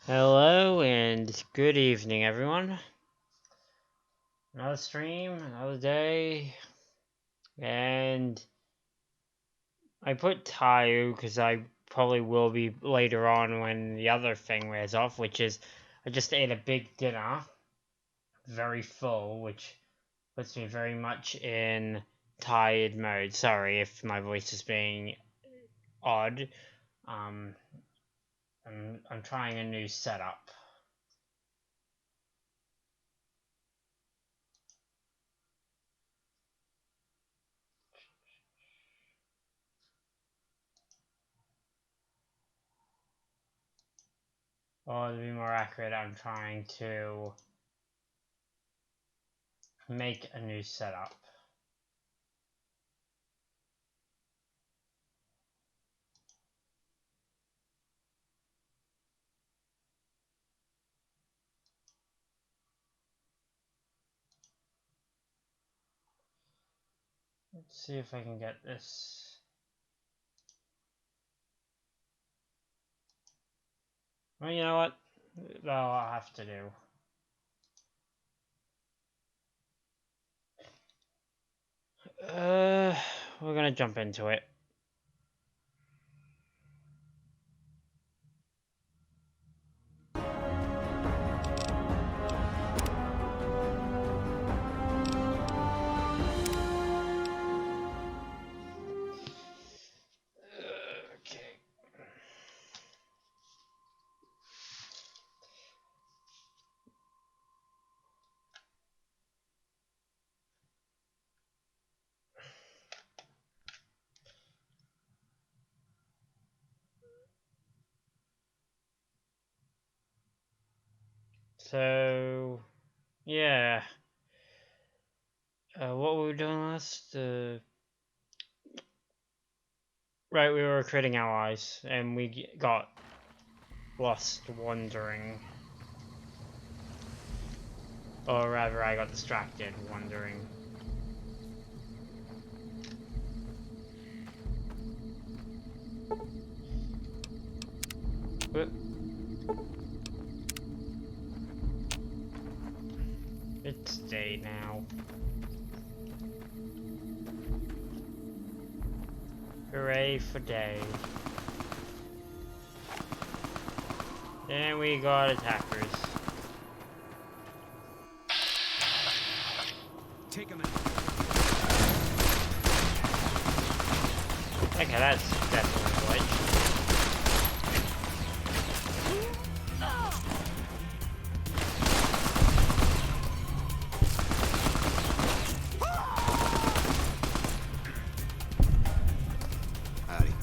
Hello and good evening, everyone. Another stream, another day, and I put Tayu because I probably will be later on when the other thing wears off, which is I just ate a big dinner, very full, which puts me very much in tired mode. Sorry if my voice is being odd. Um, I'm trying a new setup. Or to be more accurate, I'm trying to make a new setup. Let's see if I can get this. Well, you know what? I'll have to do. We're gonna jump into it. Okay. So, yeah. What were we doing last? Right, we were recruiting allies, and we got lost wandering. Or rather, I got distracted wandering. It's day now. Hooray for day. And we got attackers. Take him out. Okay, that's definitely a glitch. Howdy.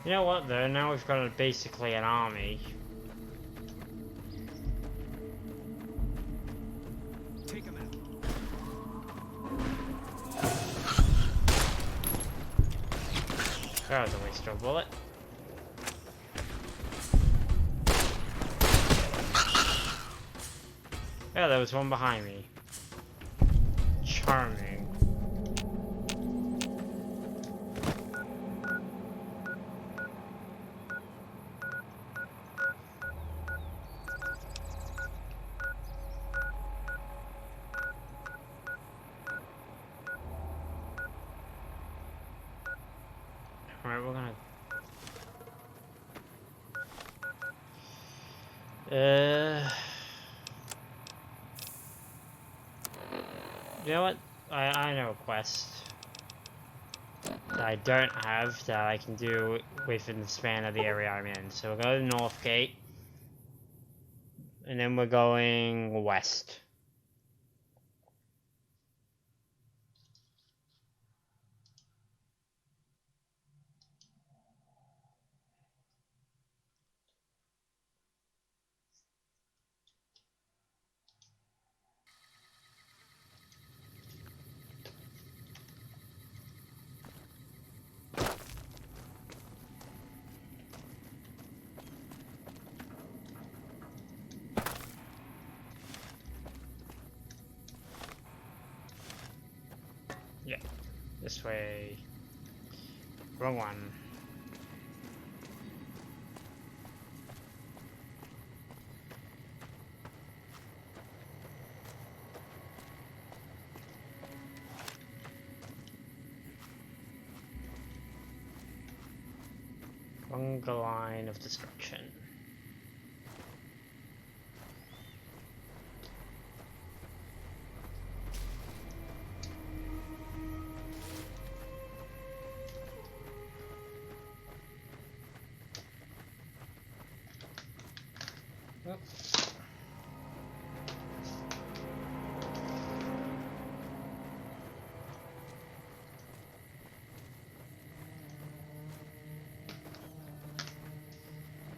You know what though, now we've got basically an army. Take him out. That was a waste of a bullet. Yeah, there was one behind me. Charming. Alright, we're gonna... You know what? I know a quest that I don't have that I can do within the span of the area I'm in. So we'll go to North Gate. And then we're going west. Yeah, this way. Wrong one. Wrong line of destruction.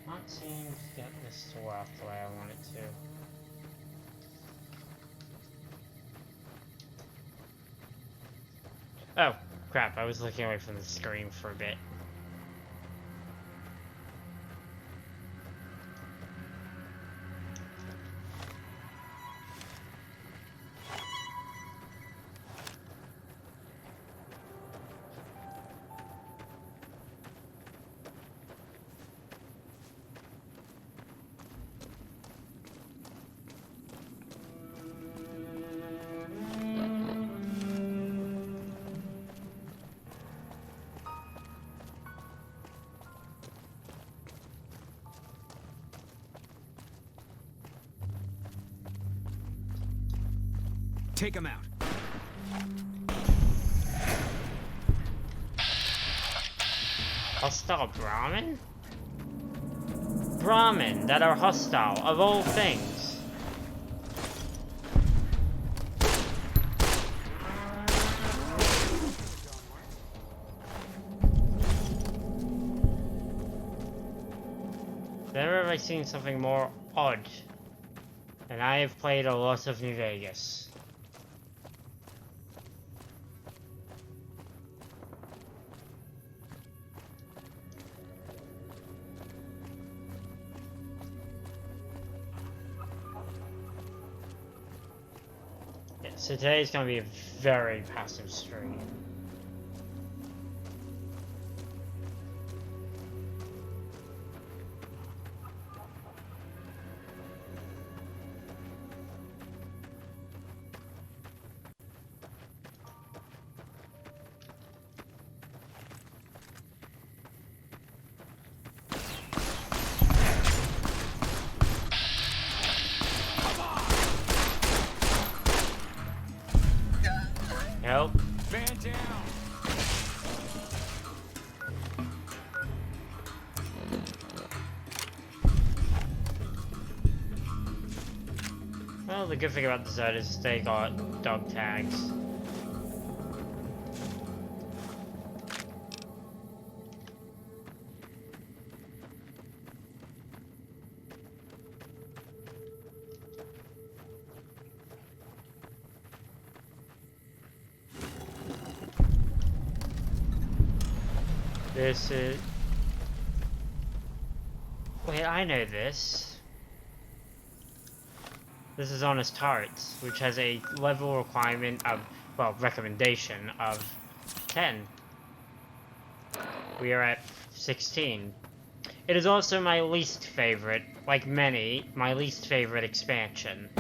Not seeming to get this to work the way I want it to. Oh, crap, I was looking away from the screen for a bit. Take him out. Hostile Brahmin? Brahmin that are hostile, of all things. Never have I seen something more odd. And I have played a lot of New Vegas. So today's gonna be a very passive stream. Help. Man down. Well, the good thing about the zone is they got dog tags. This is... Wait, I know this. This is Honest Hearts, which has a level requirement of, well, recommendation of 10. We are at 16. It is also my least favorite, like many, my least favorite expansion.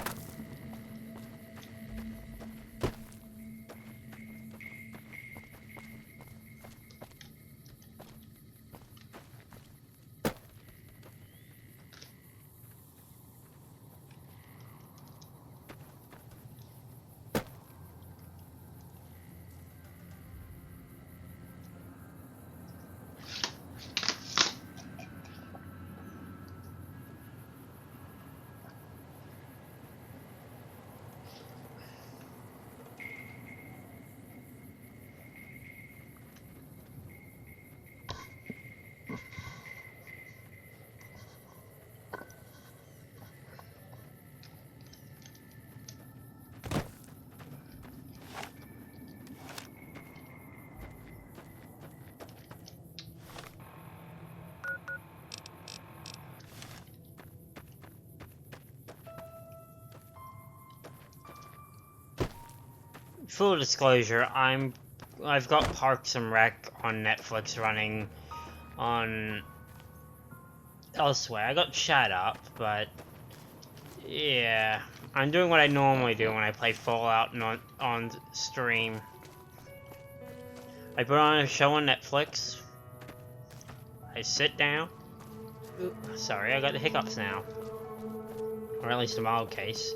Full disclosure, I'm I've got Parks and Rec on Netflix running on elsewhere. I got Chat Up, but yeah, I'm doing what I normally do when I play Fallout on stream. I put on a show on Netflix. I sit down. Ooh, sorry, I got the hiccups now, or at least a mild case.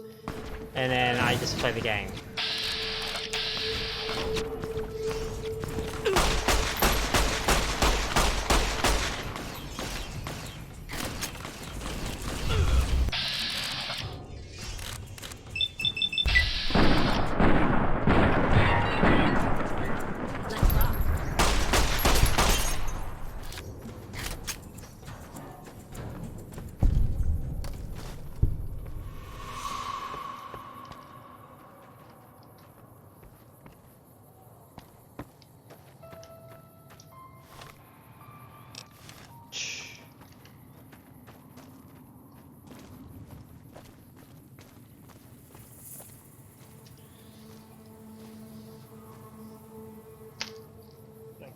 And then I just play the game.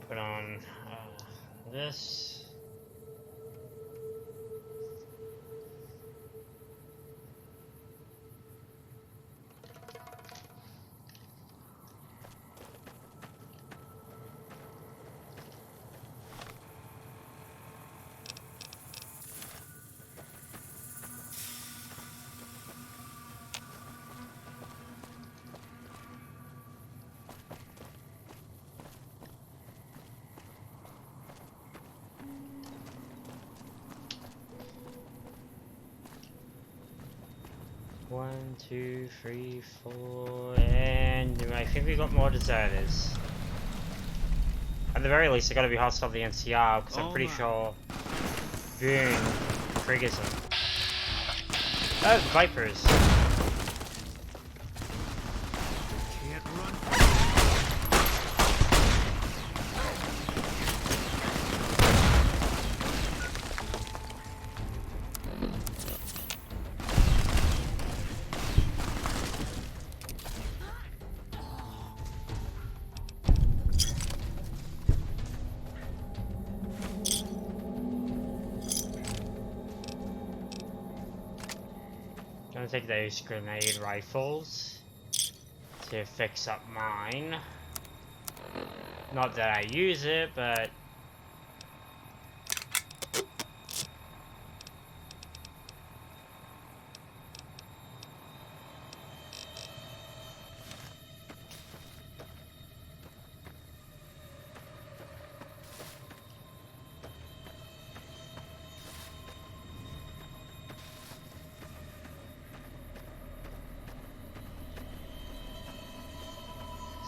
Put on this. One, two, three, four, and I think we got more deserters. At the very least, they gotta be hostile to the NCR, because I'm pretty sure Boone triggers them. Oh, Vipers! Can't run. Gonna take those grenade rifles to fix up mine. Not that I use it, but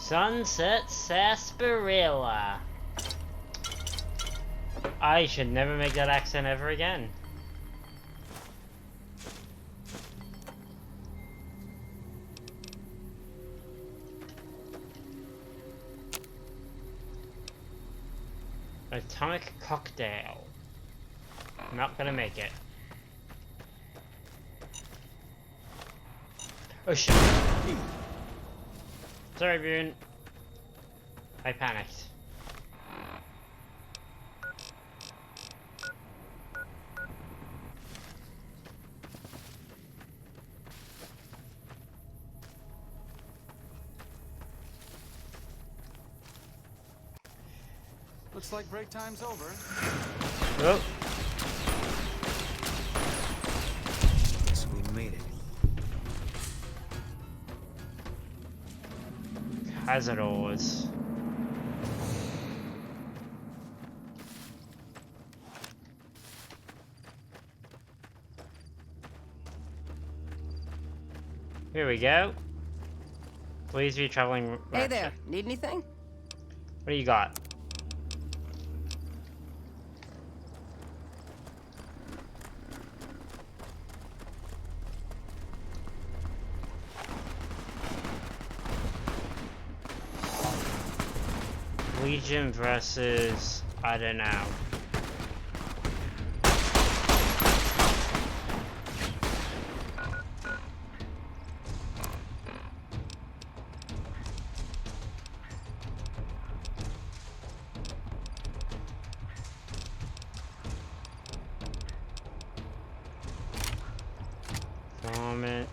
Sunset Sarsaparilla. I should never make that accent ever again. Atomic cocktail. Not gonna make it. Oh shit. Sorry, Boone. I panicked. Looks like break time's over. Oh. Guess we made it. Hazardors. Here we go. Please be traveling. Hey there, need anything? What do you got? Legion versus, I don't know. Moment.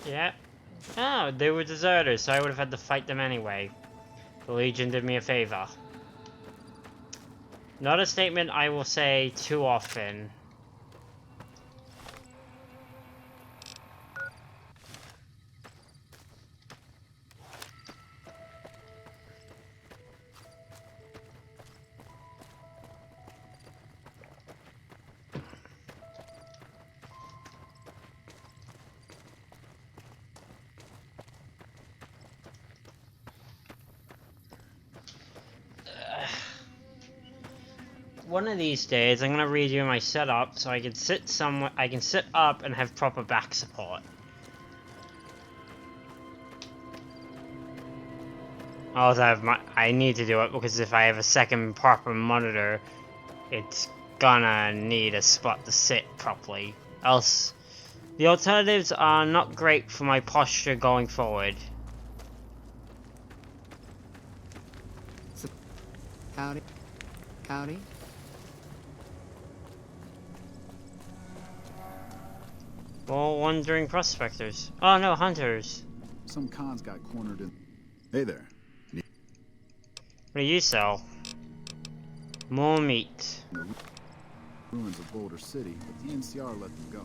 Yeah. Oh, they were deserters, so I would have had to fight them anyway. The Legion did me a favor. Not a statement I will say too often. One of these days, I'm gonna redo my setup so I can sit somewhere. I can sit up and have proper back support. Also, I need to do it because if I have a second proper monitor, it's gonna need a spot to sit properly. Else, the alternatives are not great for my posture going forward. Howdy. Howdy. Well, wandering prospectors. Oh no, hunters. Some cons got cornered in. Hey there. What do you sell? More meat. In the ruins of Boulder City, but the NCR let them go.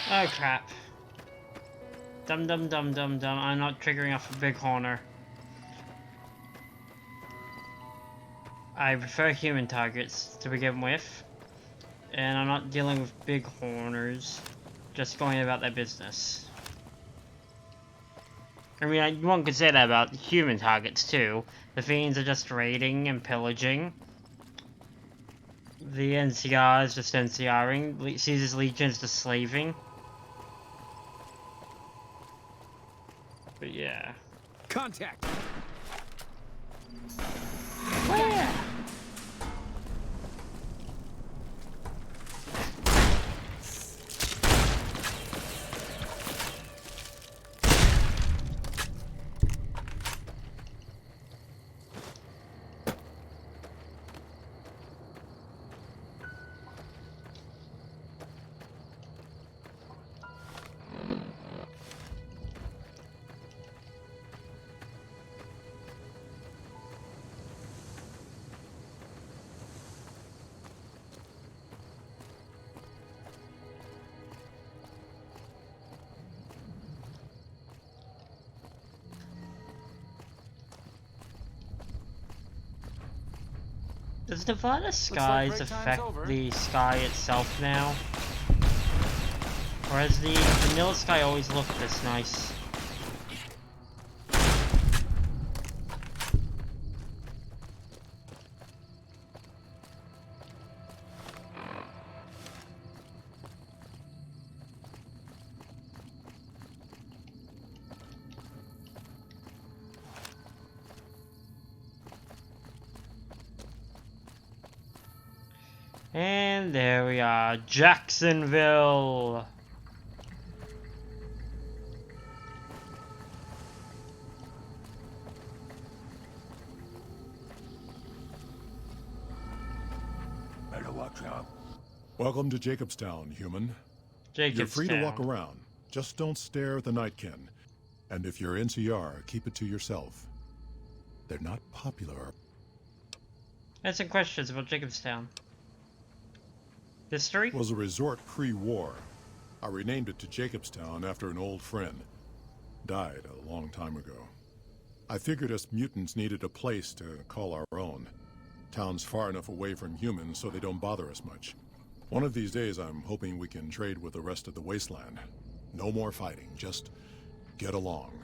Oh crap. Dum dum dum dum dum. I'm not triggering off a big horner. I prefer human targets to begin with. And I'm not dealing with big horners. Just going about their business. I mean, one could say that about human targets too. The Fiends are just raiding and pillaging. The NCR is just NCRing. Caesar's Legion is just slaving. But yeah. Contact. Where? Does Nevada skies affect the sky itself now? Or has the vanilla sky always looked this nice? And there we are, Jacksonville! Welcome to Jacobstown, human. You're free to walk around. Just don't stare at the Nightkin. And if you're NCR, keep it to yourself. They're not popular. I had some questions about Jacobstown. History? Was a resort pre-war. I renamed it to Jacobstown after an old friend. Died a long time ago. I figured us mutants needed a place to call our own. Town's far enough away from humans so they don't bother us much. One of these days I'm hoping we can trade with the rest of the wasteland. No more fighting, just get along.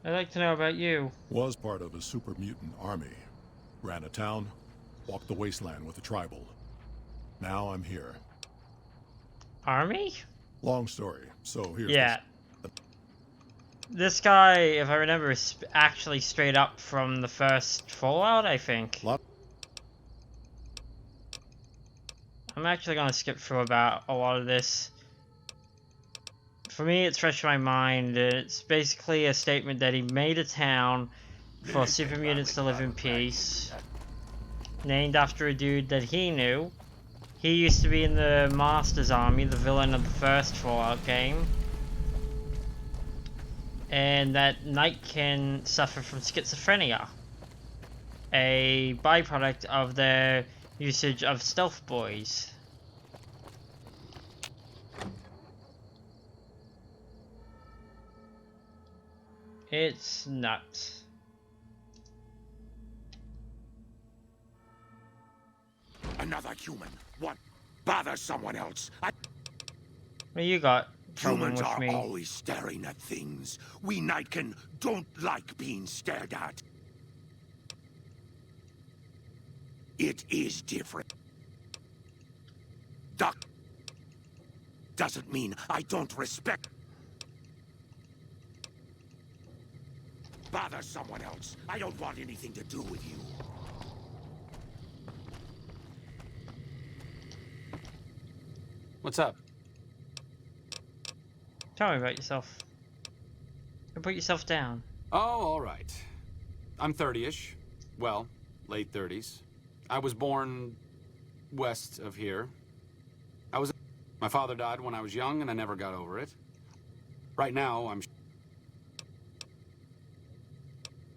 I'd like to know about you. Was part of a super mutant army. Ran a town, walked the wasteland with a tribal. Now I'm here. Army? Long story, so here's Yeah. This guy, if I remember, is actually straight up from the first Fallout, I think. I'm actually going to skip through about a lot of this. For me, it's fresh in my mind. It's basically a statement that he made a town for super mutants to live in peace. Named after a dude that he knew. He used to be in the Master's Army, the villain of the first Fallout game. And that Nightkin suffered from schizophrenia. A byproduct of their usage of stealth boys. It's nuts. Another human. What? Bother someone else. What you got? Humans with are me? always staring at things. We Nightkin don't like being stared at. It is different. Duck doesn't mean I don't respect. Bother someone else. I don't want anything to do with you. What's up? Tell me about yourself. You put yourself down. Oh, all right. I'm 30-ish. Well, late 30s. I was born west of here. My father died when I was young, and I never got over it. Right now, I'm...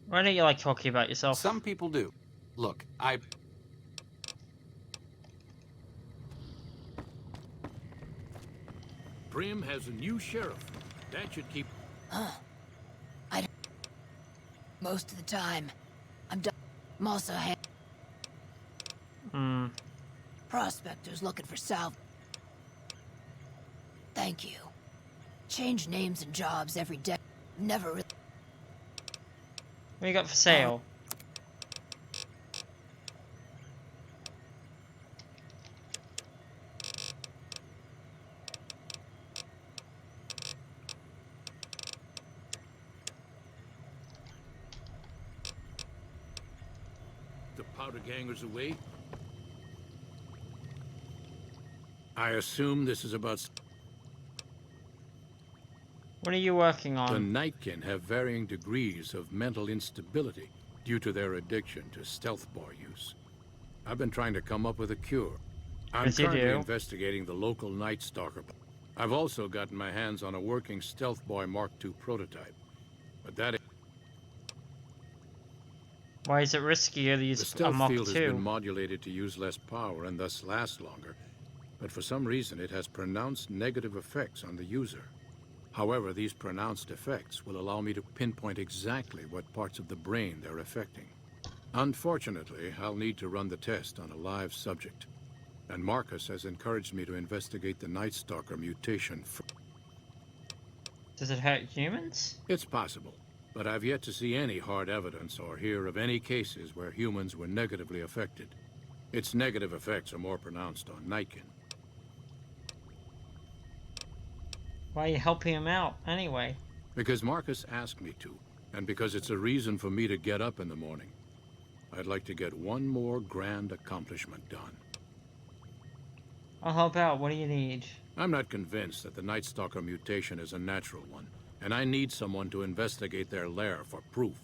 Why don't you like talking about yourself? Some people do. Look, Prim has a new sheriff. That should keep... Most of the time, I'm also prospectors looking for salve. Thank you. Change names and jobs every day. Never really... What you got for sale? The powder gangers away. I assume this is about... What are you working The on? Nightkin have varying degrees of mental instability due to their addiction to stealth boy use. I've been trying to come up with a cure. I'm Yes, you currently do. investigating the local Night Stalker. I've also gotten my hands on a working stealth boy Mark II prototype. But that is... Why is it riskier to The use a stealth Mach field has been 2? modulated to use less power and thus last longer, but for some reason it has pronounced negative effects on the user. However, these pronounced effects will allow me to pinpoint exactly what parts of the brain they're affecting. Unfortunately, I'll need to run the test on a live subject, and Marcus has encouraged me to investigate the Night Stalker mutation. Does it hurt humans? It's possible, but I've yet to see any hard evidence or hear of any cases where humans were negatively affected. Its negative effects are more pronounced on Nightkin. Why are you helping him out, anyway? Because Marcus asked me to, and because it's a reason for me to get up in the morning. I'd like to get one more grand accomplishment done. I'll help out. What do you need? I'm not convinced that the Night Stalker mutation is a natural one, and I need someone to investigate their lair for proof.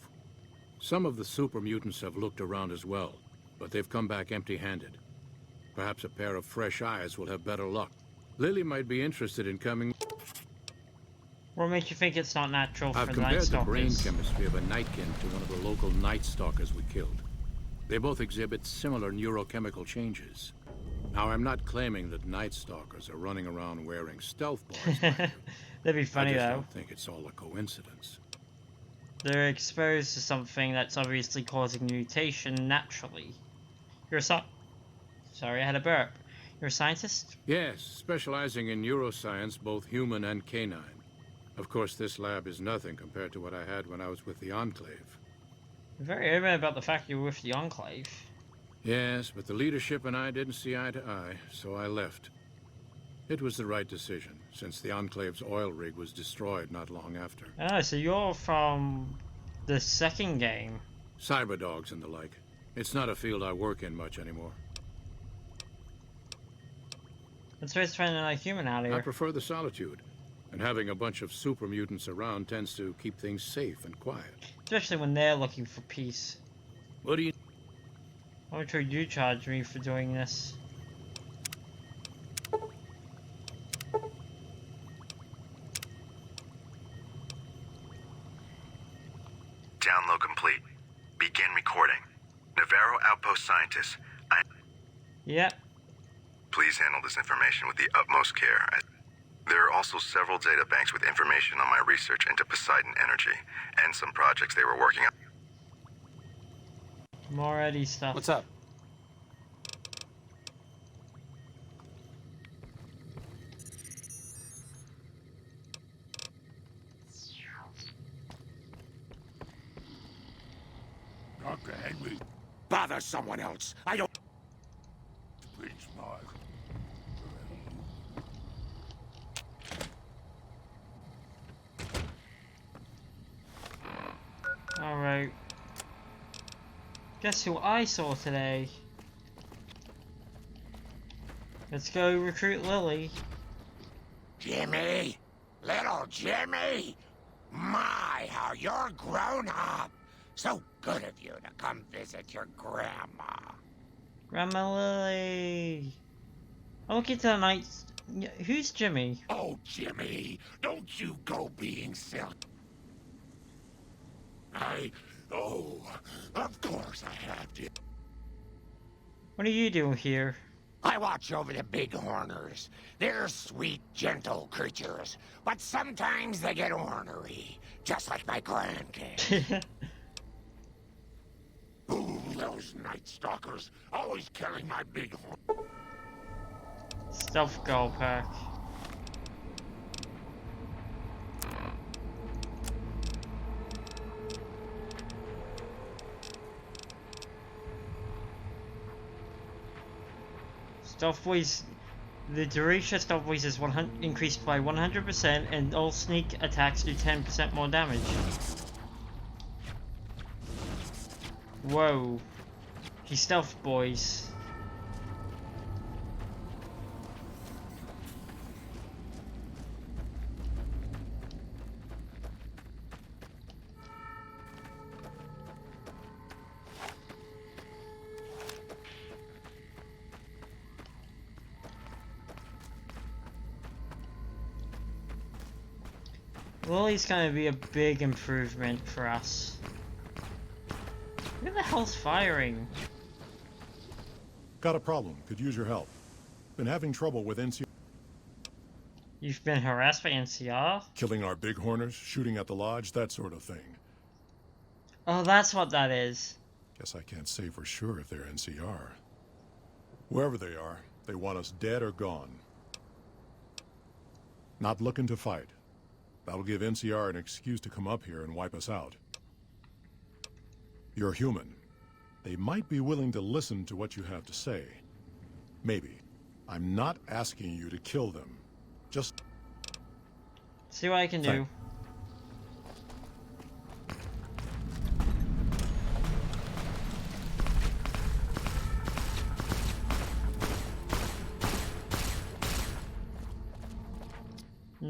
Some of the super mutants have looked around as well, but they've come back empty-handed. Perhaps a pair of fresh eyes will have better luck. Lily might be interested in coming. What makes you think it's not natural I've for the Night compared the brain Stalkers? chemistry of a nightkin to one of the local Night Stalkers we killed. They both exhibit similar neurochemical changes. Now, I'm not claiming that Night Stalkers are running around wearing stealth bars. That'd be I funny just though. don't think it's all a coincidence. They're exposed to something that's obviously causing mutation naturally. You're a Sorry, I had a burp. You're a scientist? Yes, specializing in neuroscience, both human and canine. Of course, this lab is nothing compared to what I had when I was with the Enclave. You're very adamant about the fact you were with the Enclave. Yes, but the leadership and I didn't see eye to eye, so I left. It was the right decision, since the Enclave's oil rig was destroyed not long after. Oh, so you're from the second game. Cyberdogs and the like. It's not a field I work in much anymore. Let's try to find a human out I here. prefer the solitude, and having a bunch of super mutants around tends to keep things safe and quiet. Especially when they're looking for peace. What do you... How much would you charge me for doing this? Download complete. Begin recording. Navarro Outpost Scientist, Yep. please handle this information with the utmost care. There are also several data banks with information on my research into Poseidon Energy and some projects they were working on. More Eddie stuff. What's up? Okay, bother someone else. I don't. Please, Mark. Alright. Guess who I saw today? Let's go recruit Lily. Jimmy? Little Jimmy? My, how you're grown up. So good of you to come visit your grandma. Grandma Lily. I'll get to the night. Who's Jimmy? Oh, Jimmy, don't you go being silly. Oh, of course I have to. What are you doing here? I watch over the bighorners. They're sweet, gentle creatures, but sometimes they get ornery, just like my grandkids. Ooh, those Night Stalkers, always killing my bighorn. Stealth Girl Pack. Stealth voice. The duration of stealth voice is increased by 100%, and all sneak attacks do 10% more damage. Whoa. He's stealth boys. Lily's gonna be a big improvement for us. Who the hell's firing? Got a problem. Could use your help. Been having trouble with NCR. You've been harassed by NCR? Killing our bighorners, shooting at the lodge, that sort of thing. Oh, that's what that is. Guess I can't say for sure if they're NCR. Whoever they are, they want us dead or gone. Not looking to fight. That'll give NCR an excuse to come up here and wipe us out. You're human. They might be willing to listen to what you have to say. Maybe. I'm not asking you to kill them. Just... See what I can do.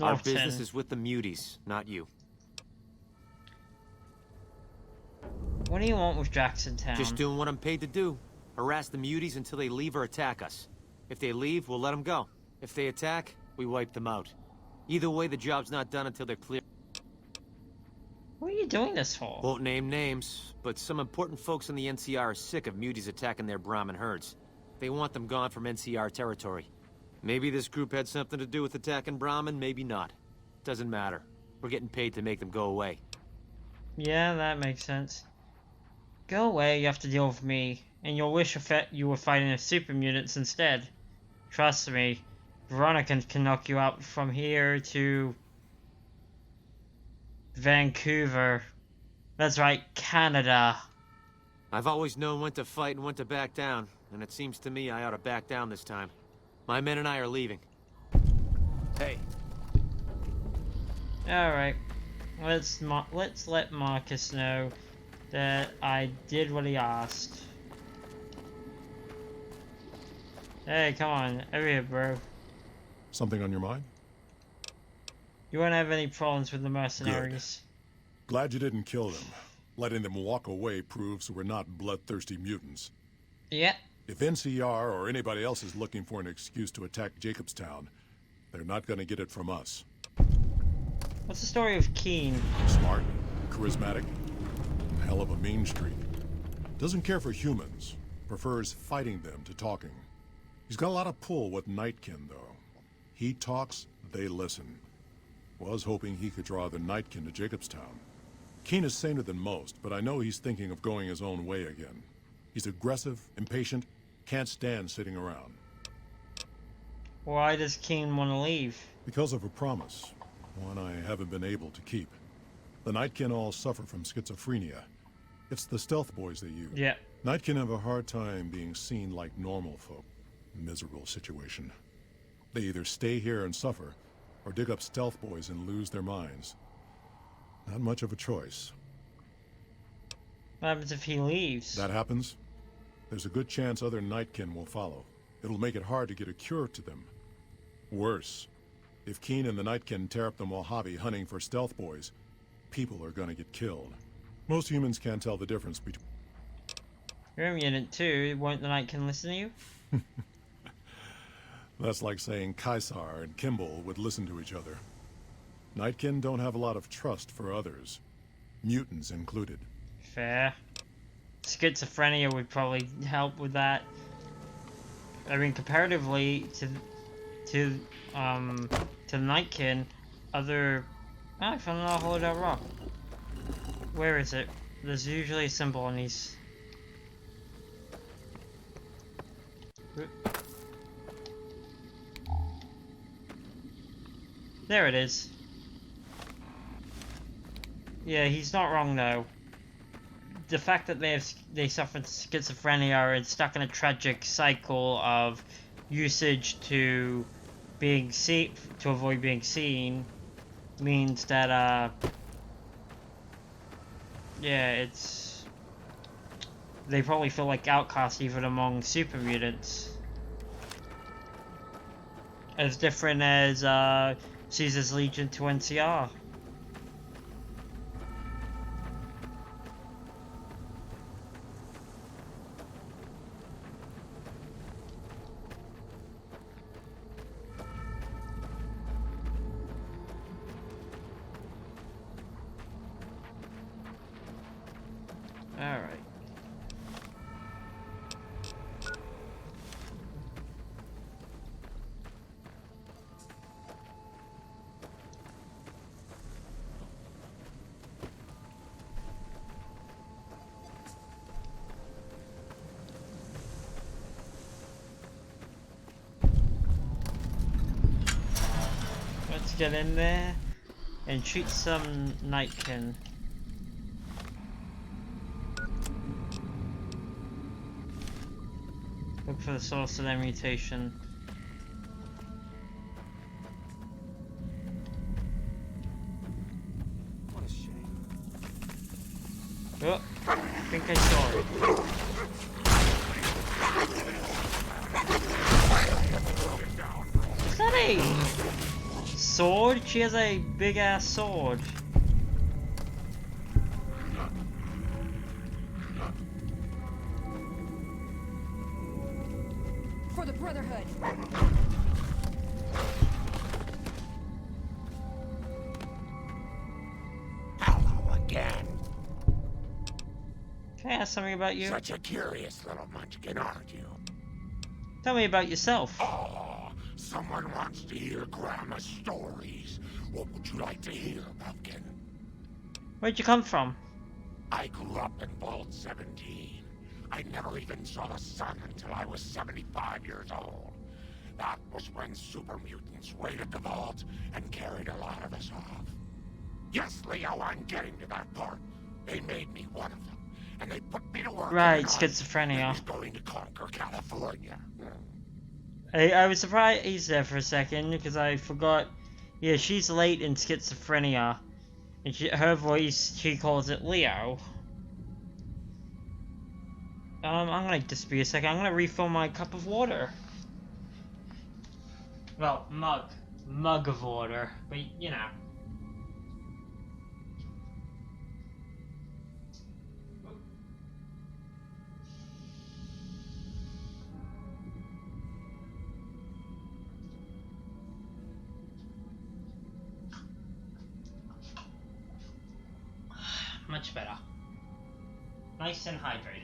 Our Norton. business is with the muties, not you. What do you want with Jackson Town? Just doing what I'm paid to do. Harass the muties until they leave or attack us. If they leave, we'll let them go. If they attack, we wipe them out. Either way, the job's not done until they're clear. What are you doing this for? Won't name names, but some important folks in the NCR are sick of muties attacking their Brahmin herds. They want them gone from NCR territory. Maybe this group had something to do with attacking Brahmin, maybe not. Doesn't matter. We're getting paid to make them go away. Yeah, that makes sense. Go away, you have to deal with me. And you'll wish you were fighting the super mutants instead. Trust me, Veronica can knock you out from here to Vancouver. That's right, Canada. I've always known when to fight and when to back down, and it seems to me I ought to back down this time. My men and I are leaving. Hey. Alright. Let's let Marcus know that I did what he asked. Hey, come on, over here, bro. Something on your mind? You won't have any problems with the mercenaries. Good. Glad you didn't kill them. Letting them walk away proves we're not bloodthirsty mutants. Yeah. If NCR or anybody else is looking for an excuse to attack Jacobstown, they're not gonna get it from us. What's the story of Keen? Smart, charismatic, hell of a mean streak. Doesn't care for humans, prefers fighting them to talking. He's got a lot of pull with Nightkin, though. He talks, they listen. Was hoping he could draw the Nightkin to Jacobstown. Keen is saner than most, but I know he's thinking of going his own way again. He's aggressive, impatient, can't stand sitting around. Why does Keen want to leave? Because of a promise, one I haven't been able to keep. The Nightkin all suffer from schizophrenia. It's the stealth boys they use. Yeah. Nightkin have a hard time being seen like normal folk. Miserable situation. They either stay here and suffer, or dig up stealth boys and lose their minds. Not much of a choice. What happens if he leaves? That happens, there's a good chance other Nightkin will follow. It'll make it hard to get a cure to them. Worse, if Keen and the Nightkin tear up the Mojave hunting for stealth boys, people are gonna get killed. Most humans can't tell the difference between... You're a mutant too, won't the Nightkin listen to you? That's like saying Caesar and Kimball would listen to each other. Nightkin don't have a lot of trust for others, mutants included. Fair. Schizophrenia would probably help with that. I mean, comparatively to the Nightkin, other... Oh, I found another hollowed out rock. Where is it? There's usually a symbol on these. There it is. Yeah, he's not wrong though. The fact that they suffered schizophrenia and stuck in a tragic cycle of usage to being to avoid being seen means that yeah, it's they probably feel like outcasts even among super mutants. As different as Caesar's Legion to NCR. Alright. Let's get in there and shoot some Nightkin. Look for the source of their mutation. What a shame. Oh, I think I saw it. Is that a sword? She has a big ass sword. For the Brotherhood. Hello again. Can I ask something about you? Such a curious little munchkin, aren't you? Tell me about yourself. Oh, someone wants to hear Grandma's stories. What would you like to hear, Pumpkin? Where'd you come from? I grew up in Vault 17. I never even saw the sun until I was 75 years old. That was when super mutants raided the vault and carried a lot of us off. Yes, Leo, I'm getting to that part. They made me one of them, and they put me to work. Right, in an schizophrenia. I was going to conquer California. I was surprised there for a second because I forgot. Yeah, she's late in schizophrenia, and her voice, she calls it Leo. I'm gonna just be a second. I'm gonna refill my cup of water. Well, mug of water, but you know. Much better. Nice and hydrated.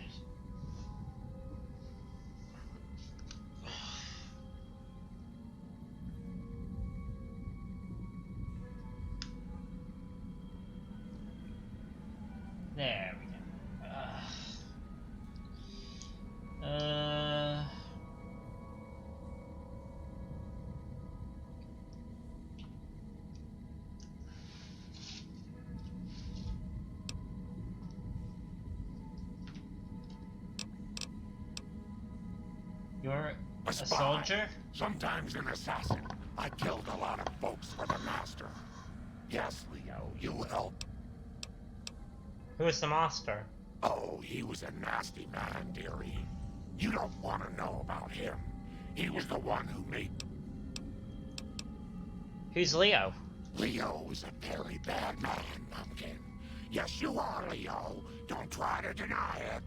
There we go. You're a spy. soldier? Sometimes an assassin. I killed a lot of folks for the Master. Yes, Leo, you helped. Who is the master? Oh, he was a nasty man, dearie. You don't want to know about him. He was the one who made... Who's Leo? Leo is a very bad man, Pumpkin. Yes, you are, Leo. Don't try to deny it.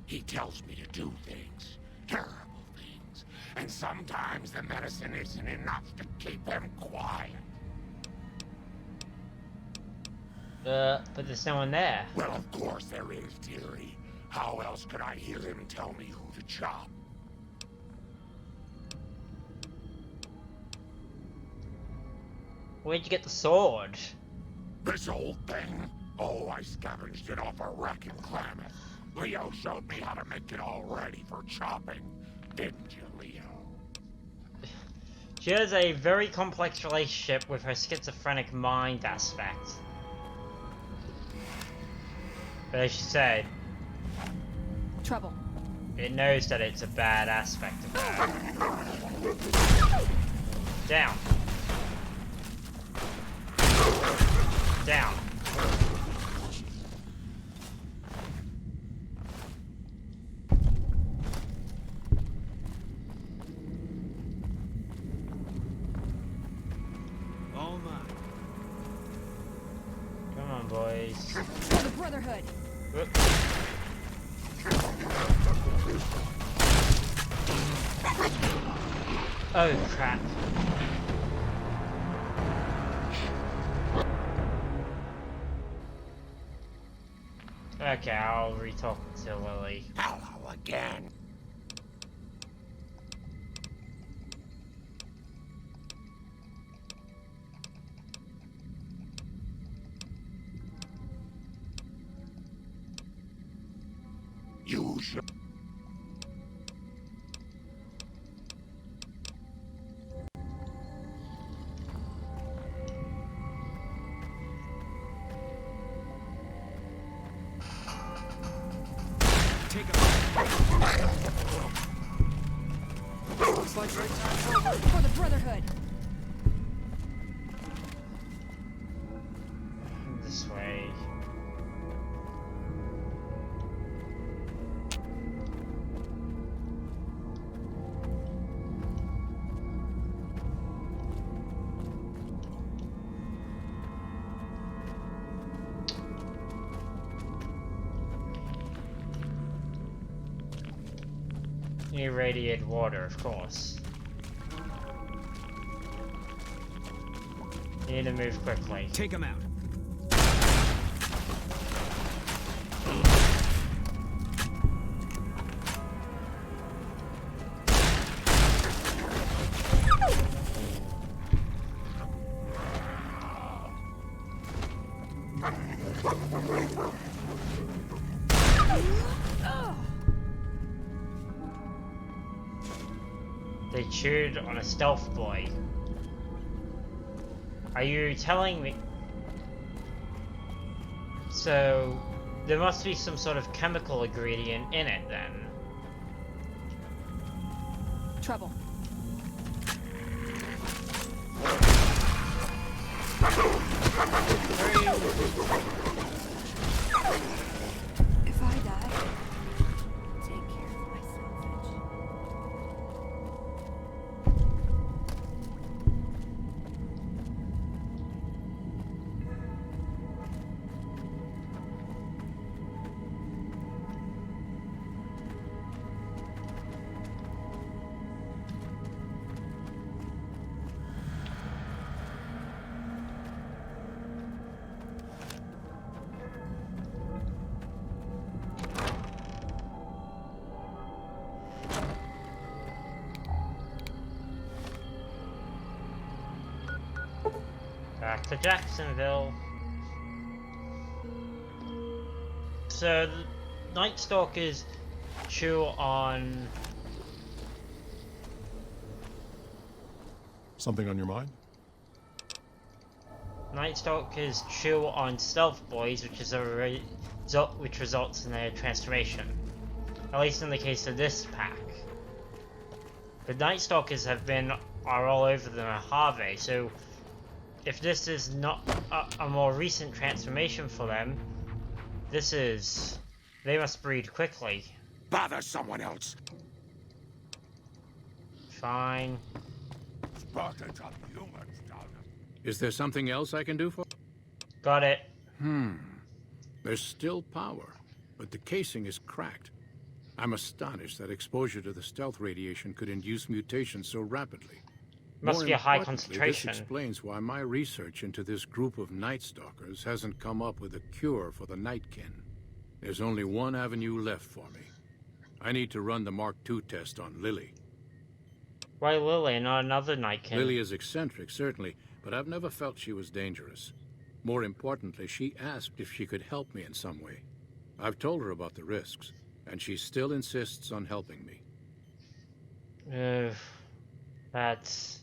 He tells me to do things. Terrible things. And sometimes the medicine isn't enough to keep him quiet. But there's no one there. Well, of course there is, dearie. How else could I hear him tell me who to chop? Where'd you get the sword? This old thing? Oh, I scavenged it off a wreck in Klamath. Leo showed me how to make it all ready for chopping. Didn't you, Leo? She has a very complex relationship with her schizophrenic mind aspect. But as she said, Trouble. it knows that it's a bad aspect of her. Down. Down. Oh my. Come on, boys. For the Brotherhood. Whoop. Oh crap. Okay, I'll re-talk to Lily. Hello again. You should... Take a Looks like right time's over. For the Brotherhood. This way. irradiated water, of course. Need to move quickly. Take him out. They chewed on a stealth boy. Are you telling me? So, there must be some sort of chemical ingredient in it then. Trouble. If I die, take care of my salvage. Back to Jacksonville. So, Night Stalkers chew on... Something on your mind? Night Stalkers chew on stealth boys, which is which results in their transformation. At least in the case of this pack. But Night Stalkers are all over the Mojave, so if this is not a more recent transformation for them, they must breed quickly. Bother someone else. Fine. Spartans are humans, darling. Is there something else I can do for? Got it. There's still power, but the casing is cracked. I'm astonished that exposure to the stealth radiation could induce mutations so rapidly. Must be a high Importantly, concentration. This explains why my research into this group of Night Stalkers hasn't come up with a cure for the Nightkin. There's only one avenue left for me. I need to run the Mark II test on Lily. Why Lily, not another Nightkin? Lily is eccentric, certainly, but I've never felt she was dangerous. More importantly, she asked if she could help me in some way. I've told her about the risks, and she still insists on helping me. That's...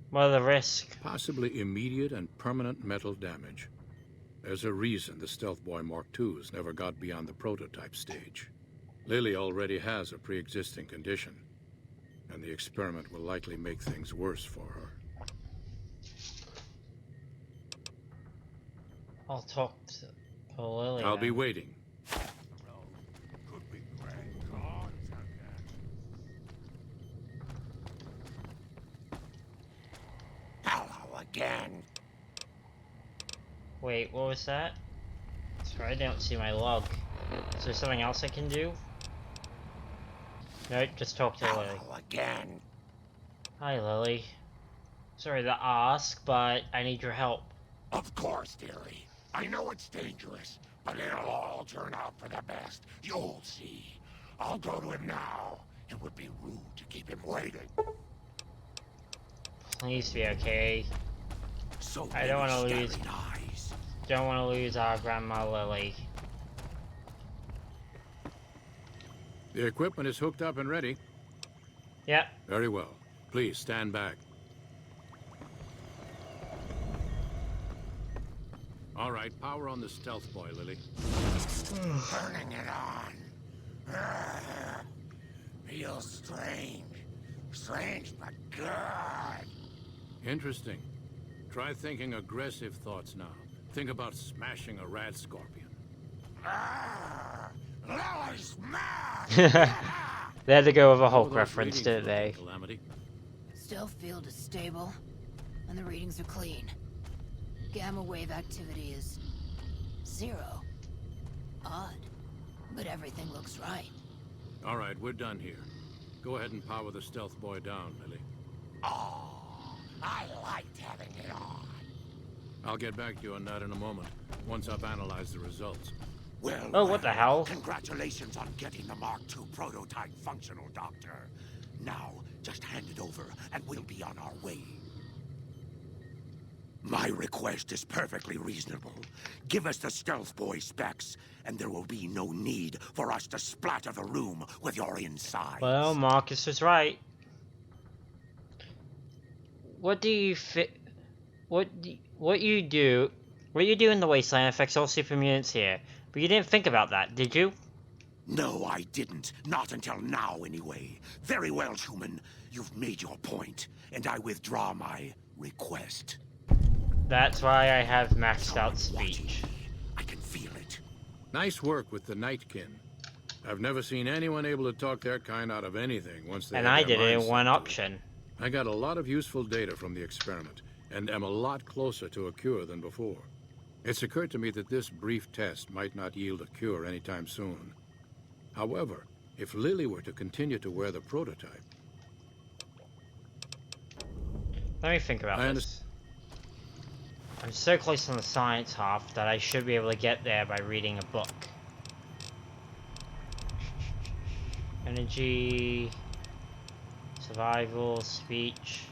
What are the risks? Possibly immediate and permanent metal damage. There's a reason the Stealth Boy Mark IIs never got beyond the prototype stage. Lily already has a pre-existing condition, and the experiment will likely make things worse for her. I'll talk to Lily. I'll be waiting. Hello again. Wait, what was that? Sorry, I don't see my log. Is there something else I can do? Nope, just talk to Lily. Hello again. Hi, Lily. Sorry to ask, but I need your help. Of course, dearie. I know it's dangerous, but it'll all turn out for the best. You'll see. I'll go to him now. It would be rude to keep him waiting. Please be okay. So I don't want to many lose. staring eyes. Don't want to lose our grandma Lily. The equipment is hooked up and ready. Yep. Very well. Please stand back. All right, power on the Stealth Boy, Lily. Turning it on. Feels strange. Strange but good. Interesting. Try thinking aggressive thoughts now. Think about smashing a rad scorpion. Lily's mad! They had to go with a How are Hulk those reference, readings didn't they? looking, Calamity? Stealth field is stable, and the readings are clean. Gamma wave activity is 0. Odd, but everything looks right. All right, we're done here. Go ahead and power the stealth boy down, Lily. Oh, I liked having it on. I'll get back to you on that in a moment, once I've analyzed the results. Well, Oh, what the hell? congratulations on getting the Mark II prototype functional, Doctor. Now, just hand it over, and we'll be on our way. My request is perfectly reasonable. Give us the stealth boy specs, and there will be no need for us to splatter the room with your insides. Well, Marcus was right. What do you what you do? What you do in the wasteland affects all super mutants here, but you didn't think about that, did you? No, I didn't. Not until now, anyway. Very well, human. You've made your point, and I withdraw my request. That's why I have maxed out speech. I can feel it. Nice work with the Nightkin. I've never seen anyone able to talk their kind out of anything once they And had I their did it in mind one set to option. I got a lot of useful data from the experiment, and am a lot closer to a cure than before. It's occurred to me that this brief test might not yield a cure anytime soon. However, if Lily were to continue to wear the prototype... Let me think about this. I'm so close on the science half that I should be able to get there by reading a book. Energy, survival, speech.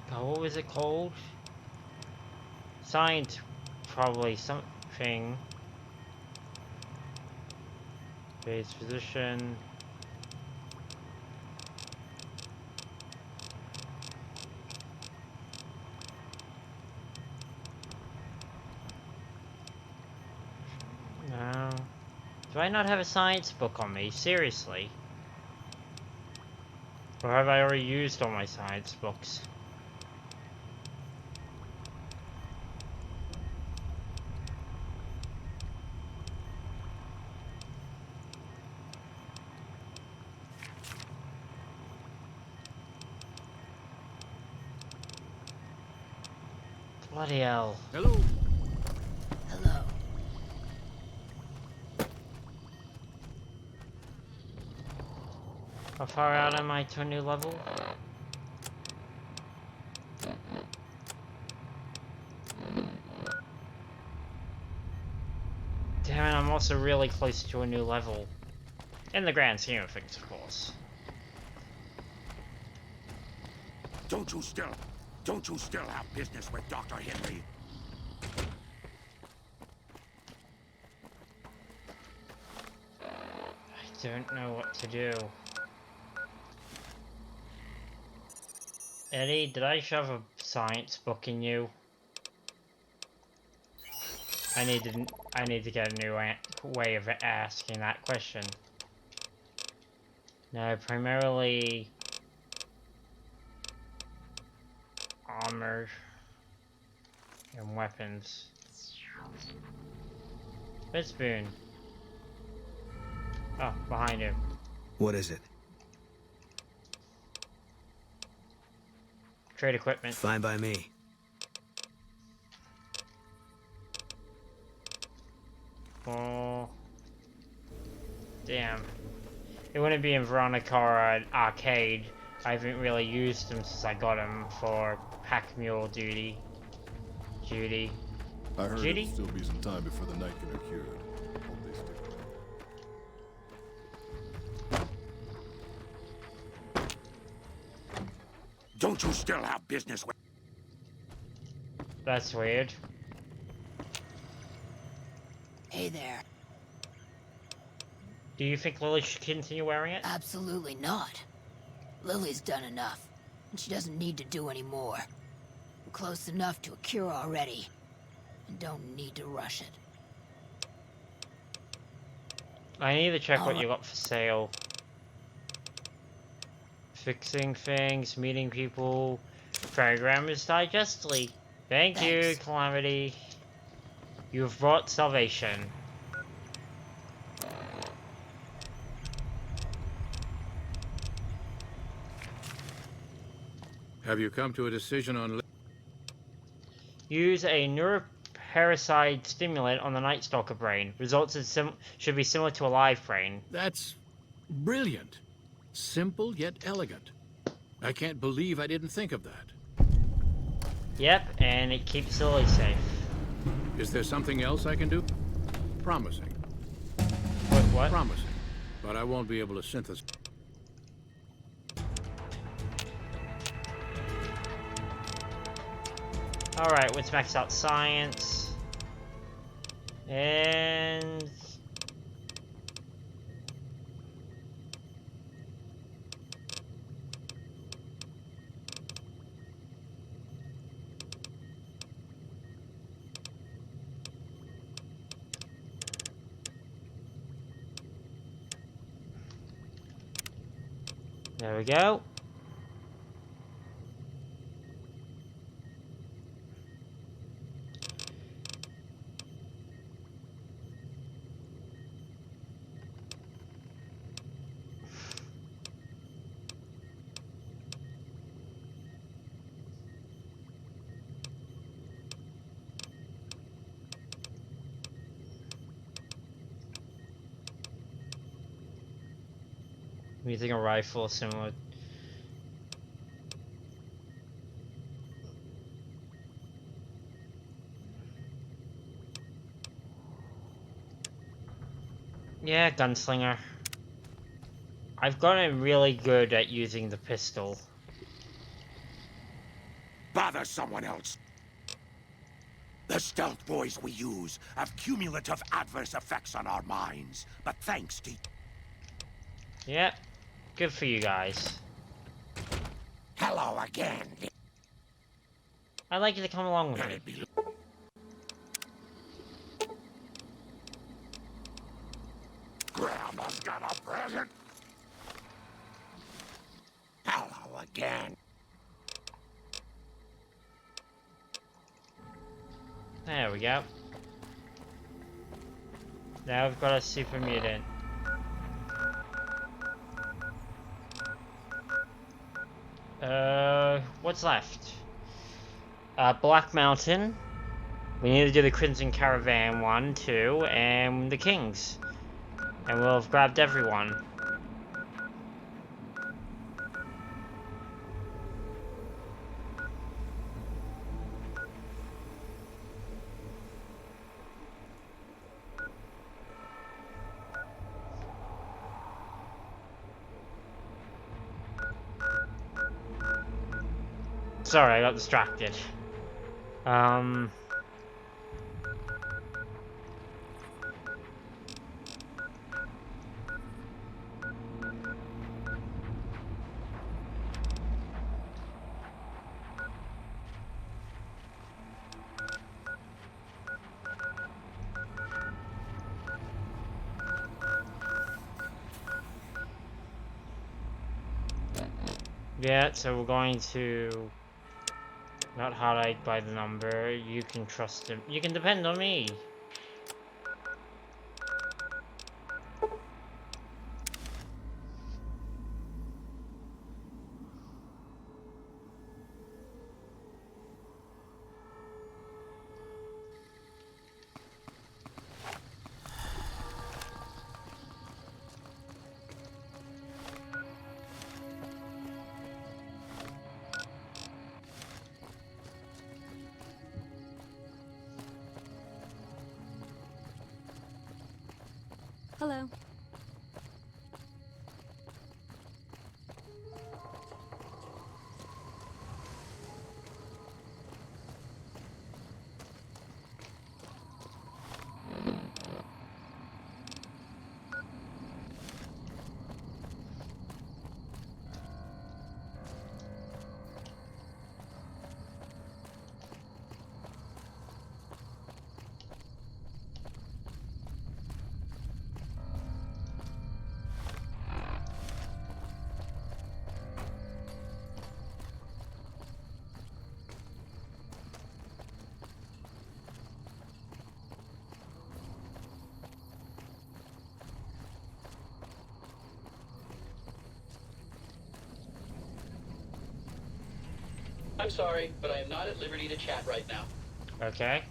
God, what was it called? Science, probably something. Base position. No. Do I not have a science book on me? Seriously? Or have I already used all my science books? Bloody hell. Hello? Hello. How far out am I to a new level? Damn it, I'm also really close to a new level. In the grand scheme of things, of course. Don't you still have business with Dr. Henry? I don't know what to do. Eddie, did I shove a science book in you? I need to get a new way of asking that question. No, primarily armor and weapons. Red spoon. Oh, behind you. What is it? Trade equipment. Fine by me. Oh. Damn. It wouldn't be in Veronica or Arcade. I haven't really used them since I got them for pack mule duty. I heard Judy? it'll still be some time before the Nightkin are cured. Hope they stick around. Don't you still have business with... That's weird. Hey there. Do you think Lily should continue wearing it? Absolutely not. Lily's done enough, and she doesn't need to do any more. We're close enough to a cure already, and don't need to rush it. I need to check what you got for sale. Fixing things, meeting people, programmers digestly. Thank you, Calamity. You've brought salvation. Have you come to a decision on... Use a neuroparasite stimulant on the Night Stalker brain. Results should be similar to a live brain. That's Brilliant. Simple yet elegant. I can't believe I didn't think of that. Yep, and it keeps Lily safe. Is there something else I can do? Promising. What? Promising. But I won't be able to synthesize. Alright, let's max out science. And... there we go. Using a rifle similar. Yeah, gunslinger. I've gotten really good at using the pistol. Bother someone else. The stealth boys we use have cumulative adverse effects on our minds, but thanks to... Yep, good for you guys. Hello again. I'd like you to come along with me. Grandma's got a present. Hello again. There we go. Now we've got a super mutant. What's left? Black Mountain. We need to do the Crimson Caravan 1, 2, and the Kings. And we'll have grabbed everyone. Sorry, I got distracted. Yeah, so we're going to not highlight by the number. You can trust him. You can depend on me. Hello. I'm sorry, but I am not at liberty to chat right now. Okay.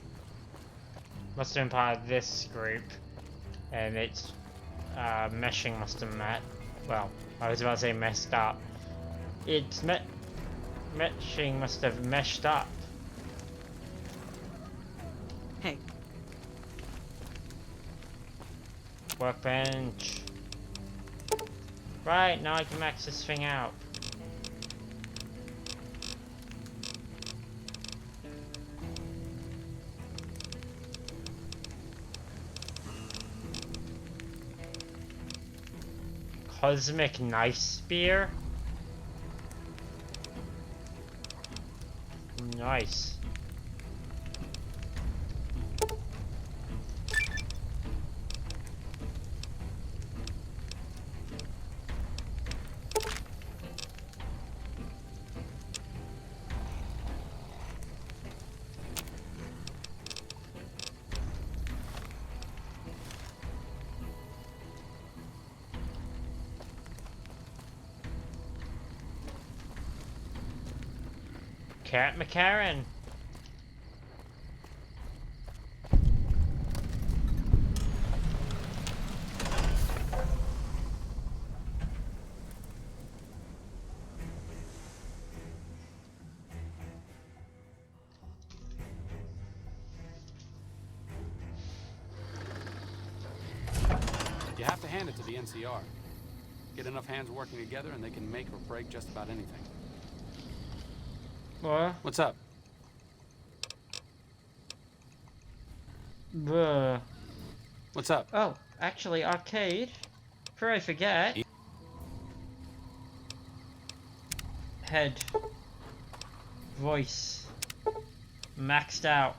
Must have been part of this group. And its meshing must have met. Well, I was about to say messed up. Its meshing must have meshed up. Hey. Workbench. Right, now I can max this thing out. Cosmic Knife Spear? Nice. Cat McCarran. You have to hand it to the NCR. Get enough hands working together and they can make or break just about anything. What? What's up? Bruh. What's up? Oh, actually, arcade. Before I forget. Head. Voice. Maxed out.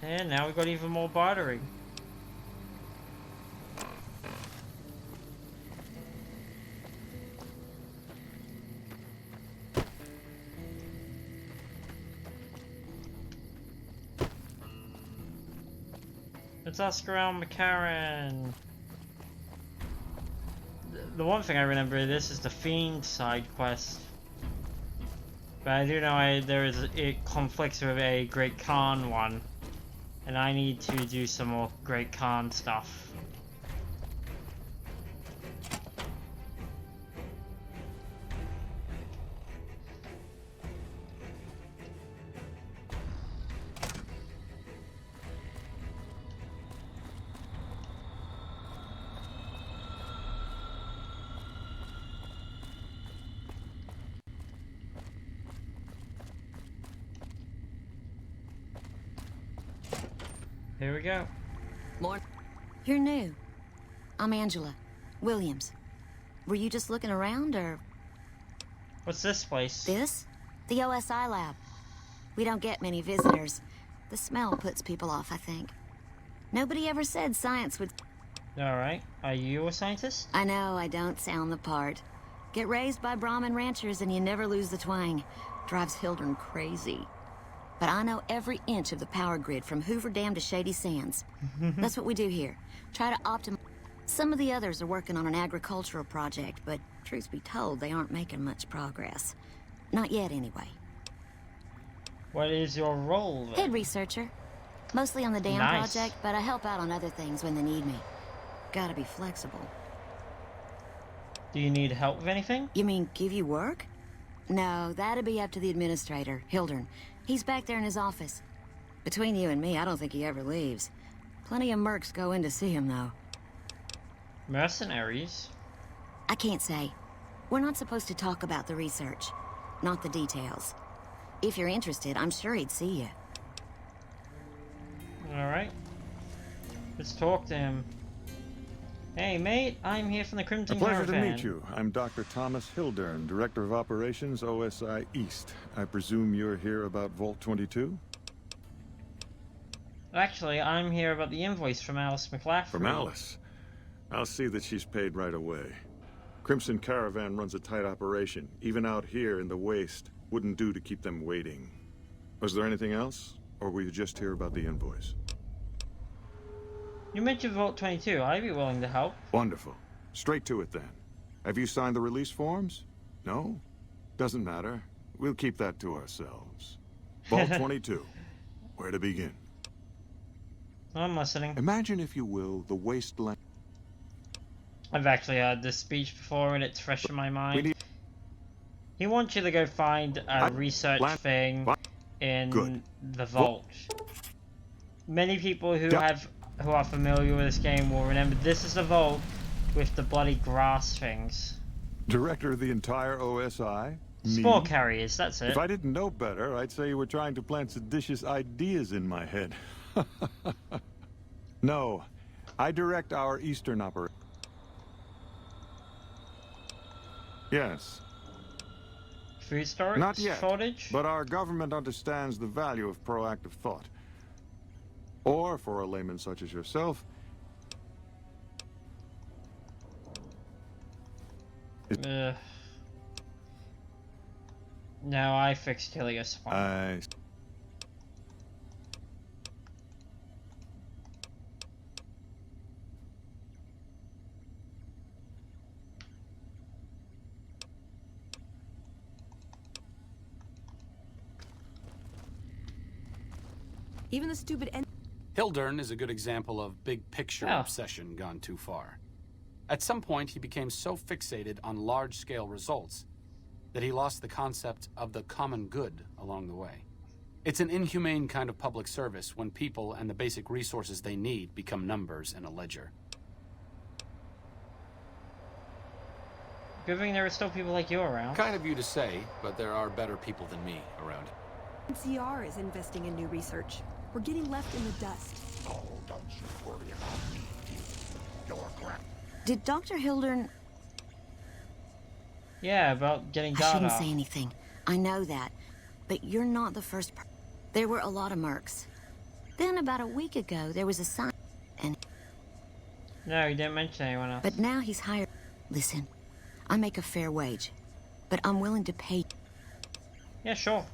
And now we got even more bartering. Let's ask around McCarran. The one thing I remember this is the Fiend side quest. But I do know it conflicts with a Great Khan one. And I need to do some more Great Khan stuff. Here we go. More. You're new. I'm Angela. Williams. Were you just looking around, or...? What's this place? This? The OSI lab. We don't get many visitors. The smell puts people off, I think. Nobody ever said science would... Alright. Are you a scientist? I know I don't sound the part. Get raised by Brahmin ranchers and you never lose the twang. Drives Hildern crazy. But I know every inch of the power grid from Hoover Dam to Shady Sands. That's what we do here. Try to optimize. Some of the others are working on an agricultural project, but truth be told, they aren't making much progress. Not yet, anyway. What is your role, then? Head researcher. Mostly on the dam Nice. project, but I help out on other things when they need me. Gotta be flexible. Do you need help with anything? You mean give you work? No, that'd be up to the administrator, Hildern. He's back there in his office. Between you and me, I don't think he ever leaves. Plenty of mercs go in to see him, though. Mercenaries? I can't say. We're not supposed to talk about the research. Not the details. If you're interested, I'm sure he'd see you. Alright. Let's talk to him. Hey, mate, I'm here from the Crimson A pleasure Caravan. to meet you. I'm Dr. Thomas Hildern, Director of Operations, OSI East. I presume you're here about Vault 22? Actually, I'm here about the invoice from Alice McLaughlin. From Alice? I'll see that she's paid right away. Crimson Caravan runs a tight operation. Even out here in the waste, wouldn't do to keep them waiting. Was there anything else? or were you just here about the invoice? You mentioned Vault 22. I'd be willing to help. Wonderful. Straight to it then. Have you signed the release forms? No? Doesn't matter. We'll keep that to ourselves. Vault 22. Where to begin? I'm listening. Imagine, if you will, the wasteland. I've actually heard this speech before and it's fresh in my mind. He wants you to go find a research thing in the vault. Many people who are familiar with this game will remember this is the vault with the bloody grass things. Director of the entire OSI? Spore Me? carriers, that's it. If I didn't know better, I'd say you were trying to plant seditious ideas in my head. No, I direct our Eastern operation. Yes. Food storage? Not yet, shortage? but our government understands the value of proactive thought. Or, for a layman such as yourself, No, I fixed Helios. Even the stupid Hildern is a good example of big picture obsession gone too far. At some point, he became so fixated on large-scale results that he lost the concept of the common good along the way. It's an inhumane kind of public service when people and the basic resources they need become numbers in a ledger. Good thing there are still people like you around. Kind of you to say, but there are better people than me around. NCR is investing in new research. We're getting left in the dust. Oh, don't you worry about me. You're correct. Did Dr. Hildern... Yeah, about getting data. I shouldn't say anything. I know that. But you're not the first person. There were a lot of mercs. Then about a week ago, there was a sign, and... No, he didn't mention anyone else. But now he's hired... Listen, I make a fair wage, but I'm willing to pay... Yeah, sure.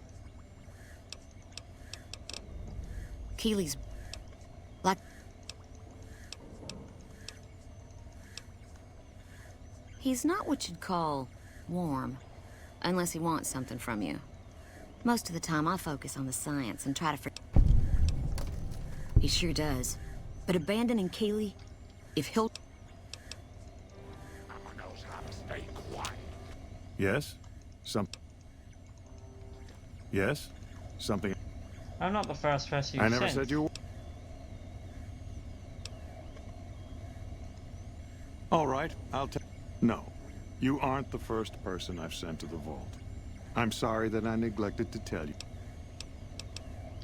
Keeley's... like... He's not what you'd call warm, unless he wants something from you. Most of the time, I focus on the science and try to... He sure does. But abandoning Keeley, if he'll... knows how to stay quiet. Yes? Yes? Something... I'm not the first person you I never said you were... All right, I'll tell... No, you aren't the first person I've sent to the vault. I'm sorry that I neglected to tell you.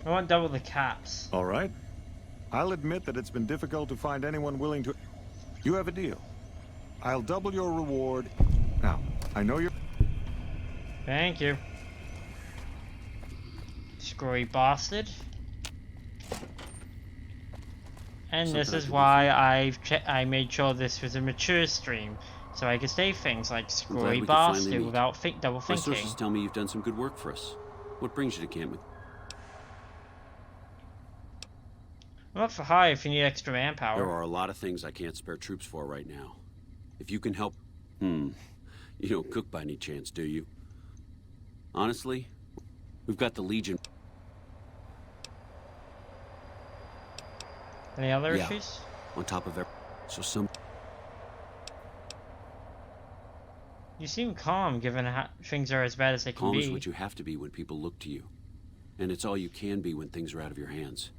I want double the caps. All right. I'll admit that it's been difficult to find anyone willing to... You have a deal. I'll double your reward. Now, I know you're... Thank you. Screwy bastard. And this is why I made sure this was a mature stream, so I could say things like screwy bastard without double thinking. My sources tell me you've done some good work for us. What brings you to camp with? I'm up for hire if you need extra manpower. There are a lot of things I can't spare troops for right now. If you can help... You don't cook by any chance, do you? Honestly, we've got the Legion... Any other issues? On top of everything. So some... You seem calm, given how things are as bad as they can be. Calm is what you have to be when people look to you. And it's all you can be when things are out of your hands.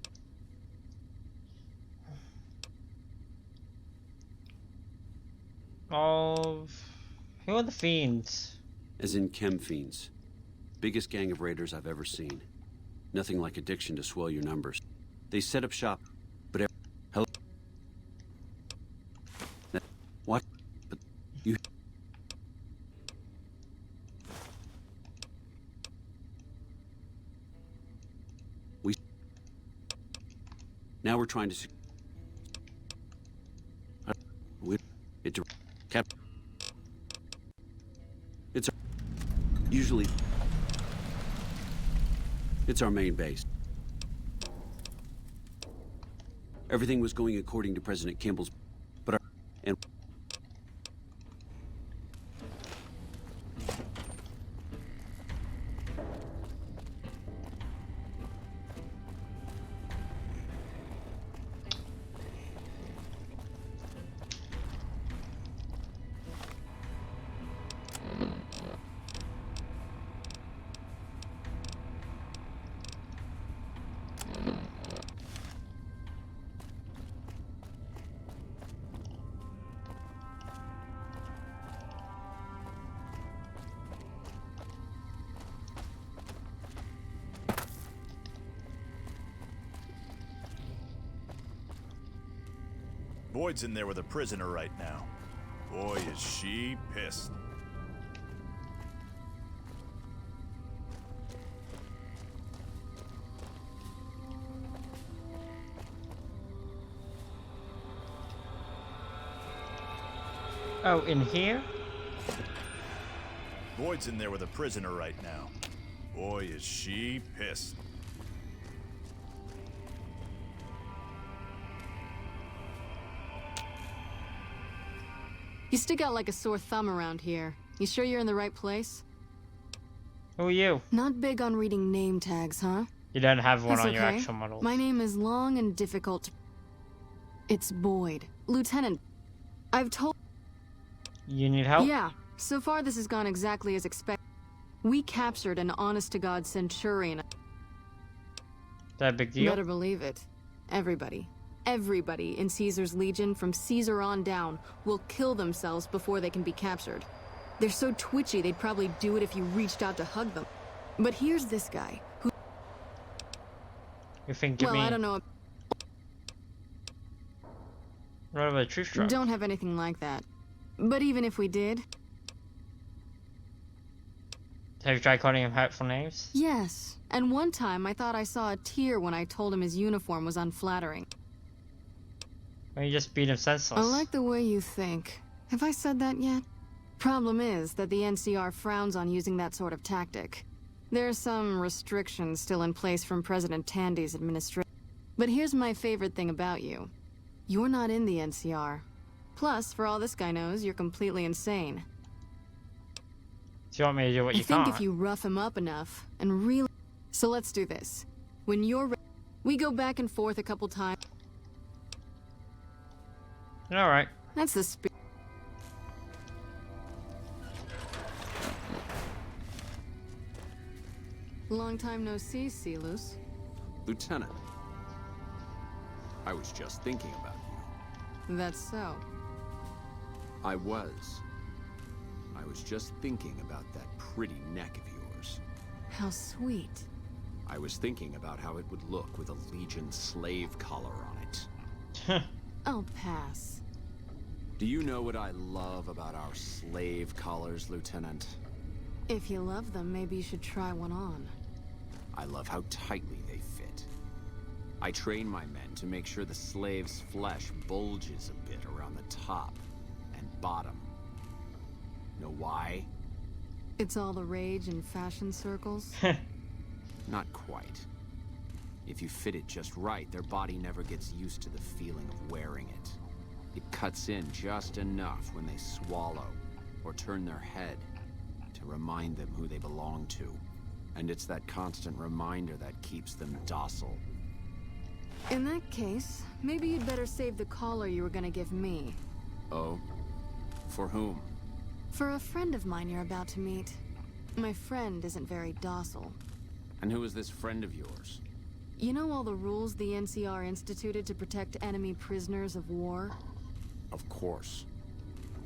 Who are the fiends? As in chem fiends. Biggest gang of raiders I've ever seen. Nothing like addiction to swell your numbers. They set up shop, but... Hello? What? But you... Now we're trying to... It's usually... It's our main base. Everything was going according to President Kimball's... But and Boyd's in there with a prisoner right now. Boy, is she pissed. Oh, in here? Boyd's in there with a prisoner right now. Boy, is she pissed. You stick out like a sore thumb around here. You sure you're in the right place? Who are you? Not big on reading name tags, huh? You don't have one That's on your okay. actual model. My name is long and difficult to... It's Boyd. Lieutenant. I've told... You need help? Yeah. So far this has gone exactly as expected. We captured an honest-to-God Centurion. Is that a big deal? Better believe it. Everybody in Caesar's Legion, from Caesar on down, will kill themselves before they can be captured. They're so twitchy they'd probably do it if you reached out to hug them. But here's this guy, who... You think Well, I don't know... What about a truth drum? Don't have anything like that. But even if we did... Have you tried calling him hurtful names? Yes. And one time I thought I saw a tear when I told him his uniform was unflattering. Or you just beat him senseless? I like the way you think. Have I said that yet? Problem is that the NCR frowns on using that sort of tactic. There are some restrictions still in place from President Tandy's administration. But here's my favorite thing about you. You're not in the NCR. Plus, for all this guy knows, you're completely insane. Do you want me to do what you I think can't? if you rough him up enough and really... So let's do this. When you're ready, we go back and forth a couple times. Alright. That's the spirit. Long time no see, Celus. Lieutenant, I was just thinking about you. That's so. I was just thinking about that pretty neck of yours. How sweet. I was thinking about how it would look with a Legion slave collar on it. I'll pass. Do you know what I love about our slave collars, Lieutenant? If you love them, maybe you should try one on. I love how tightly they fit. I train my men to make sure the slave's flesh bulges a bit around the top and bottom. Know why? It's all the rage in fashion circles? Not quite. If you fit it just right, their body never gets used to the feeling of wearing it. It cuts in just enough when they swallow or turn their head to remind them who they belong to. And it's that constant reminder that keeps them docile. In that case, maybe you'd better save the collar you were gonna give me. Oh? For whom? For a friend of mine you're about to meet. My friend isn't very docile. And who is this friend of yours? You know all the rules the NCR instituted to protect enemy prisoners of war? Of course.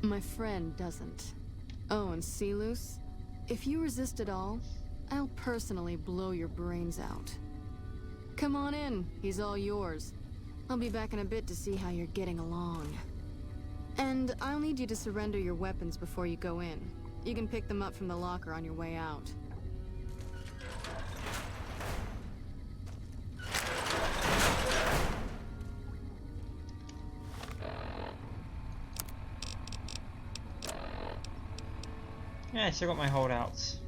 My friend doesn't. Oh, and Celus? If you resist at all, I'll personally blow your brains out. Come on in, he's all yours. I'll be back in a bit to see how you're getting along. And I'll need you to surrender your weapons before you go in. You can pick them up from the locker on your way out. Yeah, I still got my holdouts.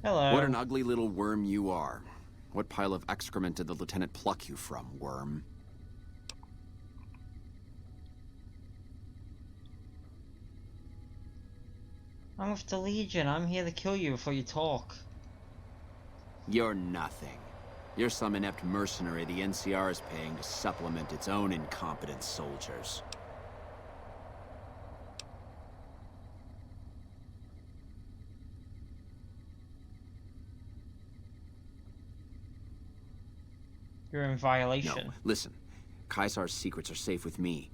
Hello. What an ugly little worm you are. What pile of excrement did the lieutenant pluck you from, worm? I'm with the Legion. I'm here to kill you before you talk. You're nothing. You're some inept mercenary the NCR is paying to supplement its own incompetent soldiers. You're in violation. No, listen. Caesar's secrets are safe with me.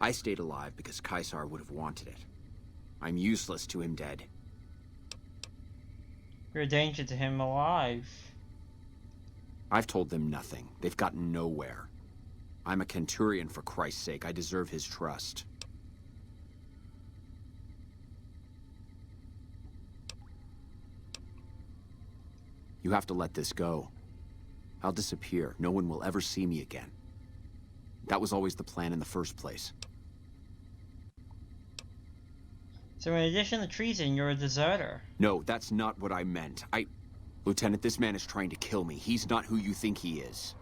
I stayed alive because Caesar would have wanted it. I'm useless to him dead. You're a danger to him alive. I've told them nothing. They've gotten nowhere. I'm a Centurion, for Christ's sake. I deserve his trust. You have to let this go. I'll disappear. No one will ever see me again. That was always the plan in the first place. So in addition to treason, you're a deserter. No, that's not what I meant. Lieutenant, this man is trying to kill me. He's not who you think he is.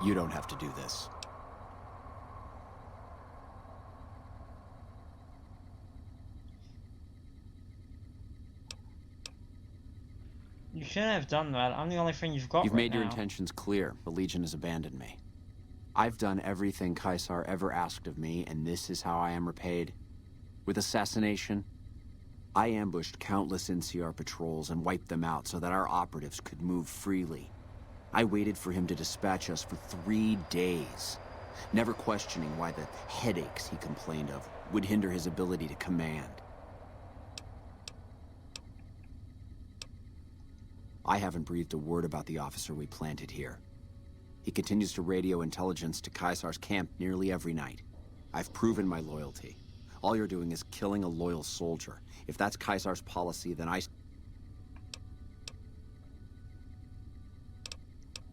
You don't have to do this. You shouldn't have done that. I'm the only friend you've got. You've right made your now. intentions clear. The Legion has abandoned me. I've done everything Caesar ever asked of me, and this is how I am repaid. With assassination, I ambushed countless NCR patrols and wiped them out so that our operatives could move freely. I waited for him to dispatch us for 3 days, never questioning why the headaches he complained of would hinder his ability to command. I haven't breathed a word about the officer we planted here. He continues to radio intelligence to Caesar's camp nearly every night. I've proven my loyalty. All you're doing is killing a loyal soldier. If that's Caesar's policy, then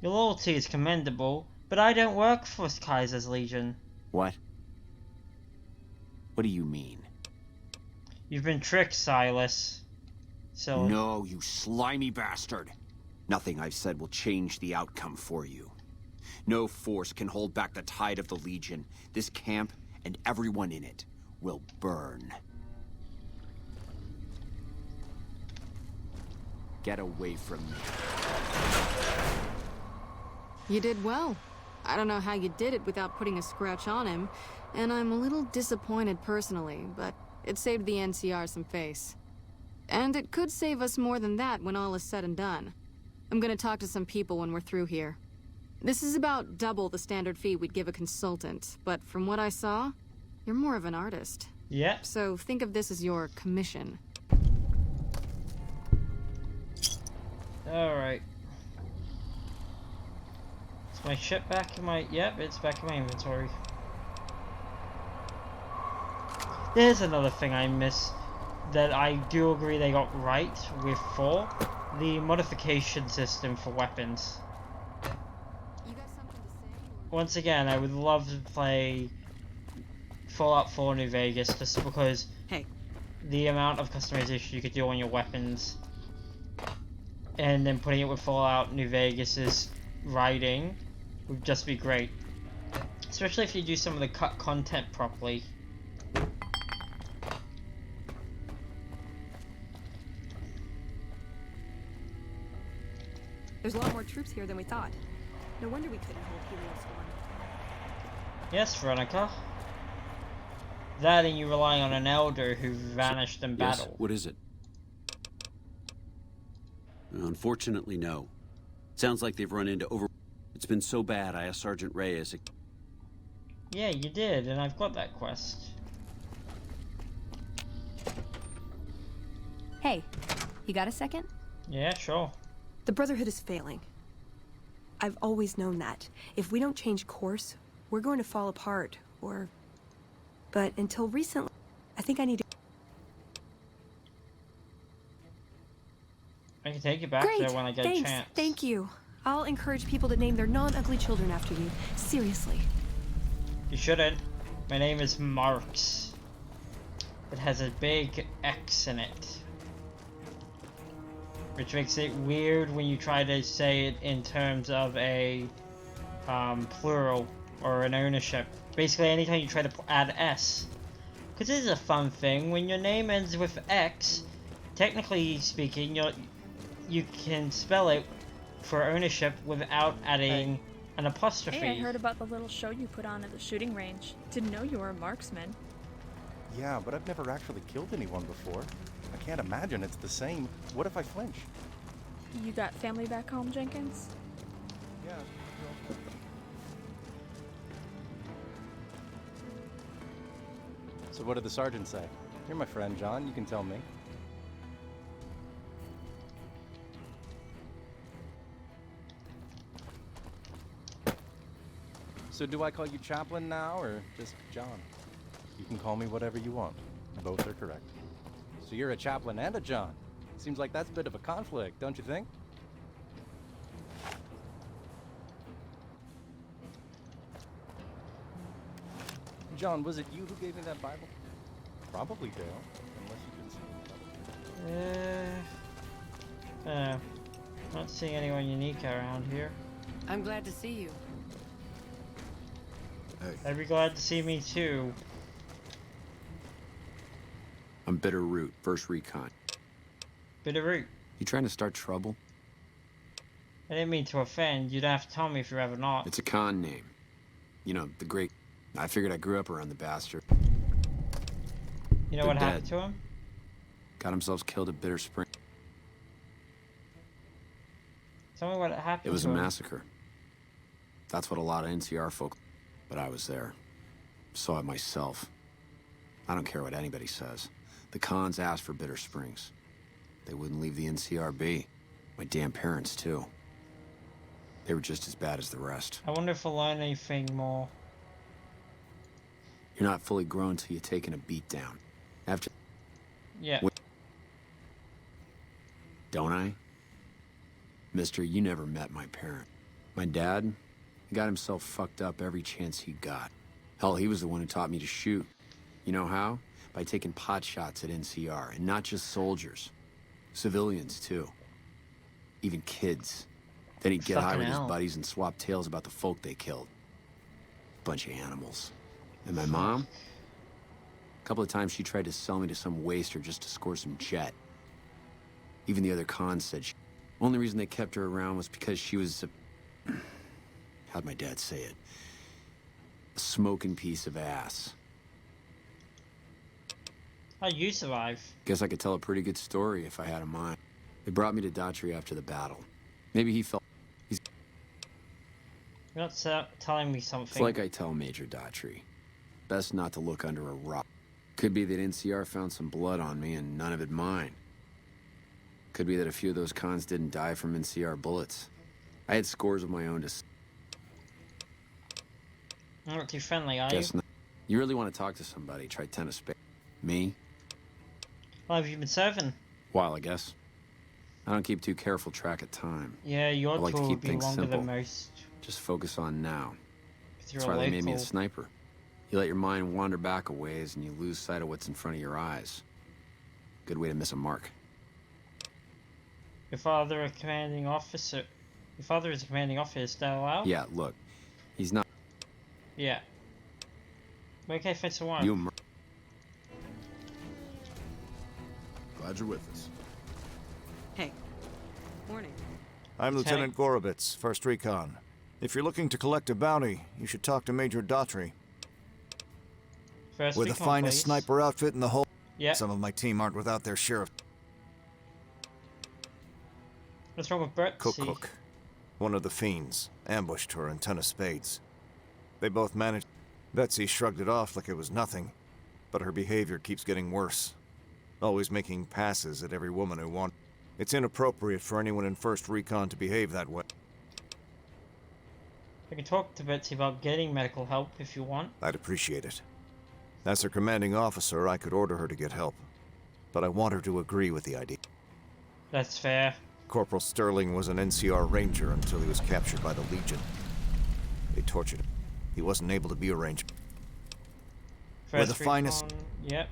Your loyalty is commendable, but I don't work for Kaiser's Legion. What? What do you mean? You've been tricked, Silas. So No, you slimy bastard. Nothing I've said will change the outcome for you. No force can hold back the tide of the Legion. This camp and everyone in it will burn. Get away from me. You did well. I don't know how you did it without putting a scratch on him, and I'm a little disappointed personally, but it saved the NCR some face. And it could save us more than that when all is said and done. I'm gonna talk to some people when we're through here. This is about double the standard fee we'd give a consultant, but from what I saw, you're more of an artist. Yeah. So think of this as your commission. Alright. Is my ship back in my... Yep, it's back in my inventory. There's another thing I miss that I do agree they got right with 4. The modification system for weapons. You got something to say? Once again, I would love to play Fallout 4 New Vegas just because the amount of customization you could do on your weapons and then putting it with Fallout New Vegas's writing would just be great. Especially if you do some of the cut content properly. There's a lot more troops here than we thought. No wonder we couldn't hold Heliostorm. Yes, Veronica. That and you relying on an elder who vanished in battle. Yes, what is it? Unfortunately, no. Sounds like they've run into over... It's been so bad, I asked Sergeant Reyes... Yeah, you did, and I've got that quest. Hey, you got a second? Yeah, sure. The Brotherhood is failing. I've always known that. If we don't change course, we're going to fall apart, or... But until recently, I think I need to... I can take you back there when I get a chance. Thank you. I'll encourage people to name their non-ugly children after you. Seriously. You shouldn't. My name is Marx. It has a big X in it, which makes it weird when you try to say it in terms of a plural or an ownership. Basically, anytime you try to add S, because this is a fun thing. When your name ends with X, technically speaking, you can spell it for ownership without adding an apostrophe. Hey, I heard about the little show you put on at the shooting range. Didn't know you were a marksman. Yeah, but I've never actually killed anyone before. I can't imagine it's the same. What if I flinch? You got family back home, Jenkins? Yeah. So what did the sergeant say? You're my friend, John. You can tell me. So do I call you Chaplain now, or just John? You can call me whatever you want. Both are correct. So you're a chaplain and a John. Seems like that's a bit of a conflict, don't you think? John, was it you who gave me that Bible? Probably Dale, unless you didn't see it. Not seeing anyone unique around here. I'm glad to see you. Hey. I'd be glad to see me too. I'm Bitter Root, 1st Recon. Bitter Root. You trying to start trouble? I didn't mean to offend. You'd have to tell me if you're ever not. It's a con name. You know, the great... I figured I grew up around the bastard. You know what happened to him? Got himself killed at Bitter Spring. Tell me what happened to him. It was a massacre. That's what a lot of NCR folk... But I was there. Saw it myself. I don't care what anybody says. The cons asked for Bitter Springs. They wouldn't leave the NCR be. My damn parents, too. They were just as bad as the rest. I wonder if I'll learn anything more. You're not fully grown till you're taking a beat down. After... Yeah. Don't I? Mister, you never met my parent. My dad, he got himself fucked up every chance he got. Hell, he was the one who taught me to shoot. You know how? By taking pot shots at NCR, and not just soldiers. Civilians, too. Even kids. Then he'd get high with his buddies and swap tales about the folk they killed. Bunch of animals. And my mom? A couple of times she tried to sell me to some waster just to score some jet. Even the other cons said only reason they kept her around was because she was a... How'd my dad say it? A smoking piece of ass. How'd you survive? Guess I could tell a pretty good story if I had a mind. They brought me to Daughtry after the battle. Maybe he felt... You're not telling me something. It's like I tell Major Daughtry. Best not to look under a rock. Could be that NCR found some blood on me and none of it mine. Could be that a few of those cons didn't die from NCR bullets. I had scores of my own to... I'm not too friendly, are Guess you? not. You really want to talk to somebody, try 10 of spades. Me? How long have you been serving? While, I guess. I don't keep too careful track of time. Yeah, your I like tour to would keep be things longer simple. than most. Just focus on now. You're That's why they made me a local. sniper. You let your mind wander back a ways and you lose sight of what's in front of your eyes. Good way to miss a mark. Your father a commanding officer. Your father is a commanding officer, still out? Yeah, look. He's not... Yeah. Okay, thanks for one. You and Glad you're with us. Hey. Morning. I'm Lieutenant Gorovitz, 1st Recon. If you're looking to collect a bounty, you should talk to Major Daughtry. First We're the Recon, finest please. sniper outfit in the whole... Yeah. Some of my team aren't without their share of... What's wrong with Bert? Cook. One of the fiends ambushed her and 10 of spades. They both managed... Betsy shrugged it off like it was nothing, but her behavior keeps getting worse. Always making passes at every woman who wants... It's inappropriate for anyone in 1st Recon to behave that way. I can talk to Betsy about getting medical help if you want. I'd appreciate it. As her commanding officer, I could order her to get help. But I want her to agree with the idea. That's fair. Corporal Sterling was an NCR ranger until he was captured by the Legion. They tortured him. He wasn't able to be a ranger. We're the finest... Yep.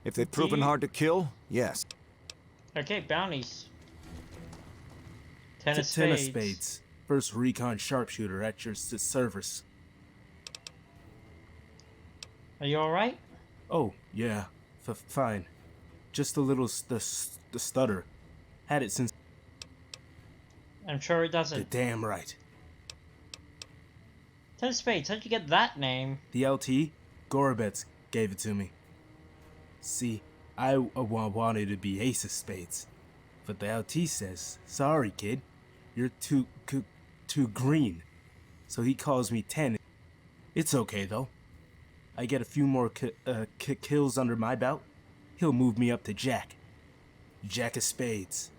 If they've proven hard to kill, yes. Okay, bounties. Ten of Ten of spades. spades. First recon sharpshooter at your service. Are you alright? Oh, yeah. Fine. Just a little the stutter. Had it since... I'm sure it doesn't. Damn right. Ten of spades, how'd you get that name? The LT? Gorobets gave it to me. See, I wanted to be ace of spades. But the LT says, sorry kid, you're too green. So he calls me 10. It's okay though. I get a few more kills under my belt. He'll move me up to Jack. Jack of spades.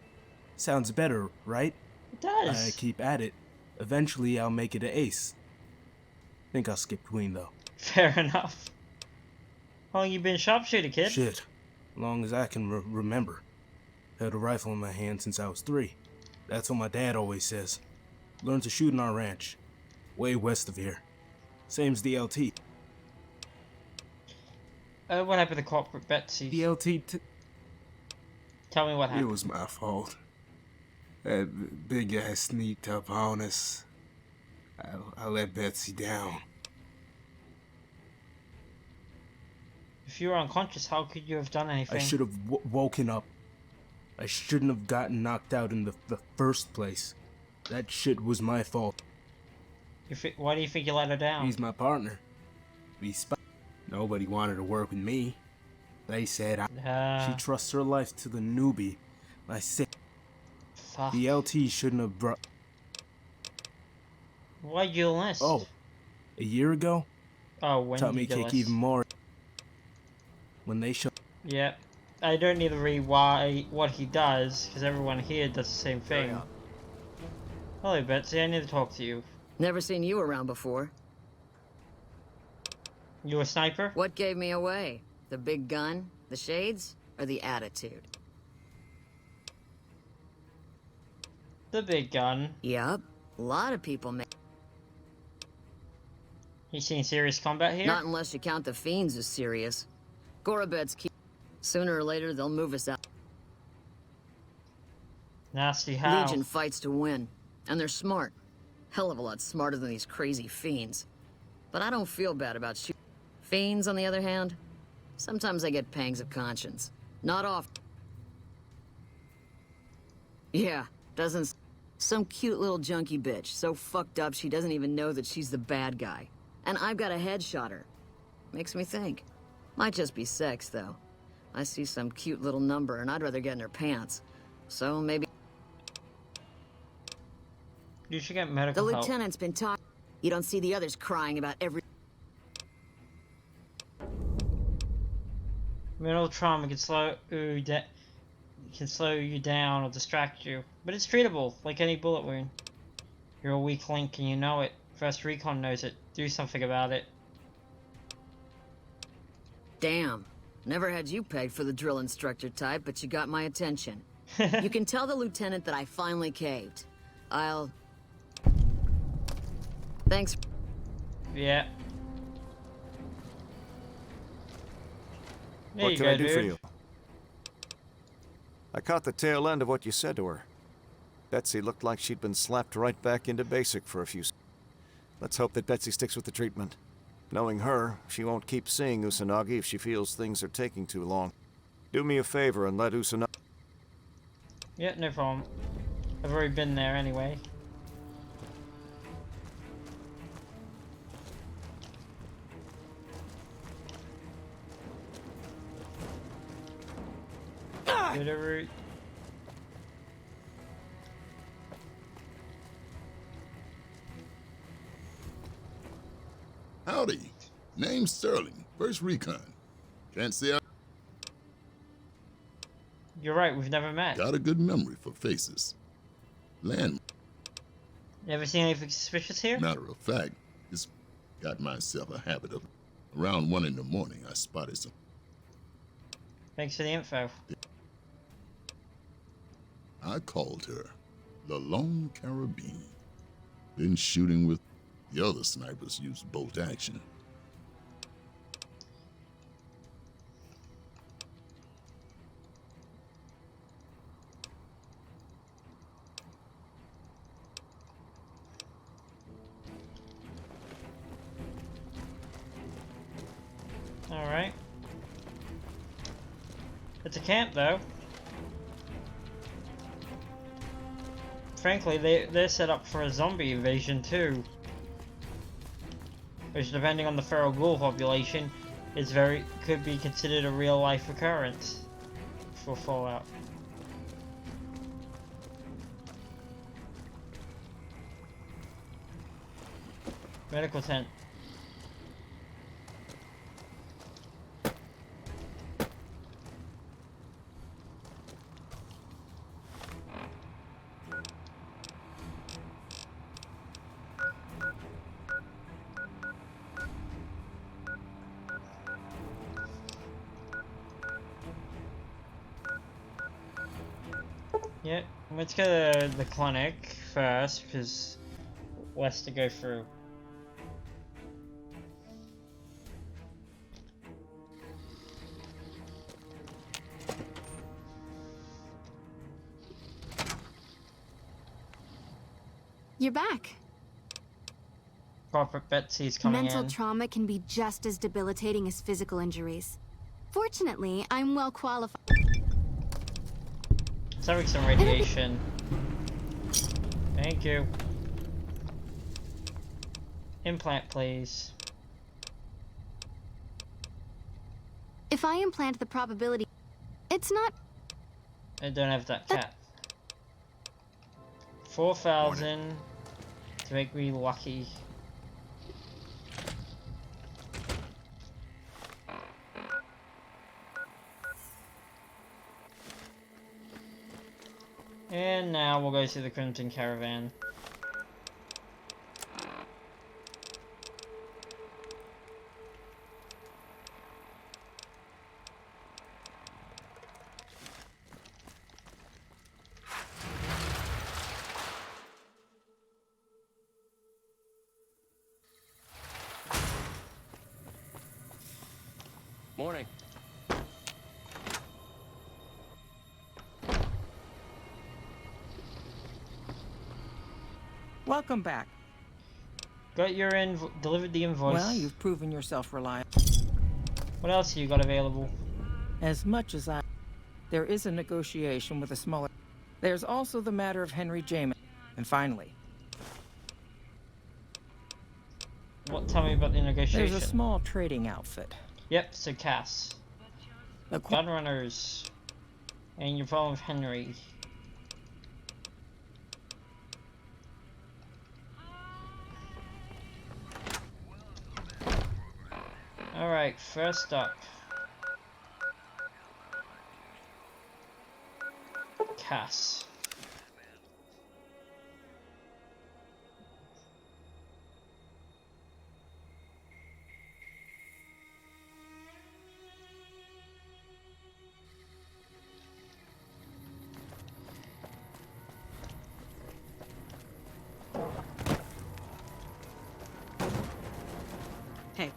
Sounds better, right? It does. I keep at it. Eventually I'll make it an ace. Think I'll skip queen though. Fair enough. How long you been sharpshooter, kid? Shit. Long as I can remember. Held a rifle in my hand since I was 3. That's what my dad always says. Learned to shoot on our ranch. Way west of here. Same's the LT. What happened to corporate Betsy? The LT Tell me what happened. It was my fault. That big guy sneaked up on us. I let Betsy down. If you were unconscious, how could you have done anything? I should have woken up. I shouldn't have gotten knocked out in the first place. That shit was my fault. Why do you think you let her down? He's my partner. Nobody wanted to work with me. They said she trusts her life to the newbie. I said the LT shouldn't have brought... Why'd you enlist? Oh, a year ago? Oh, when taught me you kick enlist? even more. When they show... Yeah. I don't need to read what he does, because everyone here does the same thing. Hello, Betsy. I need to talk to you. Never seen you around before. You a sniper? What gave me away? The big gun, the shades, or the attitude? The big gun. Yup. A lot of people make... You seen serious combat here? Not unless you count the fiends as serious. Gorobets keep... Sooner or later, they'll move us out. Nasty how? Legion fights to win. And they're smart. Hell of a lot smarter than these crazy fiends. But I don't feel bad about shooting. Fiends, on the other hand, sometimes I get pangs of conscience. Not often. Yeah, doesn't... Some cute little junkie bitch, so fucked up she doesn't even know that she's the bad guy. And I've got a headshot her. Makes me think. Might just be sex, though. I see some cute little number and I'd rather get in her pants. So maybe... You should get medical The help. lieutenant's been talking. You don't see the others crying about every... Mental trauma can slow you down or distract you, but it's treatable, like any bullet wound. You're a weak link and you know it. First Recon knows it. Do something about it. Damn. Never had you pegged for the drill instructor type, but you got my attention. You can tell the lieutenant that I finally caved. I'll... Thanks. Yeah. There What you can go, I do for dude. you? I caught the tail end of what you said to her. Betsy looked like she'd been slapped right back into basic for a few... Let's hope that Betsy sticks with the treatment. Knowing her, she won't keep seeing Usanagi if she feels things are taking too long. Do me a favor and let Usanagi... Yeah, no problem. I've already been there anyway. Good route. Howdy. Name's Sterling. First Recon. Can't say I You're right, we've never met. got a good memory for faces. Land. You ever seen anything suspicious here? Matter of fact, just got myself a habit of... Around 1 in the morning, I spotted some... Thanks for the info. I called her the Lone Carabine. Then shooting with the other snipers used bolt action. Alright. It's a camp, though. Frankly, they're set up for a zombie invasion, too. Which, depending on the feral ghoul population, could be considered a real-life occurrence for Fallout. Medical tent. Yep, let's go to the clinic first, because less to go through. You're back. Corporate Betsy's coming Mental in. trauma can be just as debilitating as physical injuries. Fortunately, I'm well qualified. Let's have some radiation. Thank you. Implant, please. If I implant the probability, it's not. I don't have that cat. 4,000 to make me lucky. And now we'll go to the Crimson Caravan. Morning. Welcome back. Got your delivered the invoice. Well, you've proven yourself reliable. What else you got available? As much as there is a negotiation with a smaller. There's also the matter of Henry Jamin. And finally, Tell me about the negotiation. there's a small trading outfit. Yep, so Cass. Gunrunners. And your problem with Henry. Alright, first up. Cass. Hey.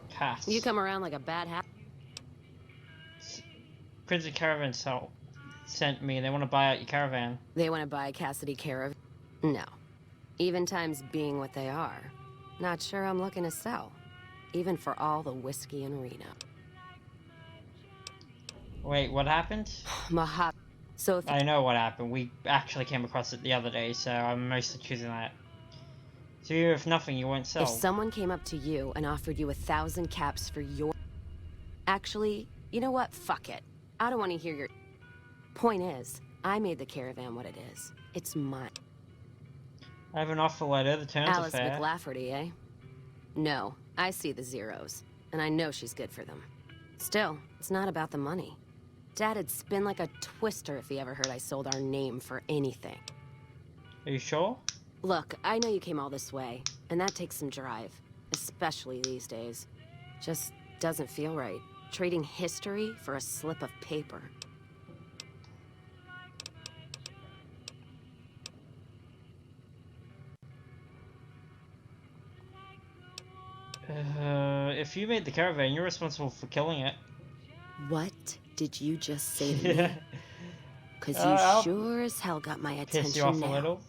Cass. You come around like a bad hat. Crimson Caravan sent me. They want to buy out your caravan. They want to buy Cassidy Caravan? No. Even times being what they are, not sure I'm looking to sell. Even for all the whiskey and Reno. Wait, what happened? Mahab. So if I know what happened. We actually came across it the other day, so I'm mostly choosing that. So if nothing, you won't sell. If someone came up to you and offered you 1,000 caps for your... Actually, you know what? Fuck it. I don't want to hear your... Point is, I made the caravan what it is. It's mine. I have an offer letter. The terms Alice are fair. McLafferty, eh? No, I see the zeros, and I know she's good for them. Still, it's not about the money. Dad'd spin like a twister if he ever heard I sold our name for anything. Are you sure? Look, I know you came all this way, and that takes some drive. Especially these days. Just doesn't feel right. Trading history for a slip of paper. If you made the caravan, you're responsible for killing it. What did you just say to me? 'Cause you I'll sure as hell got my attention piss you off now. a little.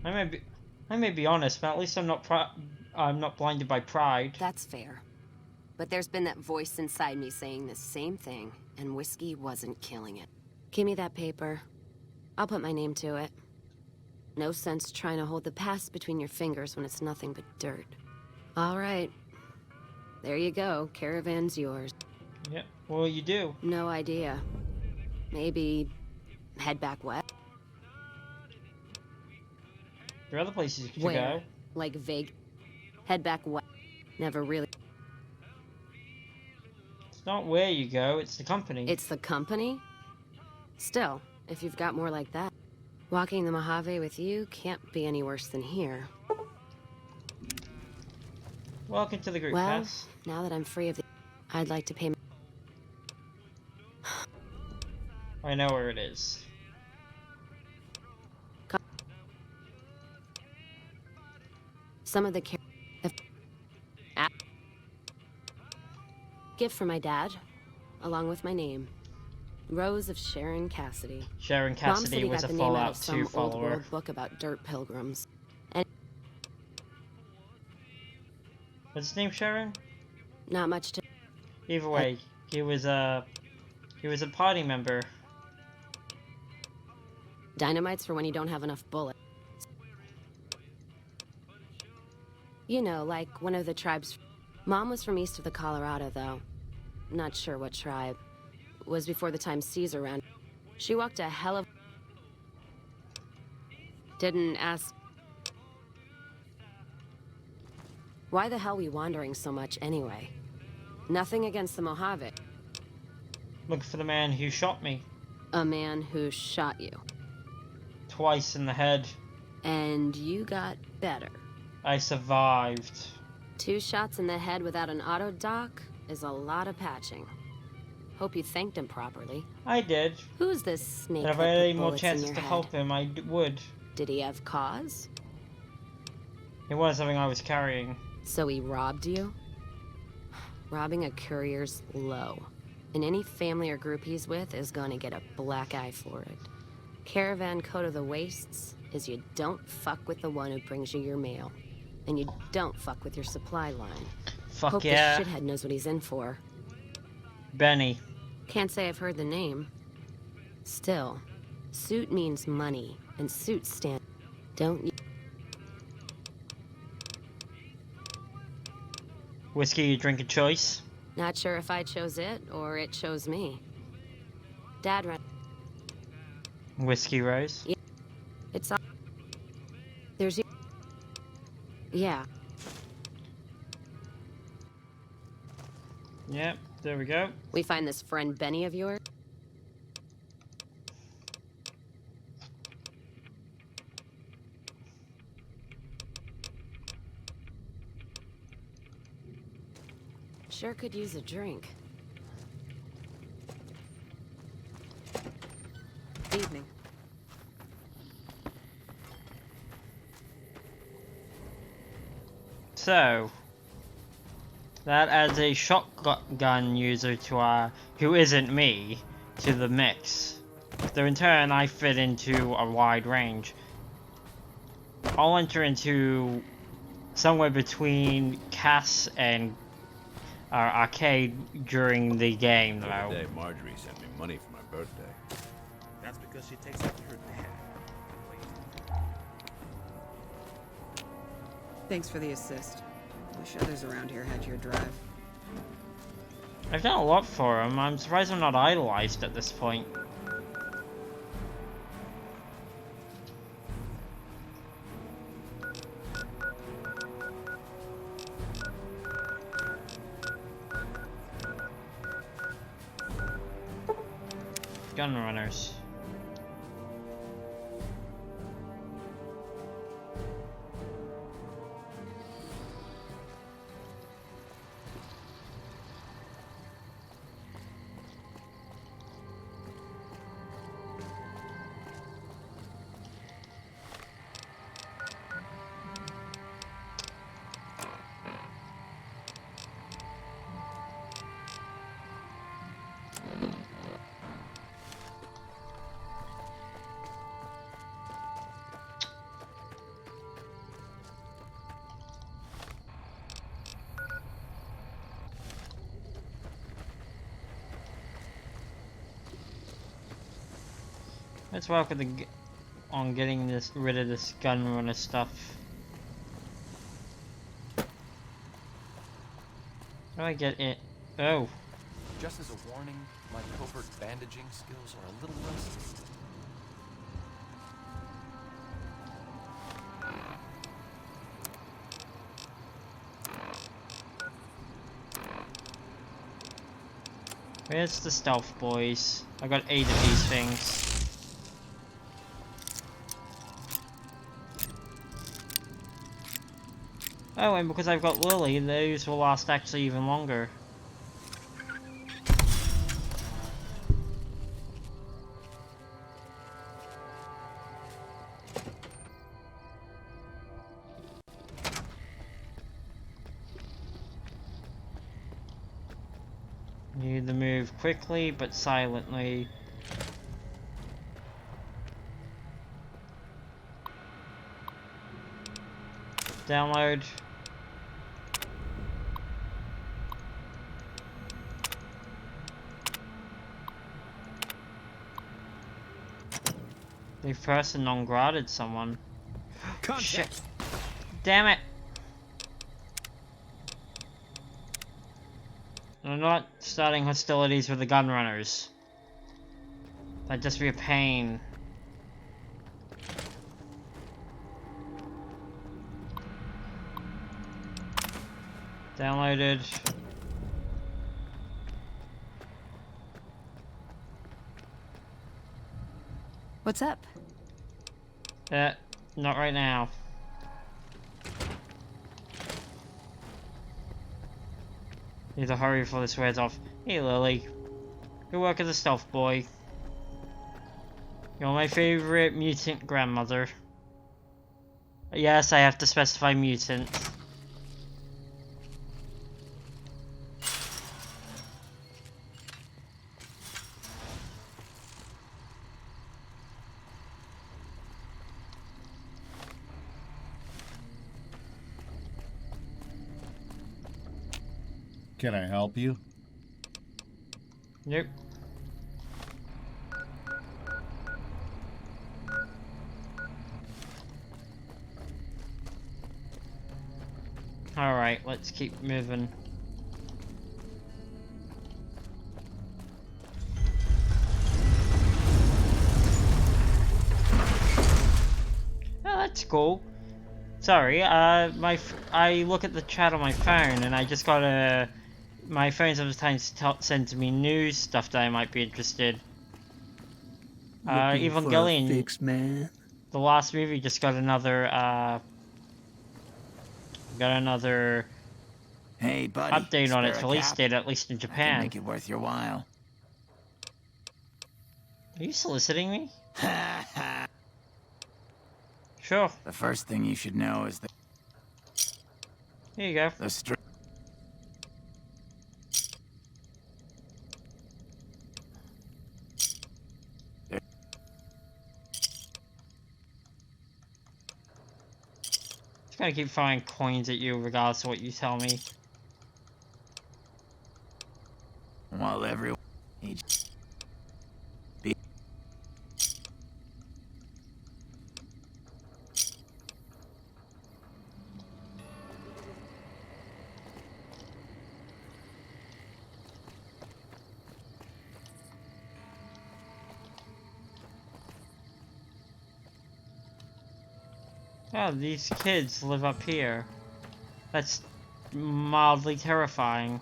I may be honest, but at least I'm not blinded by pride. That's fair. But there's been that voice inside me saying the same thing, and whiskey wasn't killing it. Give me that paper. I'll put my name to it. No sense trying to hold the past between your fingers when it's nothing but dirt. All right. There you go. Caravan's yours. Yeah, well, you do. No idea. Maybe head back west? There are other places to Where? go. Like vague. Head back west. Never really. It's not where you go, it's the company. It's the company? Still, if you've got more like that. Walking the Mojave with you can't be any worse than here. Welcome to the group, Well, Cass. now that I'm free of the... I'd like to pay... I know where it is. Some of the... Gift for my dad, along with my name. Rose of Sharon Cassidy. Sharon Cassidy was a Fallout 2 follower. Old world book about dirt pilgrims. And What's his name, Sharon? not much to... Either way, he was a party member. Dynamite's for when you don't have enough bullets. You know, like one of the tribes... Mom was from east of the Colorado, though. Not sure what tribe. Was before the time Caesar ran. She walked a hell of... Didn't ask... Why the hell we wandering so much, anyway? Nothing against the Mojave. Look for the man who shot me. A man who shot you. Twice in the head. And you got better. I survived. 2 shots in the head without an auto doc is a lot of patching. Hope you thanked him properly. I did. Who's this snake? And if I had any more chances to help him, I would. Did he have cause? It was something I was carrying. So he robbed you? Robbing a courier's low. And any family or group he's with is gonna get a black eye for it. Caravan code of the wastes is you don't fuck with the one who brings you your mail. And you don't fuck with your supply line. Fuck Hope yeah. this shithead knows what he's in for. Benny. Can't say I've heard the name. Still, suit means money, and suit stand. Don't you? Whiskey, you drink a choice? Not sure if I chose it or it chose me. Dad ran. Whiskey Rose? Yeah. It's all. There's. Yeah. Yep, there we go. We find this friend Benny of yours. Sure could use a drink. Evening. So, that adds a shotgun user to who isn't me, to the mix. So in turn, I fit into a wide range. I'll enter into somewhere between Cass and Arcade during the game, though. Today, Marjorie sent me money for my birthday. That's because she takes after her dad. Thanks for the assist. Wish others around here had your drive. I've done a lot for him. I'm surprised I'm not idolized at this point. Gun runners. Let's work with on getting rid of this gun runner stuff. How do I get it? Oh. Just as a warning, my covert bandaging skills are a little rusty. Where's the stealth boys? I got 8 of these things. Oh, and because I've got Lily, those will last actually even longer. Need to move quickly but silently. Download. They person non grated someone. Shit. Damn it. I'm not starting hostilities with the gun runners. That'd just be a pain. Downloaded. What's up? Not right now. Need to hurry before this wears off. Hey Lily. Good work as a stealth boy. You're my favorite mutant grandmother. Yes, I have to specify mutant. Can I help you? Nope. Alright, let's keep moving. Oh, that's cool. Sorry, I look at the chat on my phone and I just got my phone sometimes sends me news stuff that I might be interested. Looking for a Evangelion, fix, man? the last movie just got another Hey, buddy. update on Spare its a release cap? date, at least in I can Japan. make it worth your while. Are you soliciting me? Sure. The first thing you should know is that Here you go. the Just gonna keep throwing coins at you regardless of what you tell me. while everyone Oh, these kids live up here. That's mildly terrifying.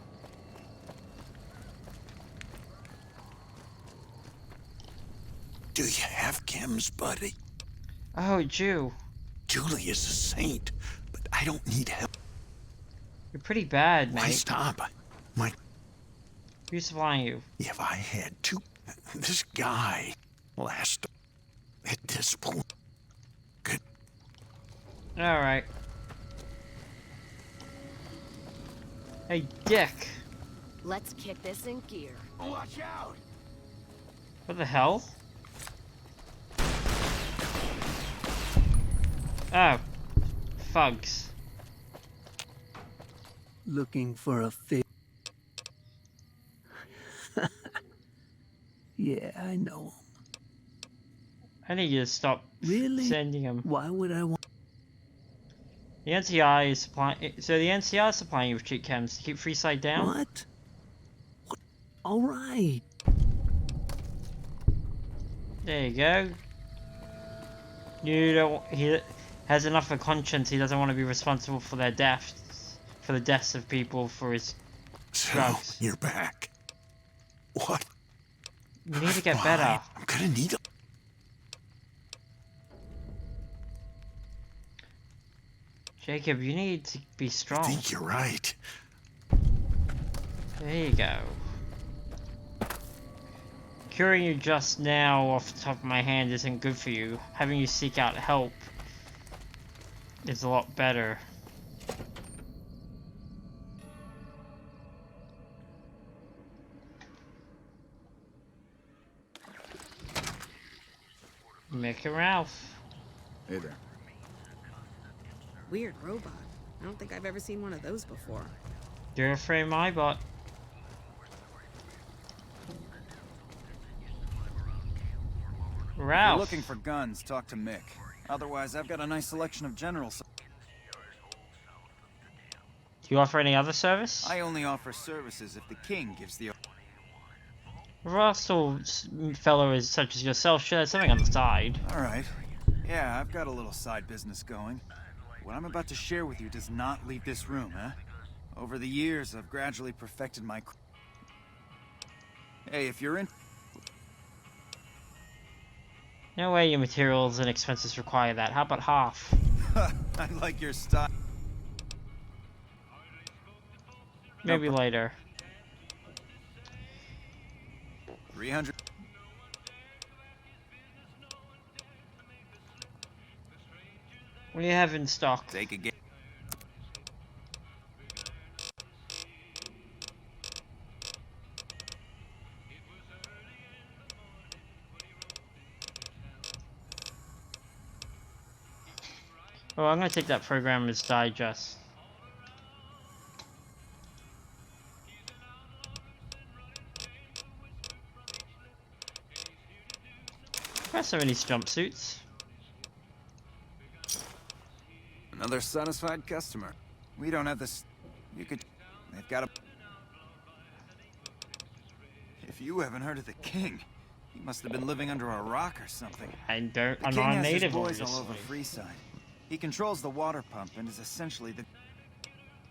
Do you have chems, buddy? Oh, Jew. Julie is a saint, but I don't need help. You're pretty bad, mate. Why stop? Who's supplying you? If I had to... This guy... Last... At this point... Good. Alright. Hey, dick. Let's kick this in gear. Watch out! What the hell? Oh. Thugs. looking for a fix. Yeah, I know 'em. I need you to stop sending them. Why would I want? The NCI is supplying. So the NCI is supplying you with cheat chems to keep Freeside down. What? All right. There you go. You don't. He has enough of a conscience. He doesn't want to be responsible for their deaths, for the deaths of people for his drugs. You're back. What? You need to get better. I'm gonna need a... Jacob, you need to be strong. I think you're right. There you go. Curing you just now off the top of my hand isn't good for you. Having you seek out help is a lot better. Mick and Ralph. Hey there. Weird robot. I don't think I've ever seen one of those before. You're afraid of my bot. If Ralph. you're looking for guns, talk to Mick. Otherwise, I've got a nice selection of generals. Do you offer any other service? I only offer services if the king gives the... Russell fellows such as yourself should have something on the side. Alright. Yeah, I've got a little side business going. What I'm about to share with you does not leave this room, huh? Over the years, I've gradually perfected my... Hey, if you're in... No way your materials and expenses require that. How about half? I like your style. Maybe later. 300. What do you have in stock? Take a guess. Oh, I'm gonna take that Programmer's Digest. I have so many jumpsuits. Another satisfied customer. We don't have this... You could... They've got a... If you haven't heard of the king, he must have been living under a rock or something. I'm The not king has his native, boys all obviously. over Freeside. He controls the water pump and is essentially the...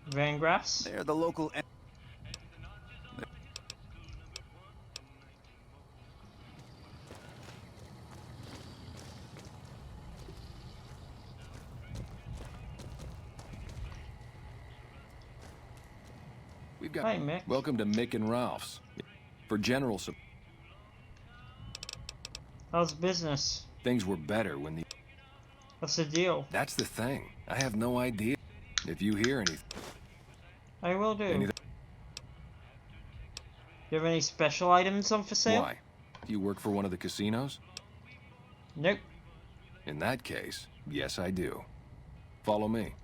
Van Grass? They're the local... We've got... Hi, Mick. Welcome to Mick and Ralph's. For general support. How's business? Things were better when the... What's the deal? That's the thing. I have no idea. If you hear anything... I will do. Anything... You have any special items on for sale? Why? Do you work for one of the casinos? Nope. In that case, yes I do. Follow me.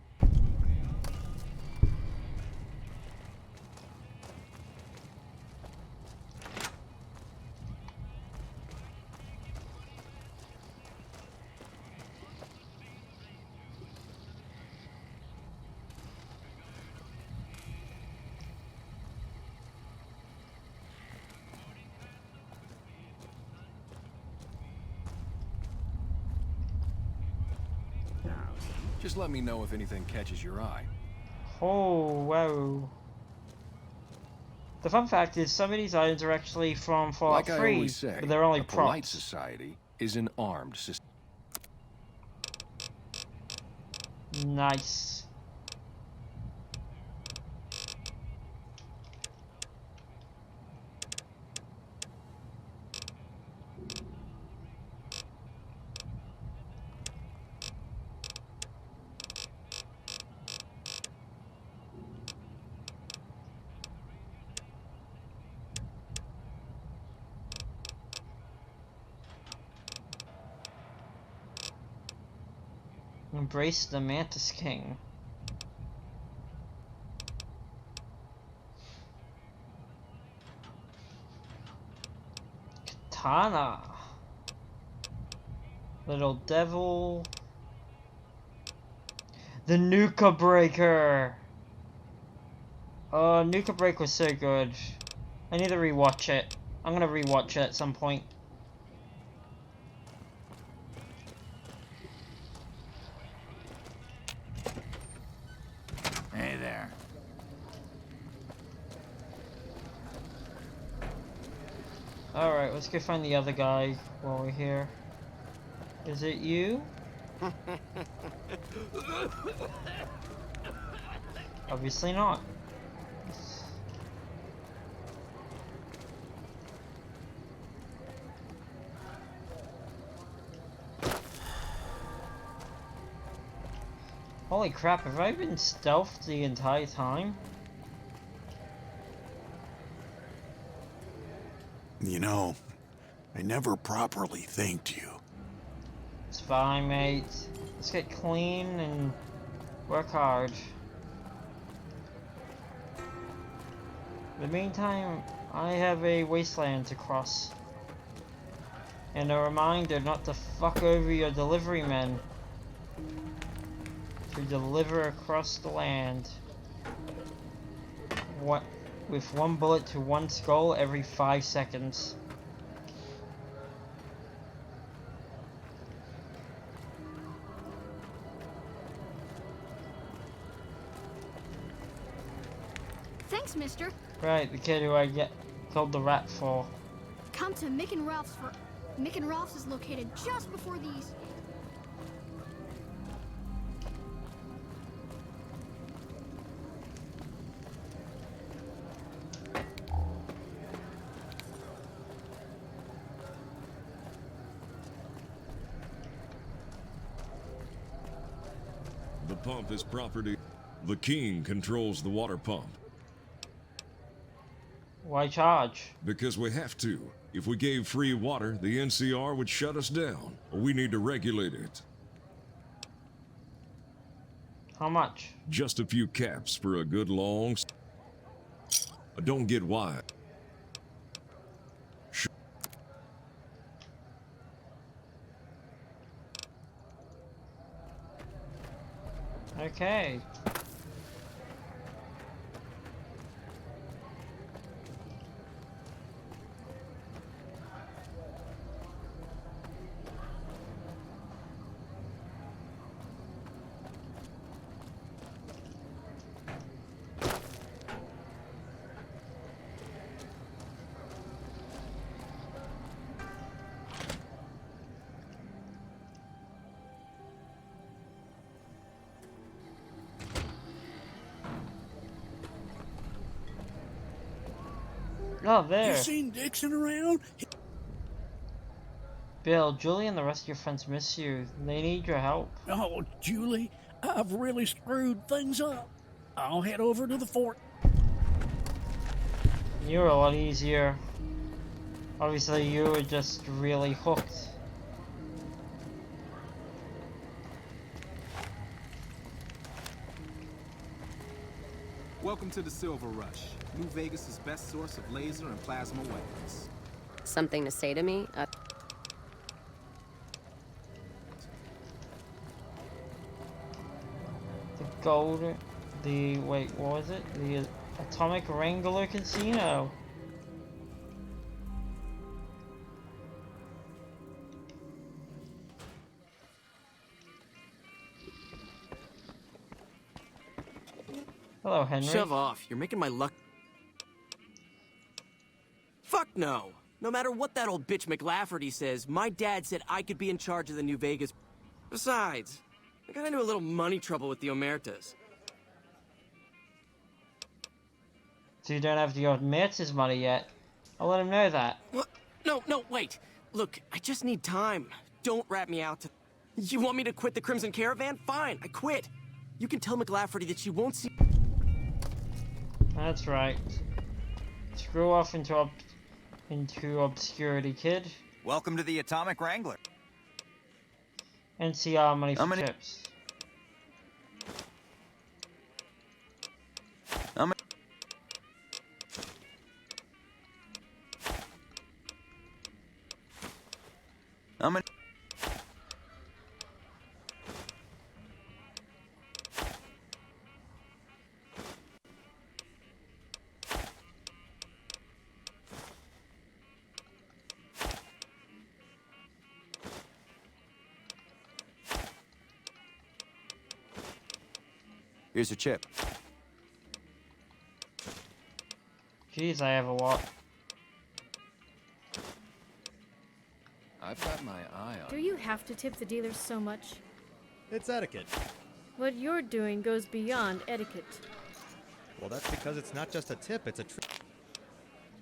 Just let me know if anything catches your eye. Oh, wow. The fun fact is some of these items are actually from Fallout Like 3, I always say, but they're only a polite props. society is an armed society. Nice. Embrace the Mantis King. Katana. Little devil. The Nuka Breaker. Oh, Nuka Break was so good. I need to rewatch it. I'm gonna rewatch it at some point. Hey there. Alright, let's go find the other guy while we're here. Is it you? Obviously not. Holy crap, have I been stealthed the entire time? You know, I never properly thanked you. It's fine, mate. Let's get clean and work hard. In the meantime, I have a wasteland to cross. And a reminder not to fuck over your delivery men. To deliver across the land. What? With one bullet to one skull every 5 seconds. Thanks, mister. Right, the kid who I killed the rat for. Come to Mick and Ralph's for... Mick and Ralph's is located just before these... The pump is property. The king controls the water pump. Why charge? Because we have to. If we gave free water, the NCR would shut us down. We need to regulate it. How much? Just a few caps for a good long... Don't get wide. Okay. Oh, there. You seen Dixon around? Bill, Julie and the rest of your friends miss you. They need your help. Oh, Julie, I've really screwed things up. I'll head over to the fort. You were a lot easier. Obviously, you were just really hooked. Welcome to the Silver Rush, New Vegas' best source of laser and plasma weapons. Something to say to me? The gold... wait, what was it? The Atomic Wrangler Casino. Hello, Henry. Shove off. You're making my luck... Fuck no! No matter what that old bitch McLafferty says, my dad said I could be in charge of the New Vegas... Besides, I got into a little money trouble with the Omertas. So you don't have the Omertas money yet. I'll let him know that. What? No, wait. Look, I just need time. Don't rat me out to... You want me to quit the Crimson Caravan? Fine, I quit. You can tell McLafferty that she won't see... That's right. Screw off into obscurity, kid. Welcome to the Atomic Wrangler. NCR money for chips. Here's your chip. Jeez, I have a lot. I've got my eye on Do you have to tip the dealers so much? It's etiquette. What you're doing goes beyond etiquette. Well, that's because it's not just a tip, it's a trick.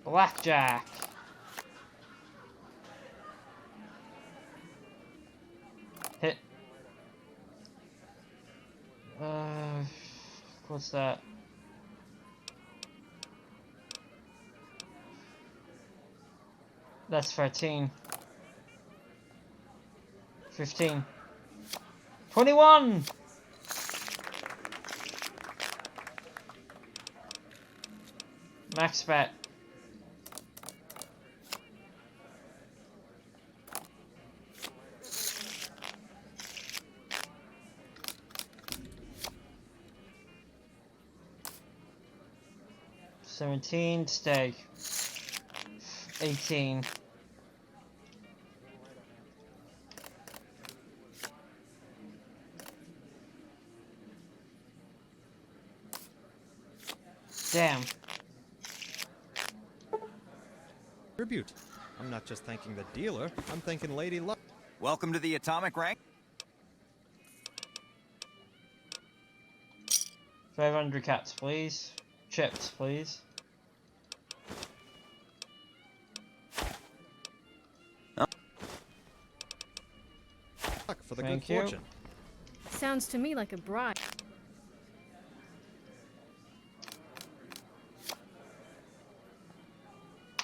Blackjack. Hit. What's that? That's 13. 15. 21! Max bet. $17, stay. 18. Damn. Tribute. I'm not just thanking the dealer, I'm thanking Lady Luck. Welcome to the atomic rank. 500 cats, please. Chips, please. For the Thank good you. fortune. Sounds to me like a bribe.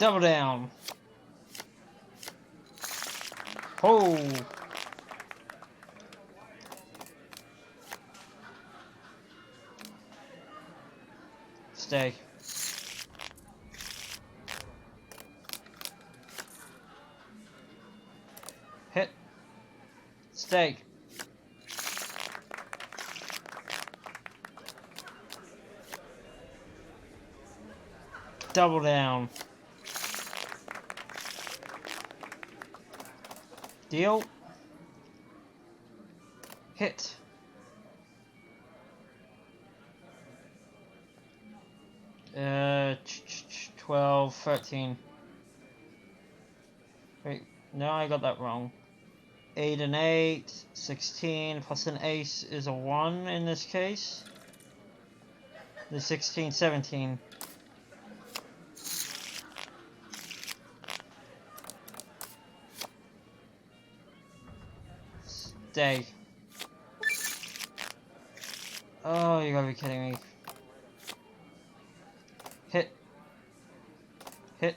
Double down. Oh. Stay. Hit. Stay. Double down. Deal. Hit. Uh, 12, 13. Wait, no, I got that wrong. 8 and 8, 16, plus an ace is a 1 in this case. The 16, 17. Stay. Oh, you gotta be kidding me. Hit. Hit.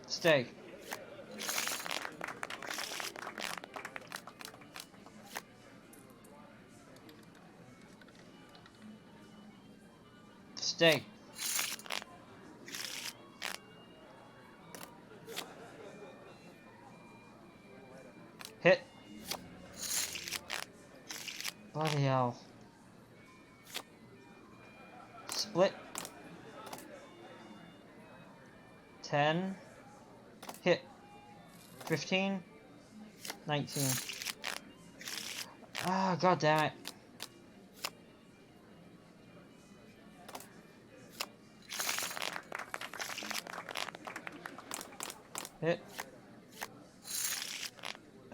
Stay. Stay. Hit. Bloody hell. Split. 10. Hit. 15. 19. Ah, god damn it. Hit.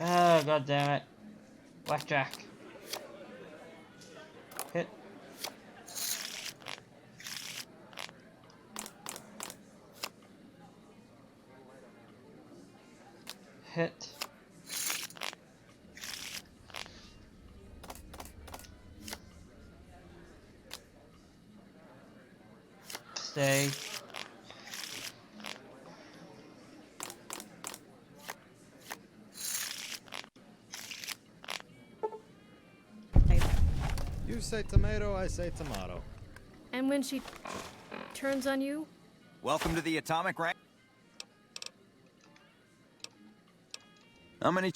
Ah, god damn it. Blackjack. Hit. Hit. Stay. You say tomato, I say tomato. And when she turns on you? Welcome to the atomic rank. How many?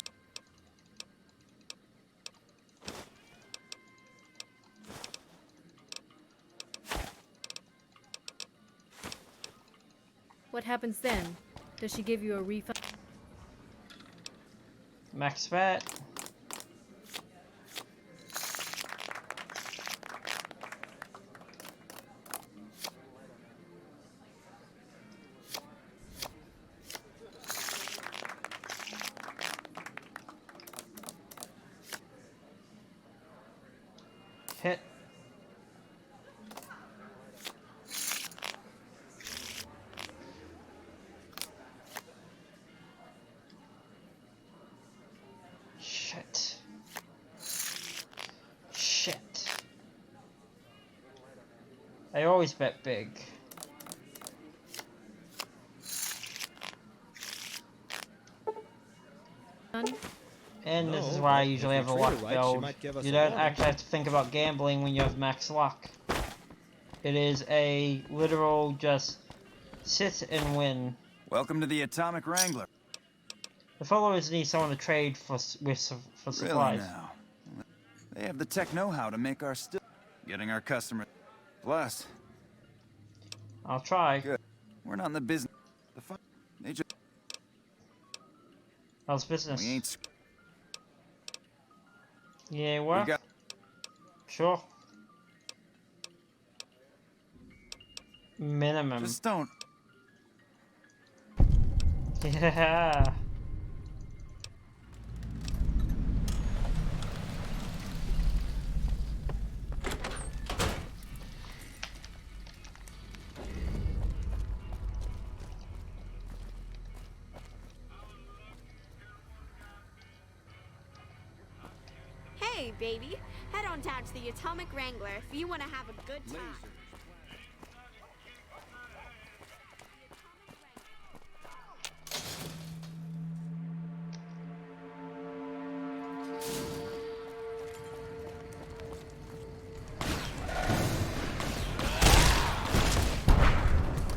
What happens then? Does she give you a refund? Max bet. Hit. Shit. Shit. I always bet big. And this is No, why I but usually if have a we treat her luck right, she build. might give us You a don't warning. actually have to think about gambling when you have max luck. It is a literal just sit and win. Welcome to the Atomic Wrangler. The followers need someone to trade for for supplies. Really now? They have the tech know-how to make our getting our customers. Plus, I'll try. Good. We're not in the business. The fun. They just. How's business? We ain't. Yeah, what? We got. Sure. Minimum. Just don't. Yeah. Hey, baby. Head on down to the Atomic Wrangler if you want to have a good time.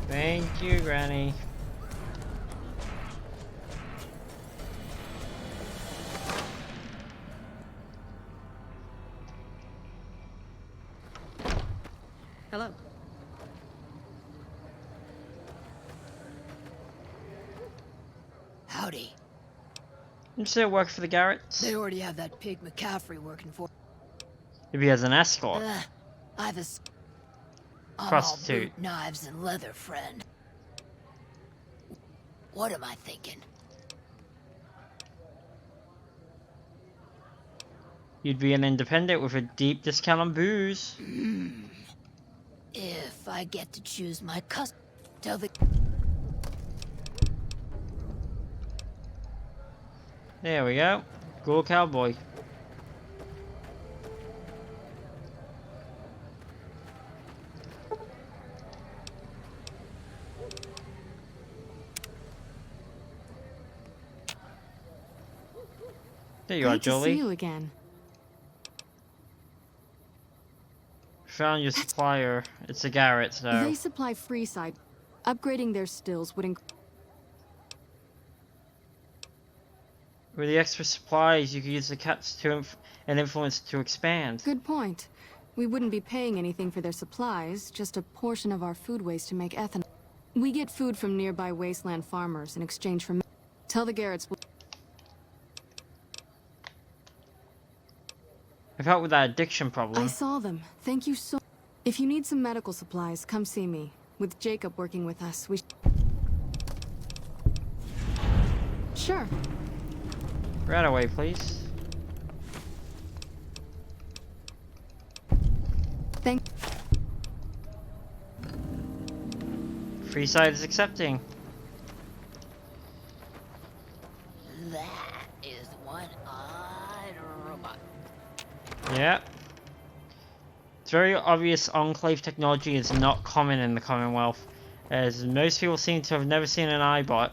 Thank you, Granny. Hello. Howdy. You still work for the Garretts? They already have that pig McCaffrey working for. If he has an escort. I'm all Prostitute. boot, knives, and leather, friend. What am I thinking? You'd be an independent with a deep discount on booze. If I get to choose my tell the. There we go. Go cowboy. There you are, Great to Jolie. see you again. Found your supplier. It's the Garretts, though. They supply Freeside. Upgrading their stills would With the extra supplies, you could use the cats to and influence to expand. Good point. We wouldn't be paying anything for their supplies, just a portion of our food waste to make ethanol. We get food from nearby wasteland farmers in exchange for... Tell the Garretts... I've helped with that addiction problem. I saw them. Thank you so... If you need some medical supplies, come see me. With Jacob working with us, we... Sure. Right away, please. Thank... Freeside is accepting. That is one-eyed robot. Yeah. It's very obvious Enclave technology is not common in the Commonwealth, as most people seem to have never seen an iBot.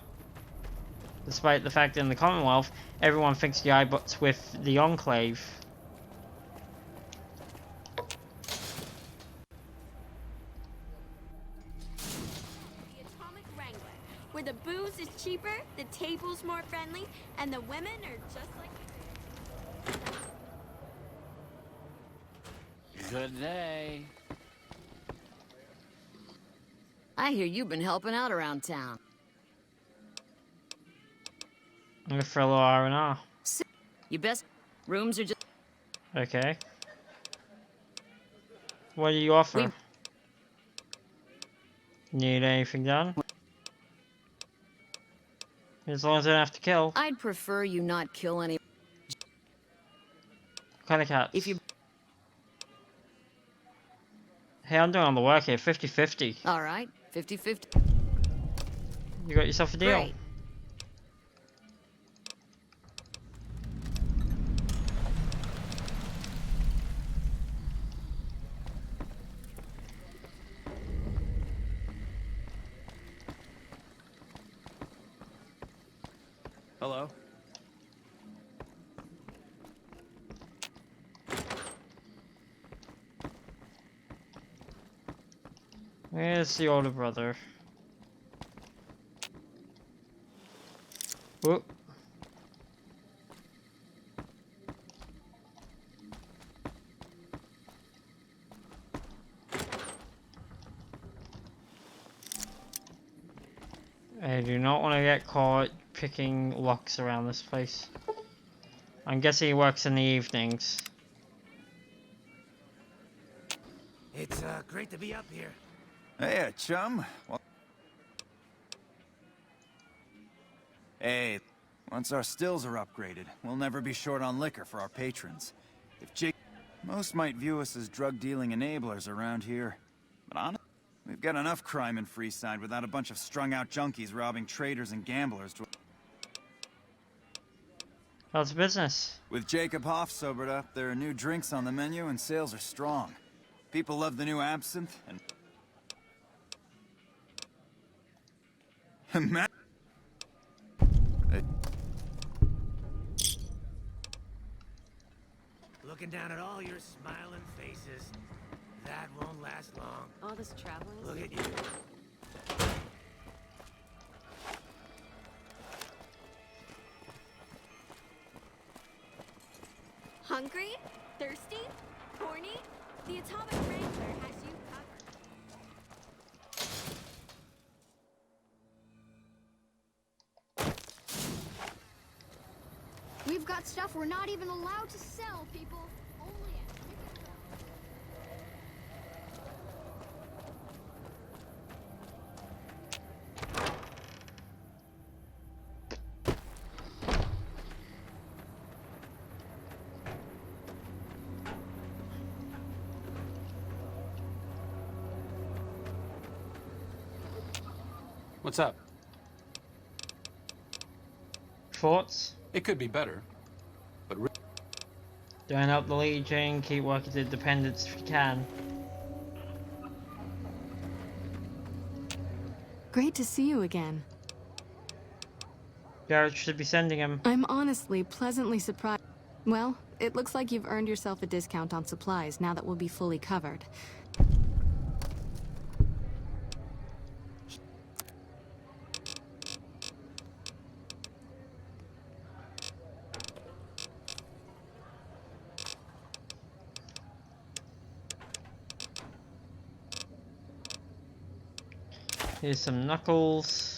Despite the fact that in the Commonwealth, everyone thinks the iBot's with the Enclave. The Atomic Wrangler, where the booze is cheaper, the table's more friendly, and the women are just like... Good day. I hear you've been helping out around town. I'm gonna throw a little R&R. You best. Rooms are just. Okay. What do you offer? Need anything done? As long as I don't have to kill. I'd prefer you not kill any. What kind of cats? If you. Hey, I'm doing all the work here. 50-50. All right, 50-50. You got yourself a deal. Great. Hello? Where's the older brother? Whoop. I do not want to get caught picking locks around this place. I'm guessing he works in the evenings. It's great to be up here. Hey, chum. Well, hey, once our stills are upgraded, we'll never be short on liquor for our patrons. If Jake... Most might view us as drug-dealing enablers around here. But honestly, we've got enough crime in Freeside without a bunch of strung-out junkies robbing traders and gamblers to... How's the business? With Jacob Hoff sobered up, there are new drinks on the menu and sales are strong. People love the new absinthe and... Looking down at all your smiling faces. That won't last long. All this traveling? Look at you. Hungry? Thirsty? Horny? The Atomic Wrangler has you covered. We've got stuff we're not even allowed to sell, people. Only at What's up? Thoughts? It could be better, but Don't help the Legion, keep working to dependents if you can. Great to see you again. Garrett should be sending him. I'm honestly pleasantly surprised. Well, it looks like you've earned yourself a discount on supplies now that we'll be fully covered. Here's some knuckles.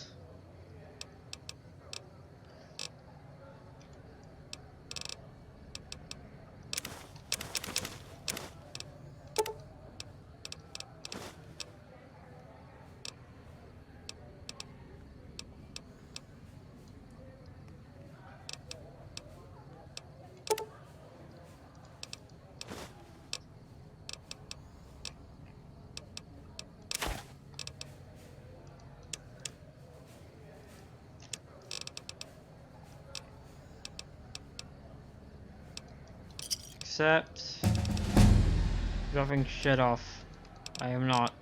Except dropping shit off. I am not.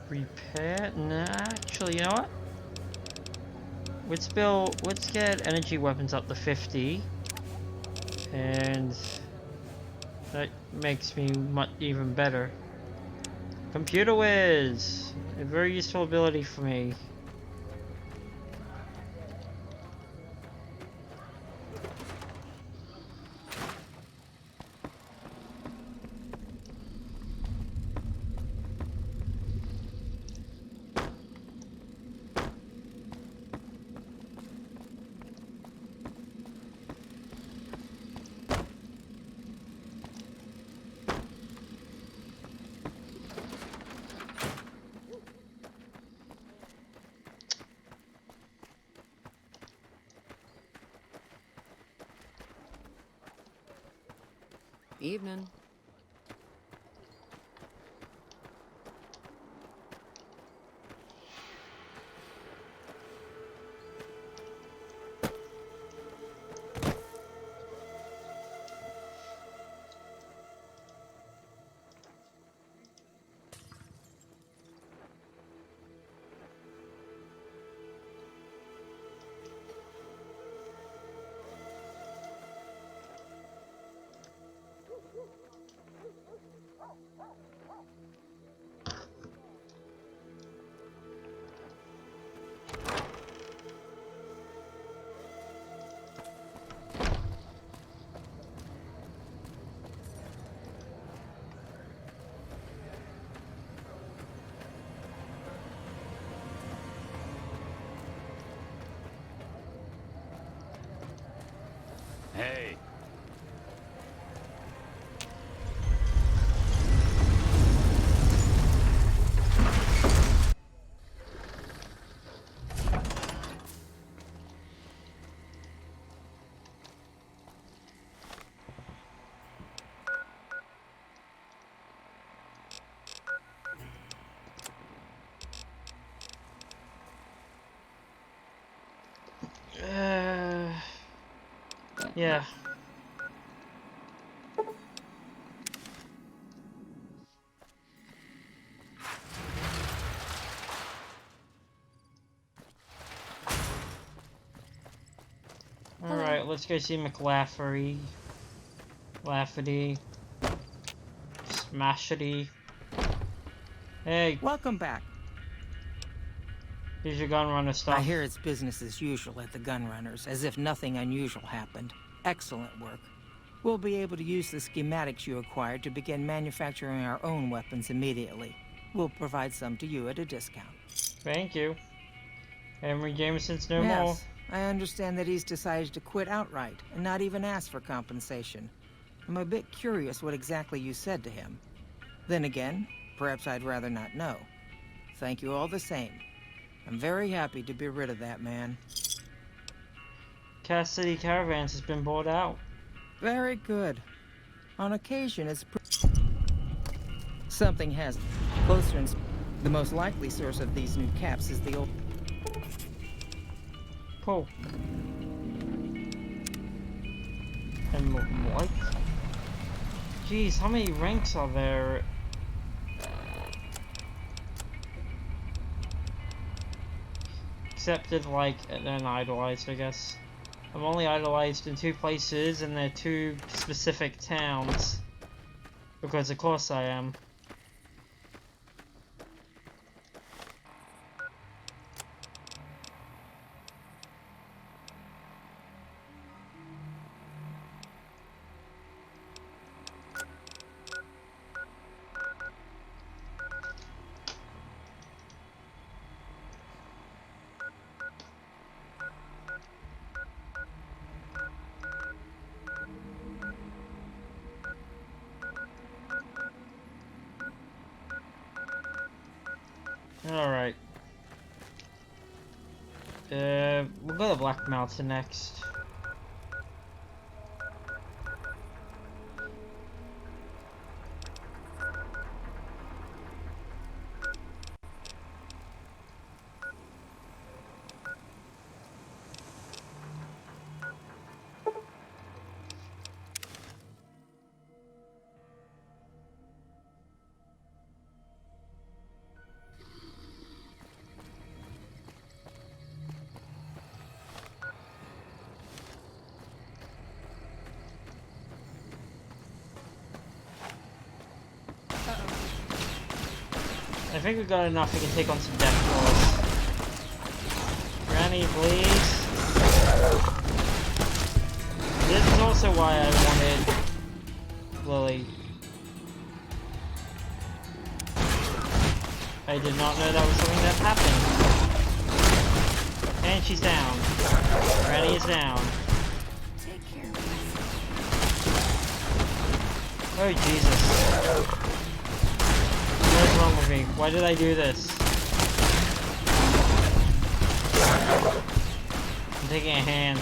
Repair? Nah, actually, you know what? Let's get energy weapons up to 50. And that makes me even better. Computer whiz! A very useful ability for me. Evening. Hey. Yeah. Alright, let's go see McLafferty. Lafferty. Smashity. Hey. Welcome back. Here's your gun runner stuff. I hear it's business as usual at the gun runners, as if nothing unusual happened. Excellent work. We'll be able to use the schematics you acquired to begin manufacturing our own weapons immediately. We'll provide some to you at a discount. Thank you. Henry Jameson's no more. Yes, I understand that he's decided to quit outright and not even ask for compensation. I'm a bit curious what exactly you said to him. Then again, perhaps I'd rather not know. Thank you all the same. I'm very happy to be rid of that man. Cass City Caravans has been bought out. Very good. On occasion, it's something has closer and the most likely source of these new caps is the old. Cool. And what? Jeez, how many ranks are there? Accepted, like, and then idolized, I guess. I'm only idolized in 2 places, and they're 2 specific towns. Because of course I am. Alright. We'll go to Black Mountain next. I think we got enough. We can take on some death claws. Granny, please. This is also why I wanted Lily. I did not know that was something that happened. And she's down. Granny is down. Take care. Oh Jesus. What is wrong with me? Why did I do this? I'm taking a hand.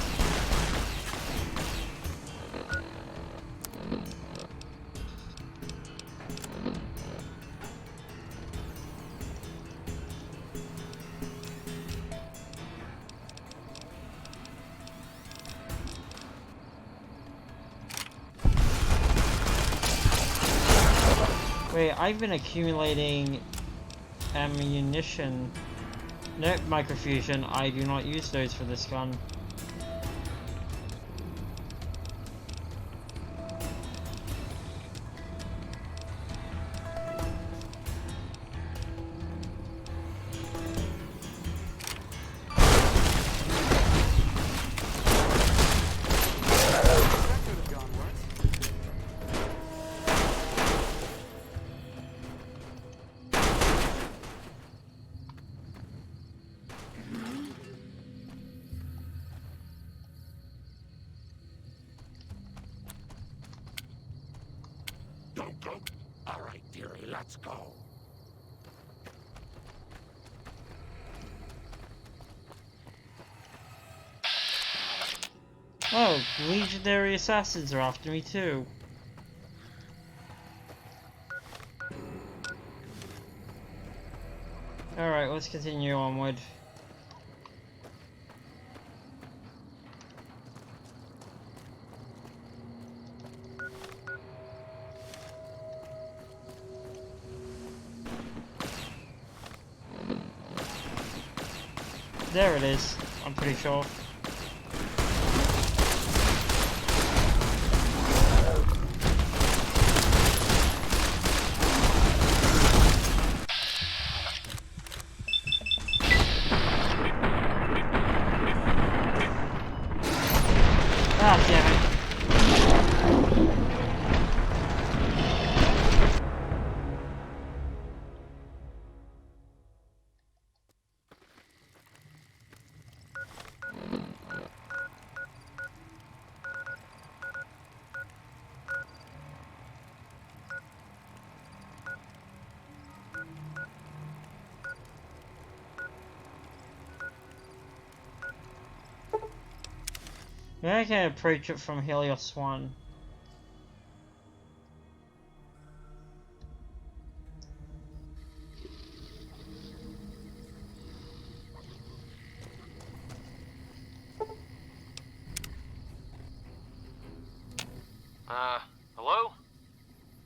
Wait, I've been accumulating ammunition. No, microfusion. I do not use those for this gun. All right, dearie, let's go. Oh, legionary assassins are after me too. Alright, let's continue onward. There it is, I'm pretty sure. Ah, damn it. Maybe I can approach it from Helios 1. Hello?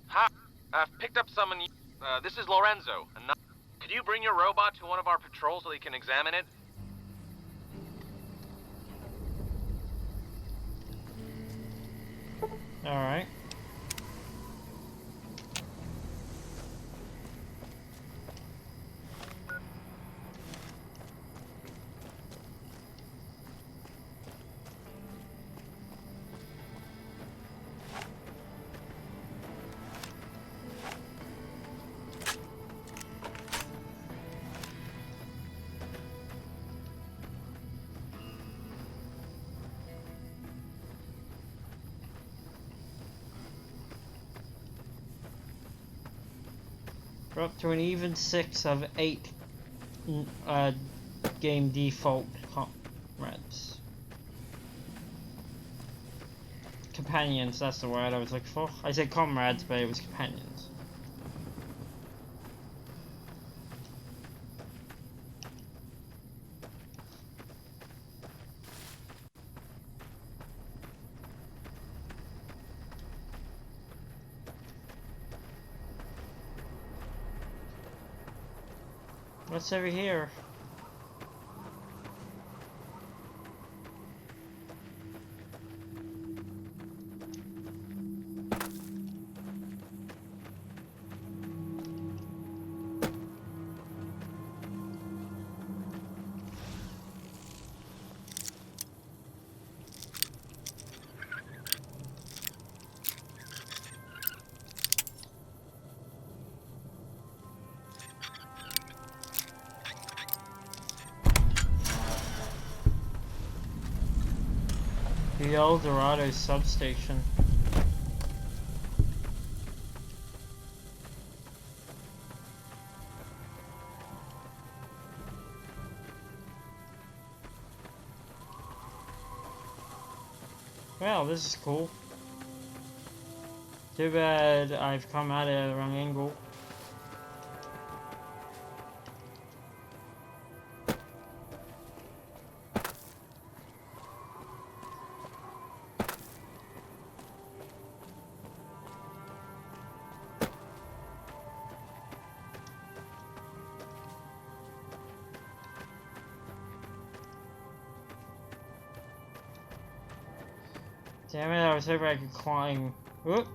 Hi, I've picked up someone. This is Lorenzo. Could you bring your robot to one of our patrols so they can examine it? Alright. We're up to an even 6 of 8 game default comrades. Companions, that's the word I was looking for. I said comrades, but it was companions. What's over here? The El Dorado substation. Well, this is cool. Too bad I've come at it at the wrong angle. Damn it, I was hoping I could climb. Whoop.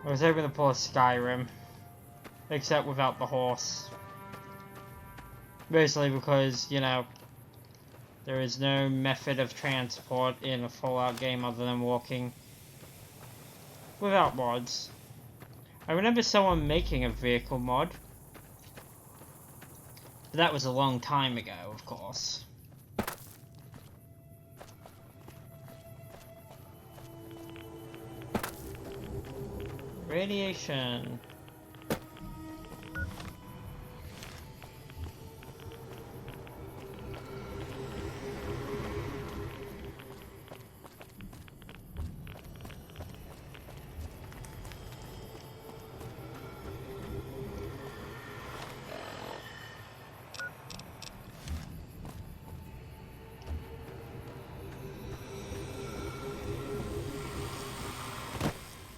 I was hoping to pull a Skyrim. Except without the horse. Basically because, you know, there is no method of transport in a Fallout game other than walking. Without mods. I remember someone making a vehicle mod. But that was a long time ago, of course. Radiation.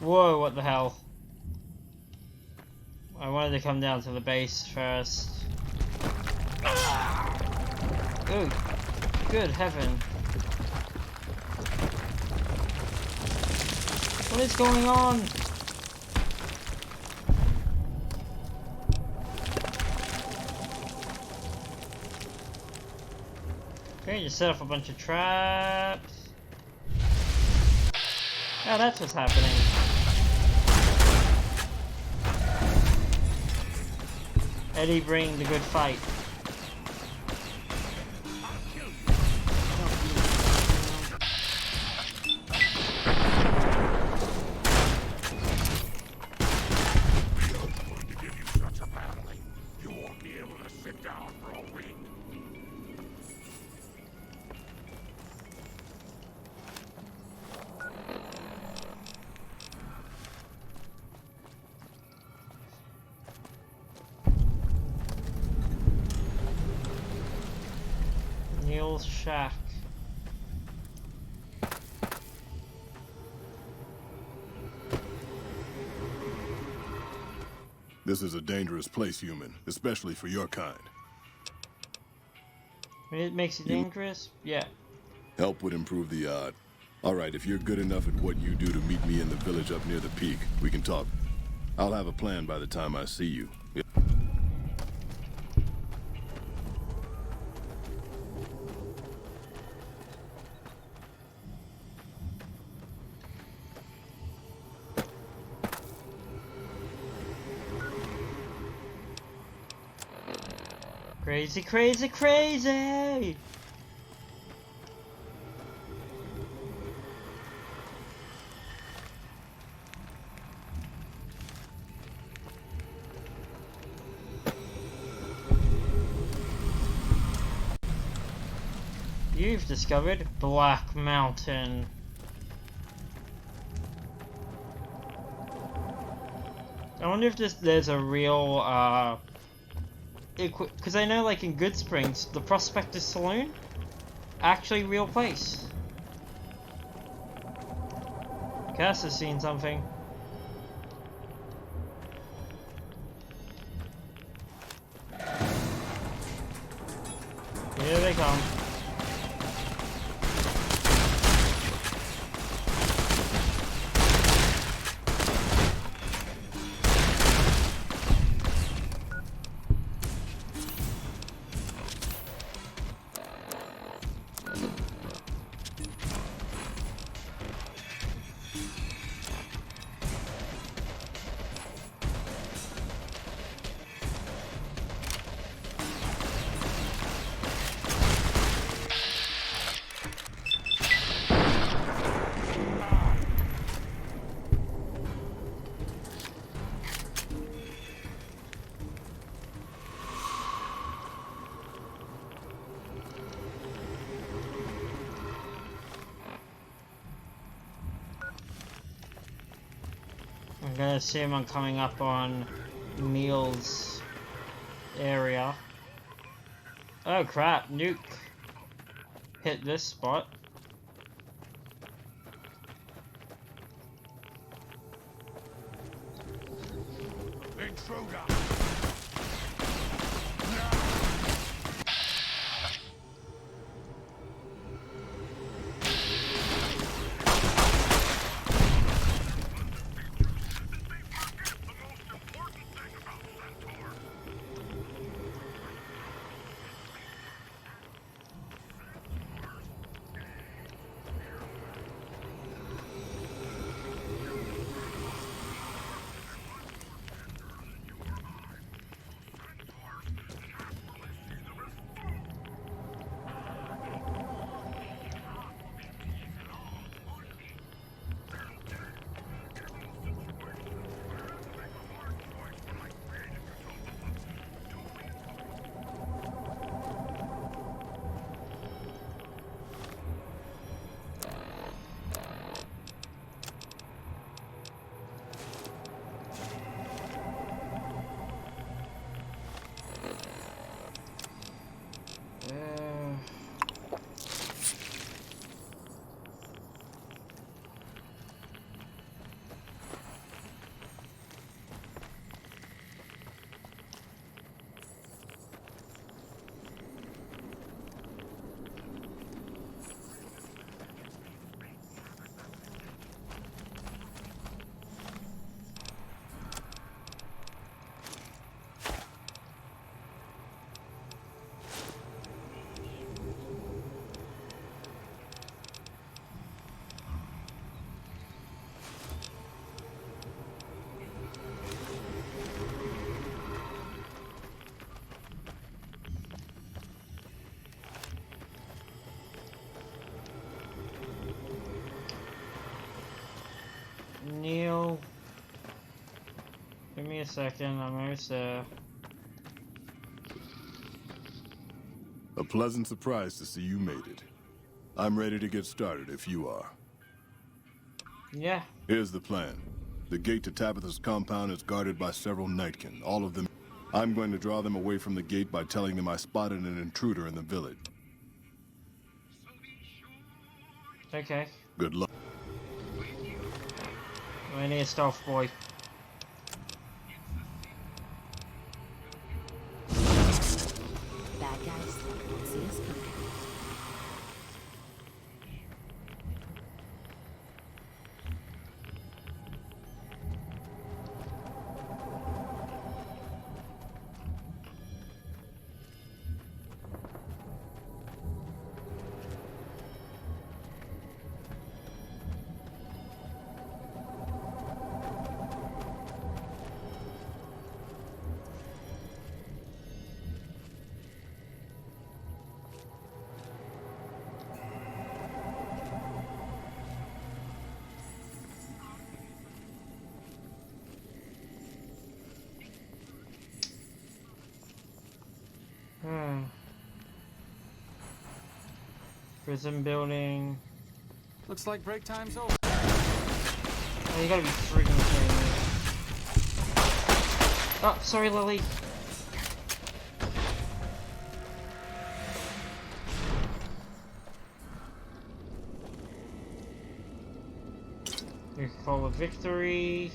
Whoa, what the hell? I wanted to come down to the base first. Oh, good heaven. What is going on? Okay, just set up a bunch of traps. Oh, that's what's happening. Eddie, bring the good fight. Neil's shack. This is a dangerous place, human, especially for your kind. It makes it dangerous? Yeah. Help would improve the odds. Alright, if you're good enough at what you do to meet me in the village up near the peak, we can talk. I'll have a plan by the time I see you. Yeah. Crazy, crazy, crazy! You've discovered Black Mountain. I wonder if there's a real, because I know, like, in Good Springs, the Prospector Saloon, actually real place. Cass has seen something. Here they come. I'm gonna assume I'm coming up on Neil's area. Oh crap, nuke hit this spot. Intruder! me a second, I'm almost there. A pleasant surprise to see you made it. I'm ready to get started if you are. Yeah. Here's the plan. The gate to Tabitha's compound is guarded by several Nightkin, all of them. I'm going to draw them away from the gate by telling them I spotted an intruder in the village. Okay. Good luck. I need a stealth boy. Bad guys see us coming. Prison building. Looks like break time's over. Oh, you gotta be freaking kidding me. Oh, sorry, Lily. You call a victory.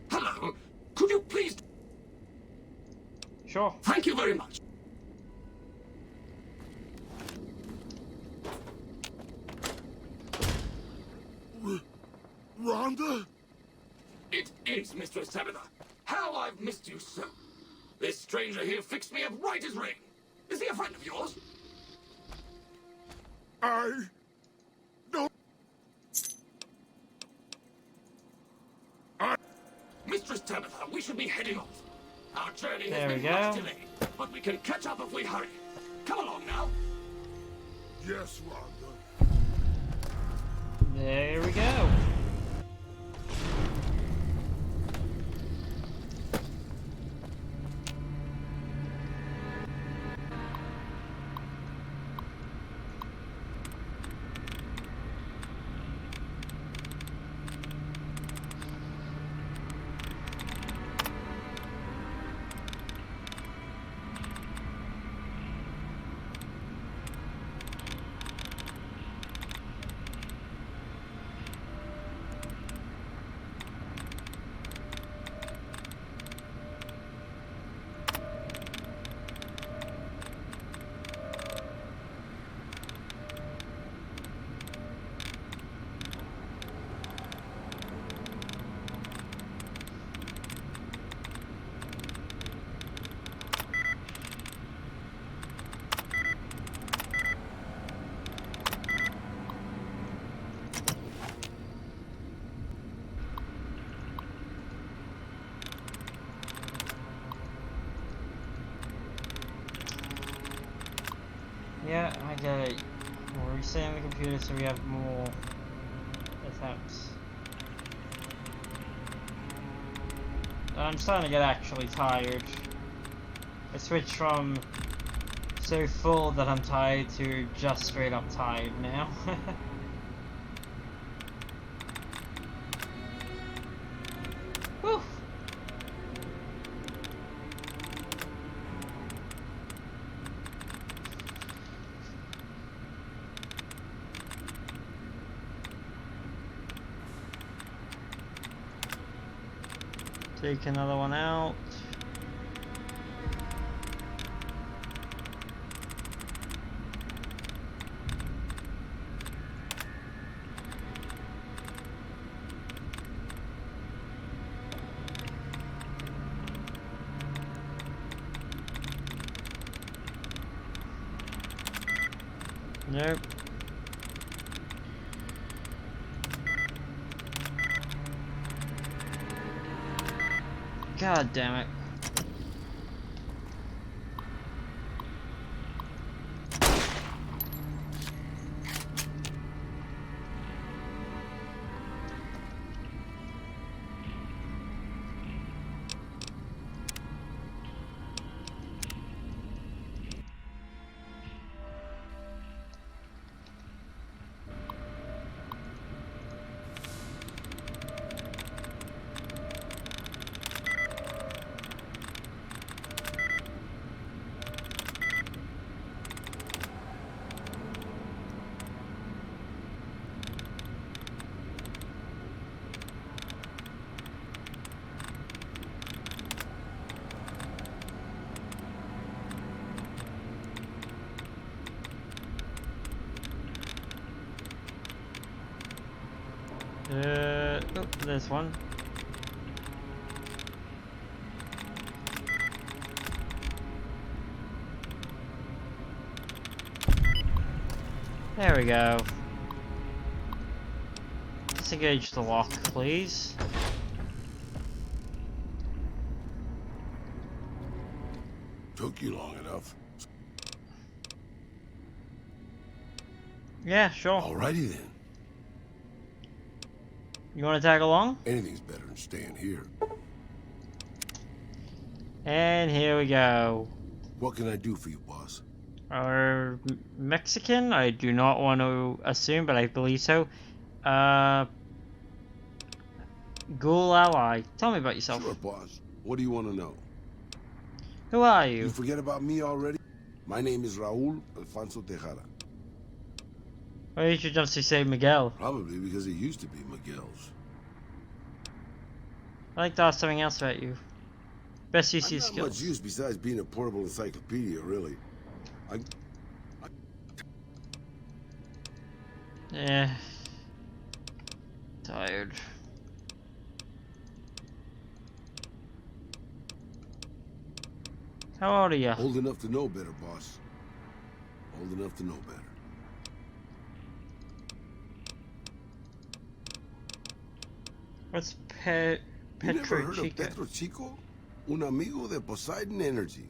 Hello. Could you please... Sure. Thank you very much. Rhonda? It is, Mistress Tabitha. How I've missed you so. This stranger here fixed me up right as rain. Is he a friend of yours? I... don't... Mistress Tabitha, we should be heading off. Our journey has been much delayed, but we can catch up if we hurry. Come along now. Yes, Rhonda. There we go. Yeah, I get it. We're resetting the computer so we have more attempts. I'm starting to get actually tired. I switched from so full that I'm tired to just straight up tired now. Whew. Take another one out. Nope. God damn it. Oh, there's one. There we go. Disengage the lock, please. Took you long enough. Yeah, sure. Alrighty then. You want to tag along? Anything's better than staying here. And here we go. What can I do for you, boss? Mexican? I do not want to assume, but I believe so. Ghoul ally. Tell me about yourself. Sure, boss. What do you want to know? Who are You you? forget about me already? My name is Raul Alfonso Tejada. Why did you just say Miguel? Probably because it used to be Miguel's. I'd like to ask something else about you. Best UC I'm not skills. much use besides being a portable encyclopedia, really. Yeah. Tired. How old are you? Old enough to know better, boss. Old enough to know better. What's You never Petro heard Chico? of Petro Chico? Un amigo de Poseidon Energy.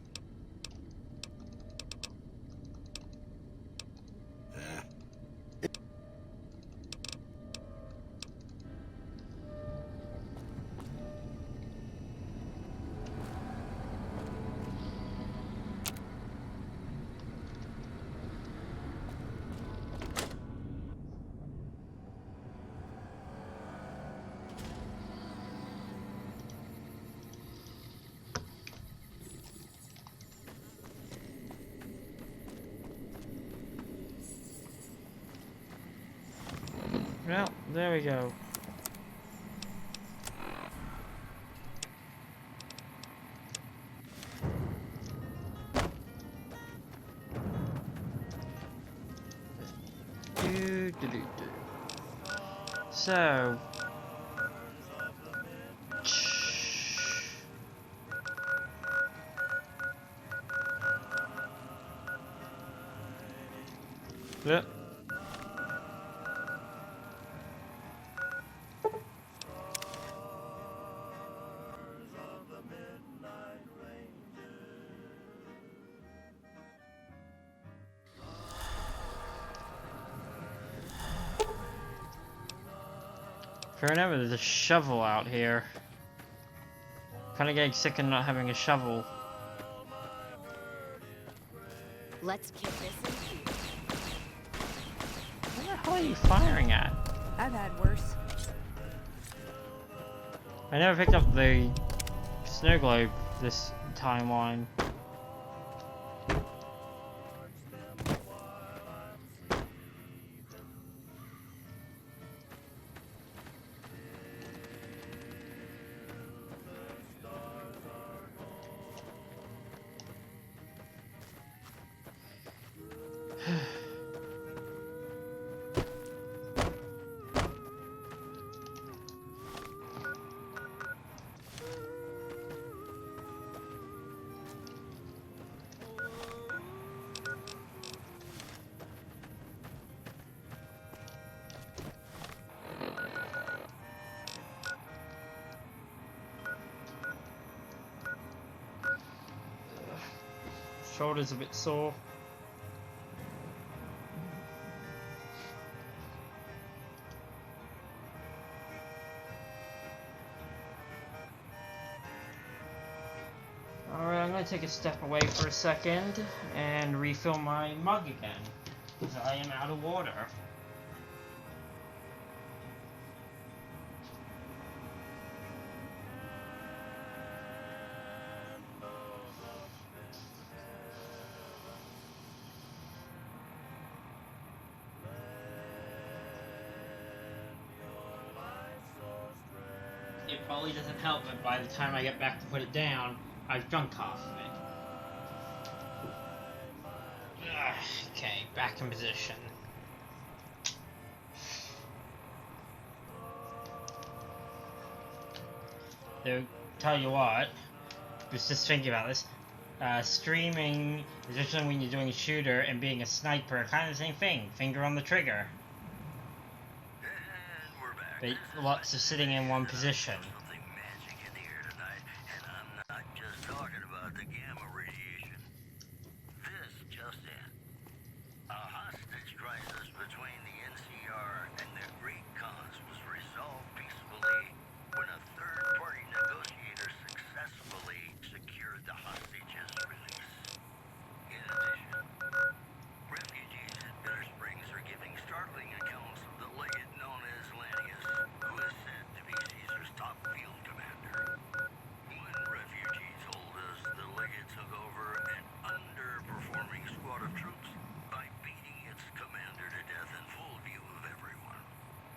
Well, there we go. So. Yep. If I remember, there's a shovel out here. Kinda getting sick of not having a shovel. Let's kick this in gear. What the hell are you firing at? I've had worse. I never picked up the snow globe this timeline. Shoulder's a bit sore. Alright, I'm gonna take a step away for a second and refill my mug again, because I am out of water. It probably doesn't help, but by the time I get back to put it down, I've drunk half of it. Okay, back in position. they'll tell you what, just thinking about this, streaming, especially when you're doing a shooter and being a sniper, kind of the same thing, finger on the trigger. But lots of sitting in one position.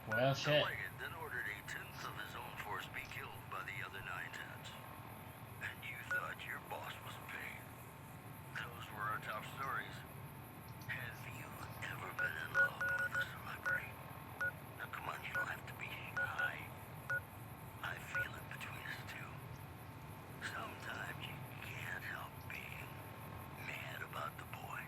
Well, shit. Then ordered a tenth of his own force be killed by the other 9/10. And you thought your boss was paid. Those were our top stories. Have you ever been in love with a celebrity? Now come on, you don't have to be shy. I feel it between us two. Sometimes you can't help being mad about the boy.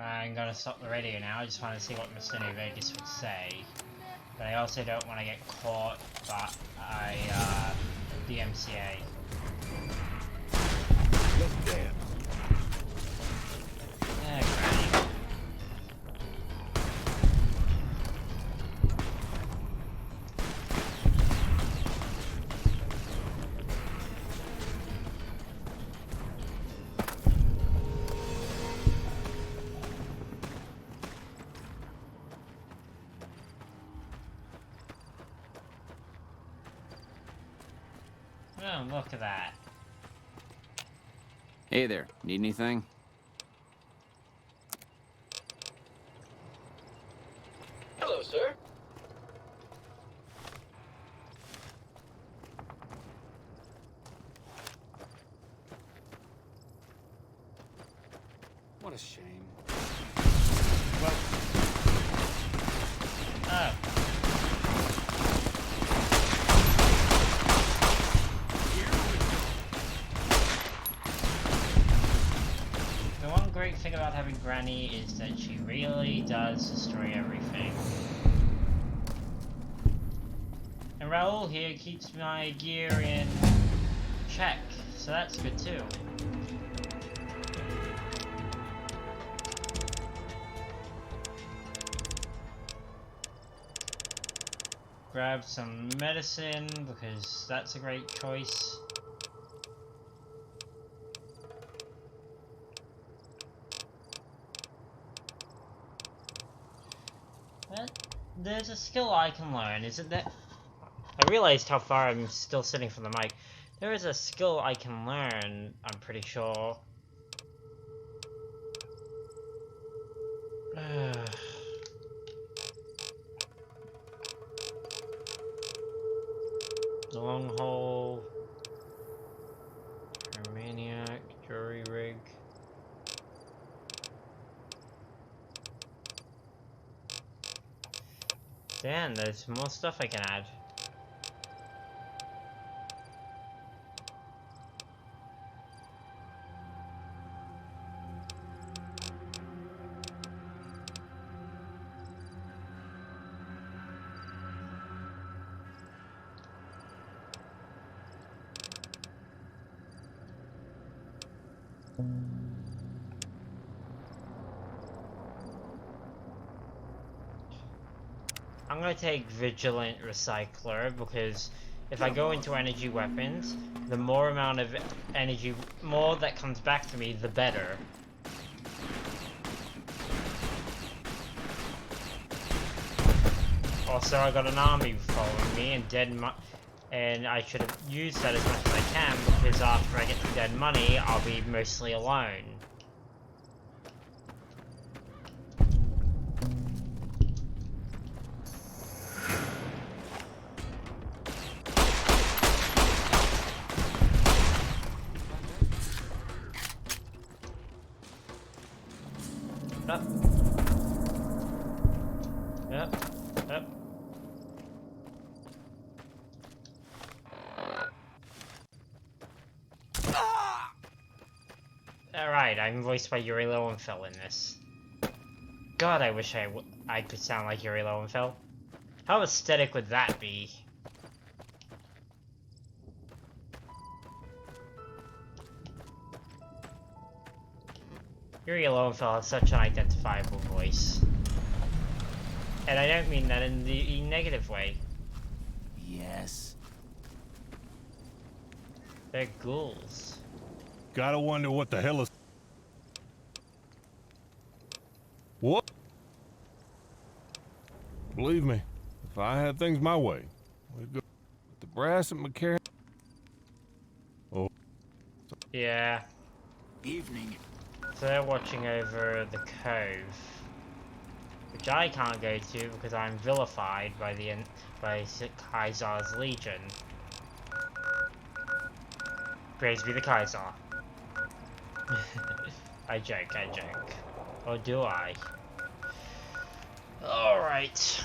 I'm gonna stop the radio now. I just want to see what Mr. New Vegas would say. But I also don't want to get caught by the MCA. Just dance. Granny. Oh, look at that. Hey there, need anything? Hello, sir. What a shame. Well. Oh. The one great thing about having Granny is that she really does destroy everything. And Raoul here keeps my gear in check, so that's good too. Grab some medicine because that's a great choice. There's a skill I can learn, isn't there? I realized how far I'm still sitting from the mic. There is a skill I can learn, I'm pretty sure. The long hole. Maniac, jury rig. Damn, there's more stuff I can add. I'm gonna take Vigilant Recycler because if I go into energy weapons, the more amount of energy, more that comes back to me, the better. Also, I got an army following me and I should have used that as much as I can because after I get the dead money, I'll be mostly alone. Up. Yep. Yep. Alright, I'm voiced by Yuri Lowenfeld in this. God, I wish I could sound like Yuri Lowenfeld. How aesthetic would that be? Yuri Lowenfeld has such an identifiable voice. And I don't mean that in the negative way. Yes. They're ghouls. Gotta wonder what the hell is... What? Believe me, if I had things my way, we'd go with the brass and McCarran. Oh. Yeah. Evening. So they're watching over the cove, which I can't go to because I'm vilified by Kaiser's Legion. Praise be the Kaiser. I joke. Or do I? Alright.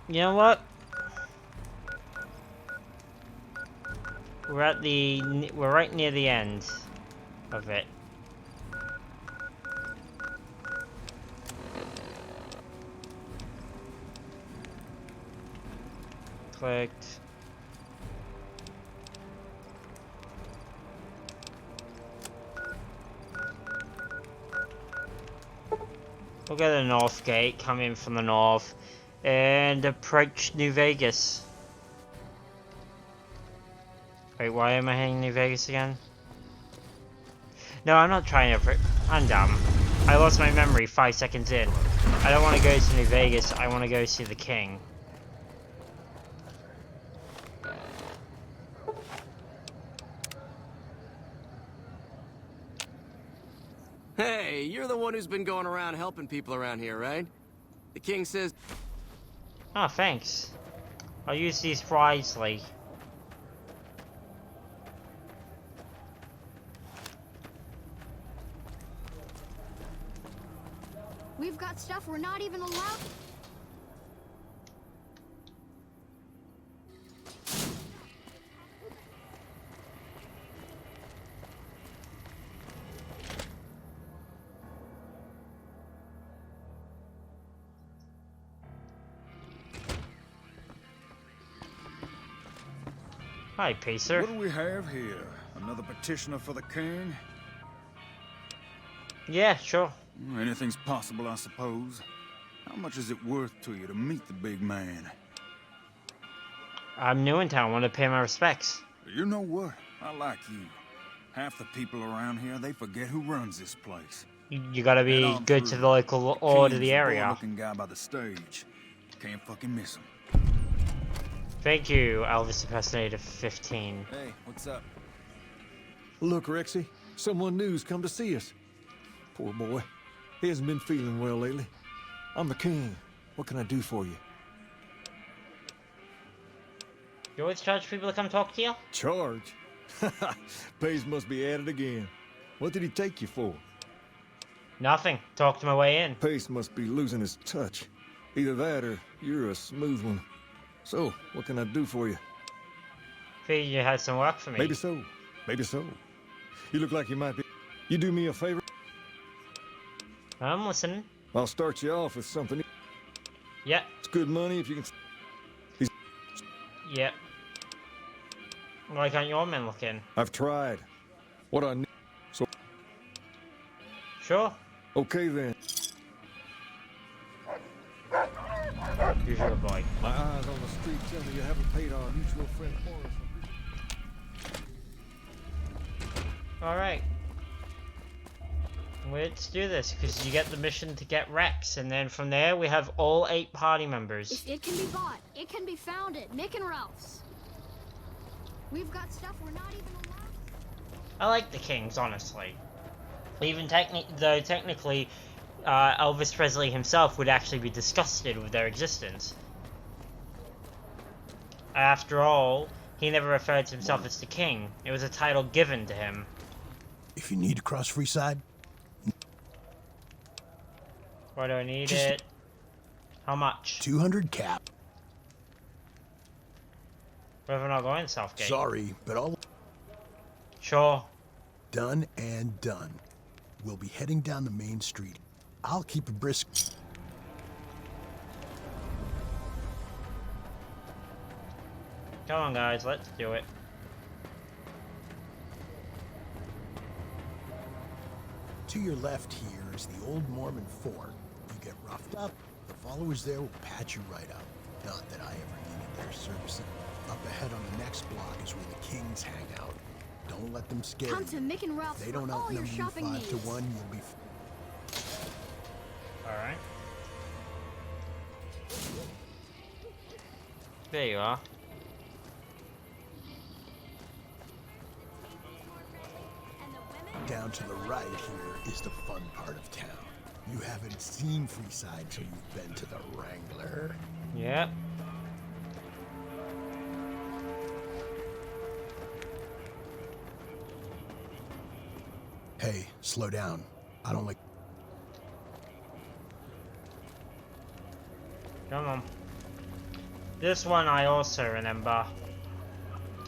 You know what? We're right near the end of it. Clicked. We'll go to the north gate, come in from the north, and approach New Vegas. Wait, why am I hitting New Vegas again? No, I'm not trying to... I'm dumb. I lost my memory 5 seconds in. I don't want to go to New Vegas, I want to go see the king. Hey, you're the one who's been going around helping people around here, right? The king says... Oh, thanks. I'll use these wisely. We've got stuff we're not even allowed. Hi, Pacer. What do we have here? Another petitioner for the king? Yeah, sure. Anything's possible, I suppose. How much is it worth to you to meet the big man? I'm new in town, want to pay my respects. You know what? I like you. Half the people around here, they forget who runs this place. You gotta be good to the local or to the area. Boy-looking guy by the stage. Can't fucking miss him. Thank you, Elvis Impersonator 15. Hey, what's up? Look, Rexy, someone new's come to see us. Poor boy. He hasn't been feeling well lately. I'm the king. What can I do for you? You always charge people to come talk to you? Charge? Pays must be at it again. What did he take you for? Nothing. Talked my way in. Pace must be losing his touch. Either that or you're a smooth one. So, what can I do for you? Figured you had some work for me. Maybe so. Maybe so. You look like you might be... You do me a favor? I'm listening. I'll start you off with something. Yep. It's good money if you can... Yep. Why can't your men look in? I've tried. What I need... So... Sure. Okay then. Usual boy. My eyes on the street tell me you haven't paid our mutual friend Horace. Alright. Let's do this, because you get the mission to get Rex, and then from there we have all 8 party members. It can be bought. It can be found at Nick and Ralph's. We've got stuff we're not even allowed. I like the Kings, honestly. Even technically, Elvis Presley himself would actually be disgusted with their existence. After all, he never referred to himself as the king. It was a title given to him. If you need to cross Freeside, Why do I need Just it? How much? 200 cap. Whether or not going to Southgate. Sorry, but all Sure. done and done. We'll be heading down the main street. I'll keep a brisk. Come on, guys, let's do it. To your left here is the old Mormon fort. You get roughed up, the followers there will patch you right up. Not that I ever needed their services. Up ahead on the next block is where the kings hang out. Don't let them scare Come you. to Mick and Ralph's If they don't for all your outnumber you shopping 5 to needs. 1, you'll be... Alright. There you are. Down to the right here is the fun part of town. You haven't seen Freeside till you've been to the Wrangler. Yep. Hey, slow down. I don't like... Come on. This one I also remember.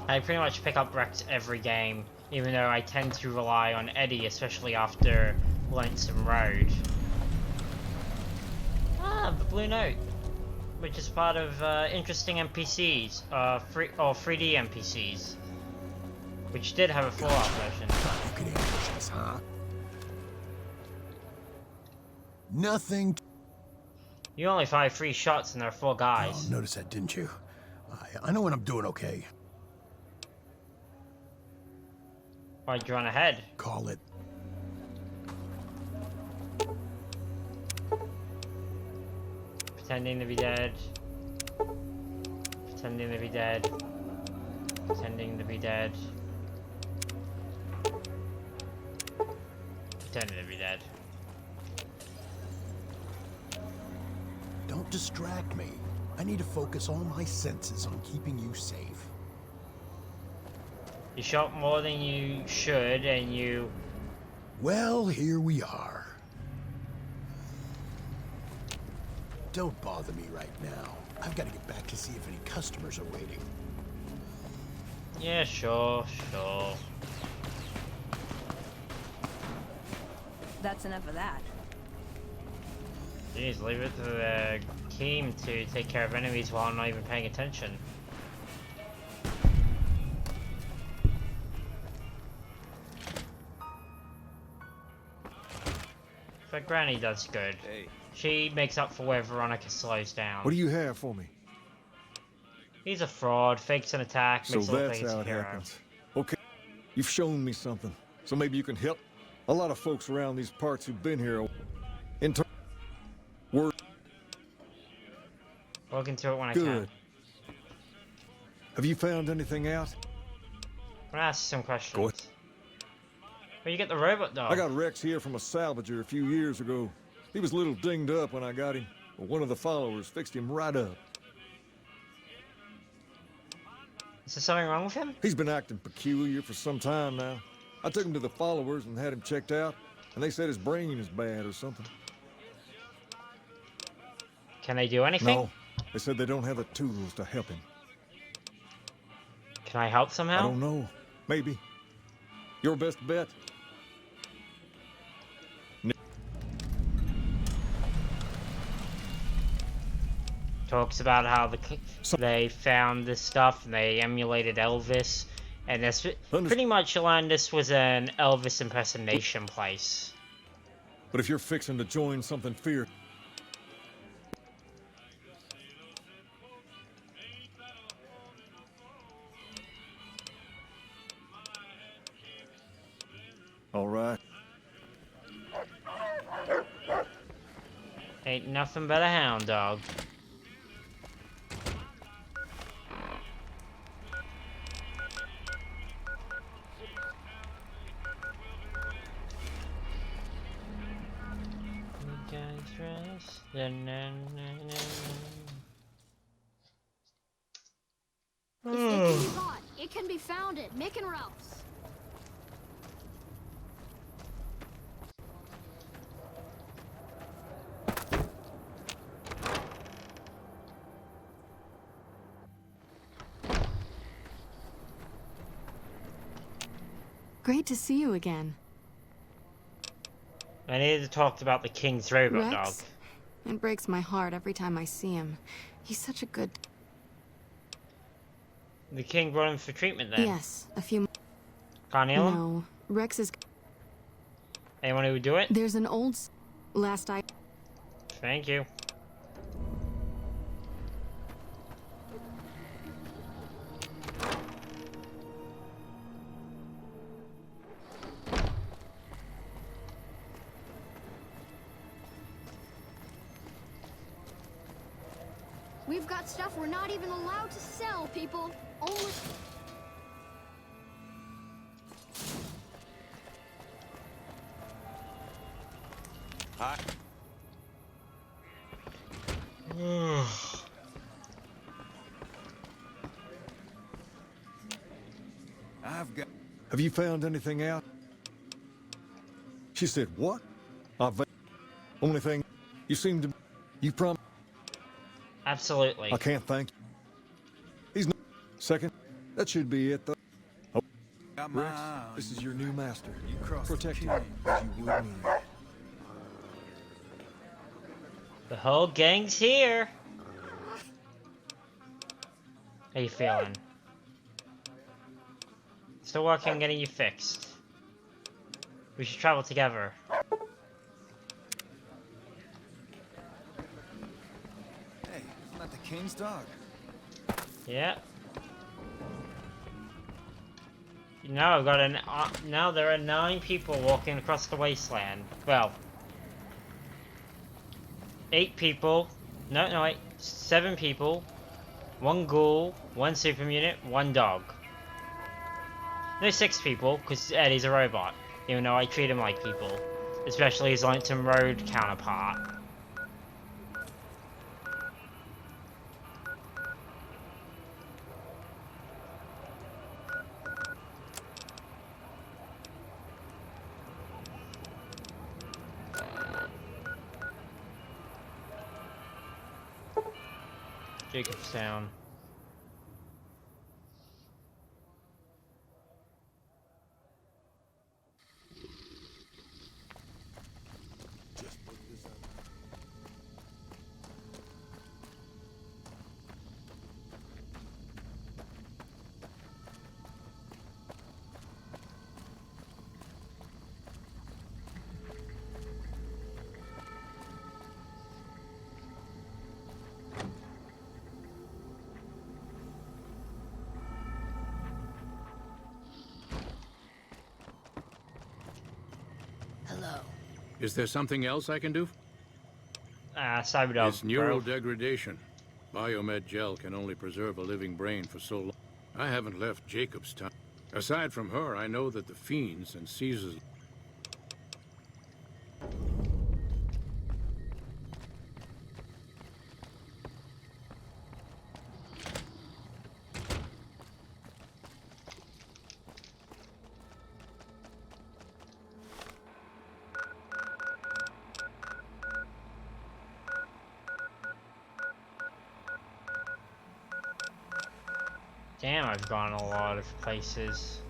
I pretty much pick up Rex every game, even though I tend to rely on Eddie, especially after Lonesome Road. Ah, the Blue Note, which is part of interesting NPCs, 3D NPCs, which did have a Fallout version. You can ambush us, huh? Nothing. You only fired 3 shots and there are 4 guys. Oh, notice that, didn't you? I know when I'm doing okay. Why'd you run ahead? Call it. Pretending to be dead. Pretending to be dead. Pretending to be dead. Pretending to be dead. Don't distract me. I need to focus all my senses on keeping you safe. You shot more than you should, and you... Well, here we are. Don't bother me right now. I've got to get back to see if any customers are waiting. Yeah, sure. That's enough of that. Jeez, leave it to the team to take care of enemies while I'm not even paying attention. But Granny does good. Hey. She makes up for where Veronica slows down. What do you have for me? He's a fraud, fakes an attack, So makes it look like that's he's how a it hero. happens. Okay, you've shown me something, so maybe you can help. A lot of folks around these parts who've been here in turn were Look into it when I good. can. Have you found anything out? I'm gonna ask you some questions. Go ahead. Where you get the robot dog? I got Rex here from a salvager a few years ago. He was a little dinged up when I got him, but one of the followers fixed him right up. Is there something wrong with him? He's been acting peculiar for some time now. I took him to the followers and had him checked out, and they said his brain is bad or something. Can they do anything? No, they said they don't have the tools to help him. Can I help somehow? I don't know. Maybe. Your best bet. Talks about how they found this stuff and they emulated Elvis, and this pretty much learned this was an Elvis impersonation place. But if you're fixing to join something fierce, all right. Ain't nothing but a hound dog. If it can be bought, it can be found at Mick and Ralph's. Great to see you again. I needed to talk about the King's robot dog. Rex? It breaks my heart every time I see him. He's such a good... The King brought him for treatment then? Yes, a few... Can't heal him? No, Rex is... Anyone who would do it? There's an old... Last I... Thank you. We've got stuff we're not even allowed to sell, people. Only... Hi. I've got... Have you found anything out? She said, what? Only thing, you seem to... You promised... Absolutely. I can't thank you. He's not... Second, that should be it, though. Oh. Rex, this is your new master. Protect him as you would me. The whole gang's here. How you feeling? Still working on getting you fixed. We should travel together. Hey, isn't that the King's dog? Yeah. Now I've got an. Now there are 9 people walking across the wasteland. Well, 8 people. No, wait. 7 people. 1 ghoul, 1 super mutant, 1 dog. No, 6 people, because Eddie's a robot. Even though I treat him like people. Especially his Langton Road counterpart. Jacob's down. Hello. Is there something else I can do? Cyberdog. It's neural degradation. Biomed gel can only preserve a living brain for so long. I haven't left Jacob's time. Aside from her, I know that the Fiends and Caesar's... Damn, I've gone a lot of places.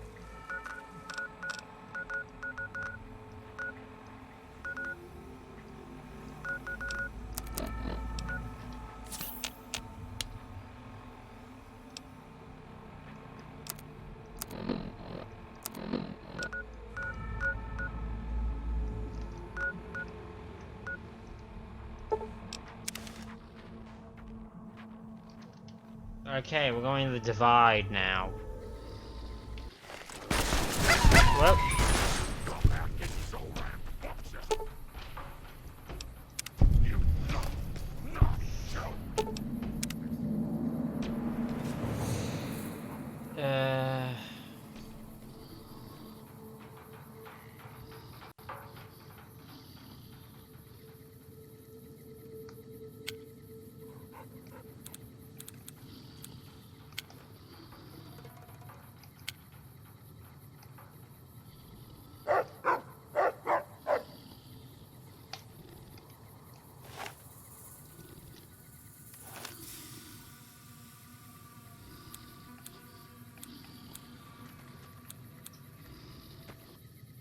Okay, we're going to the Divide now. Well.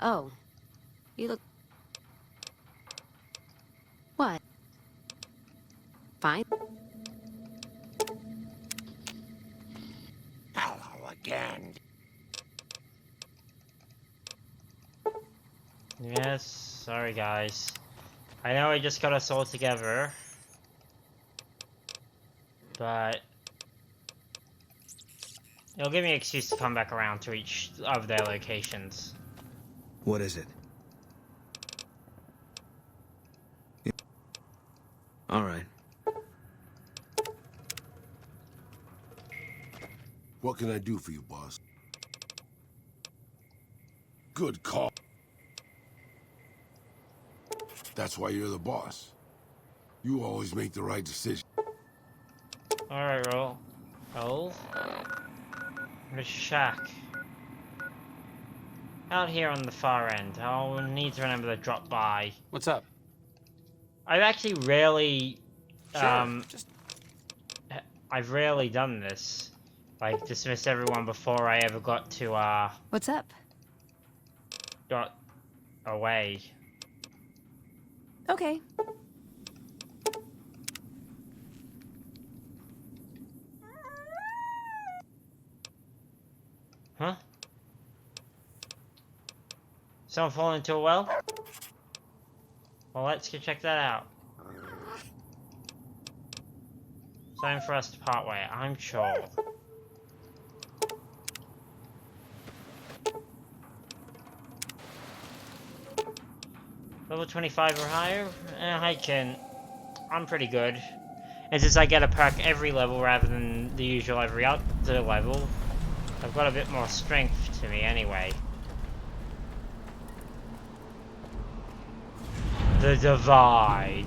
Oh. You look... What? Fine? Hello again. Yes, sorry guys. I know I just got us all together, but it'll give me an excuse to come back around to each of their locations. What is it? All right. What can I do for you, boss? Good call. That's why you're the boss. You always make the right decision. Alright, roll. There's a shack. Out here on the far end. I'll need to remember to drop by. What's up? I've actually rarely, Just... I've rarely done this. Like, dismiss everyone before I ever got to, What's up? got away. Okay. Huh? Someone fall into a well? Well, let's go check that out. Time for us to part way, I'm sure. Level 25 or higher? I'm pretty good. And since I get a perk every level rather than the usual every other level, I've got a bit more strength to me anyway. The Divide.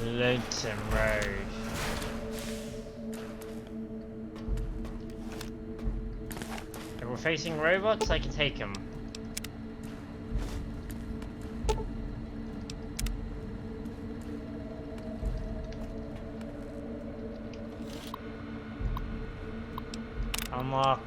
Lonesome Road. If we're facing robots, I can take them. Unlock.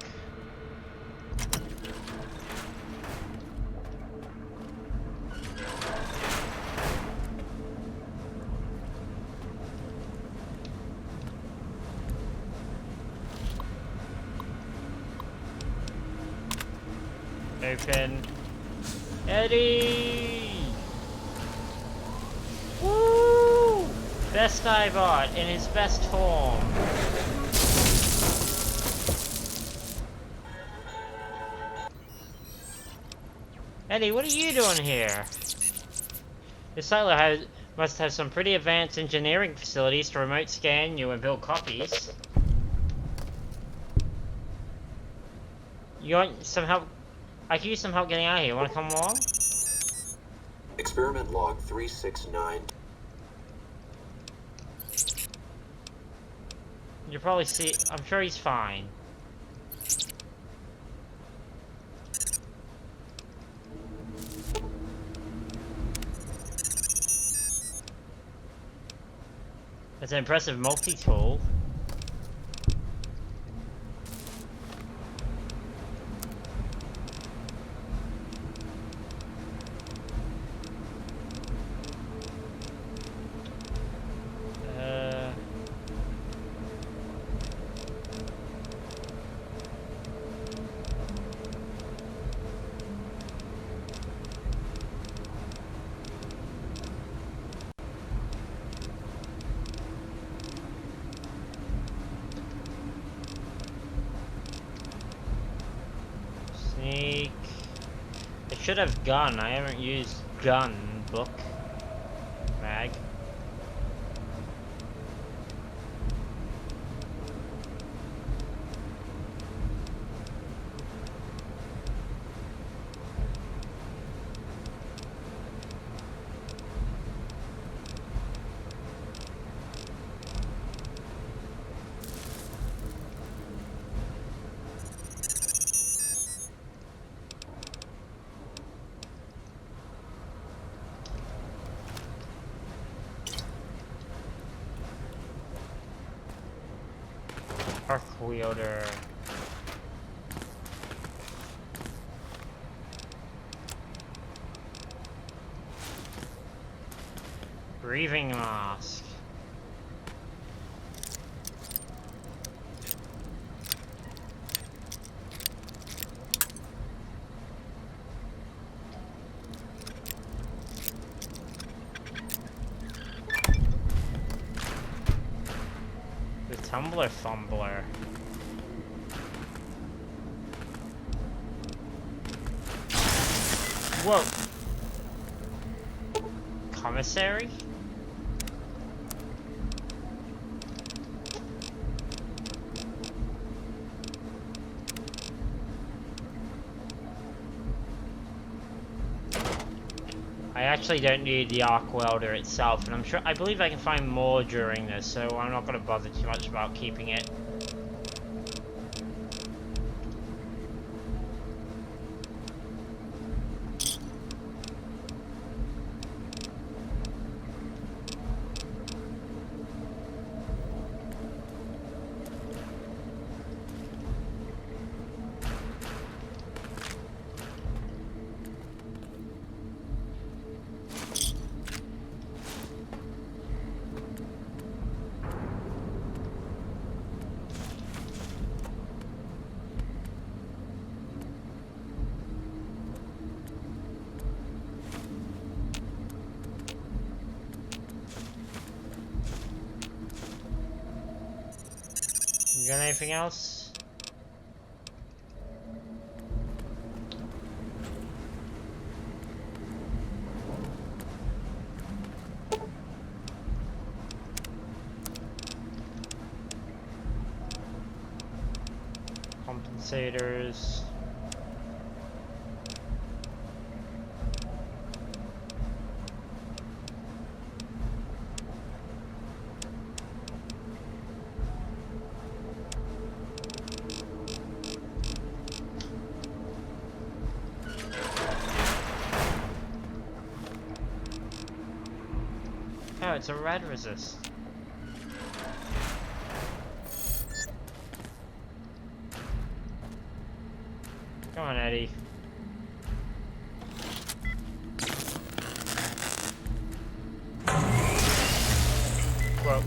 Open. Eddie! Woo! Best Divot in his best form. Eddie, what are you doing here? This silo must have some pretty advanced engineering facilities to remote scan you and build copies. You want some help? I could use some help getting out of here. Want to come along? Experiment log 369. You'll probably see. I'm sure he's fine. That's an impressive multi-tool. Sneak. I should have gun. I haven't used gun book. Mag. wielder. Breathing mask. The tumbler fumbler. Whoa. Commissary? I actually don't need the arc welder itself, and I believe I can find more during this, so I'm not going to bother too much about keeping it. You got anything else? Compensators. Oh, it's a red resist. Come on, Eddie. Whoa.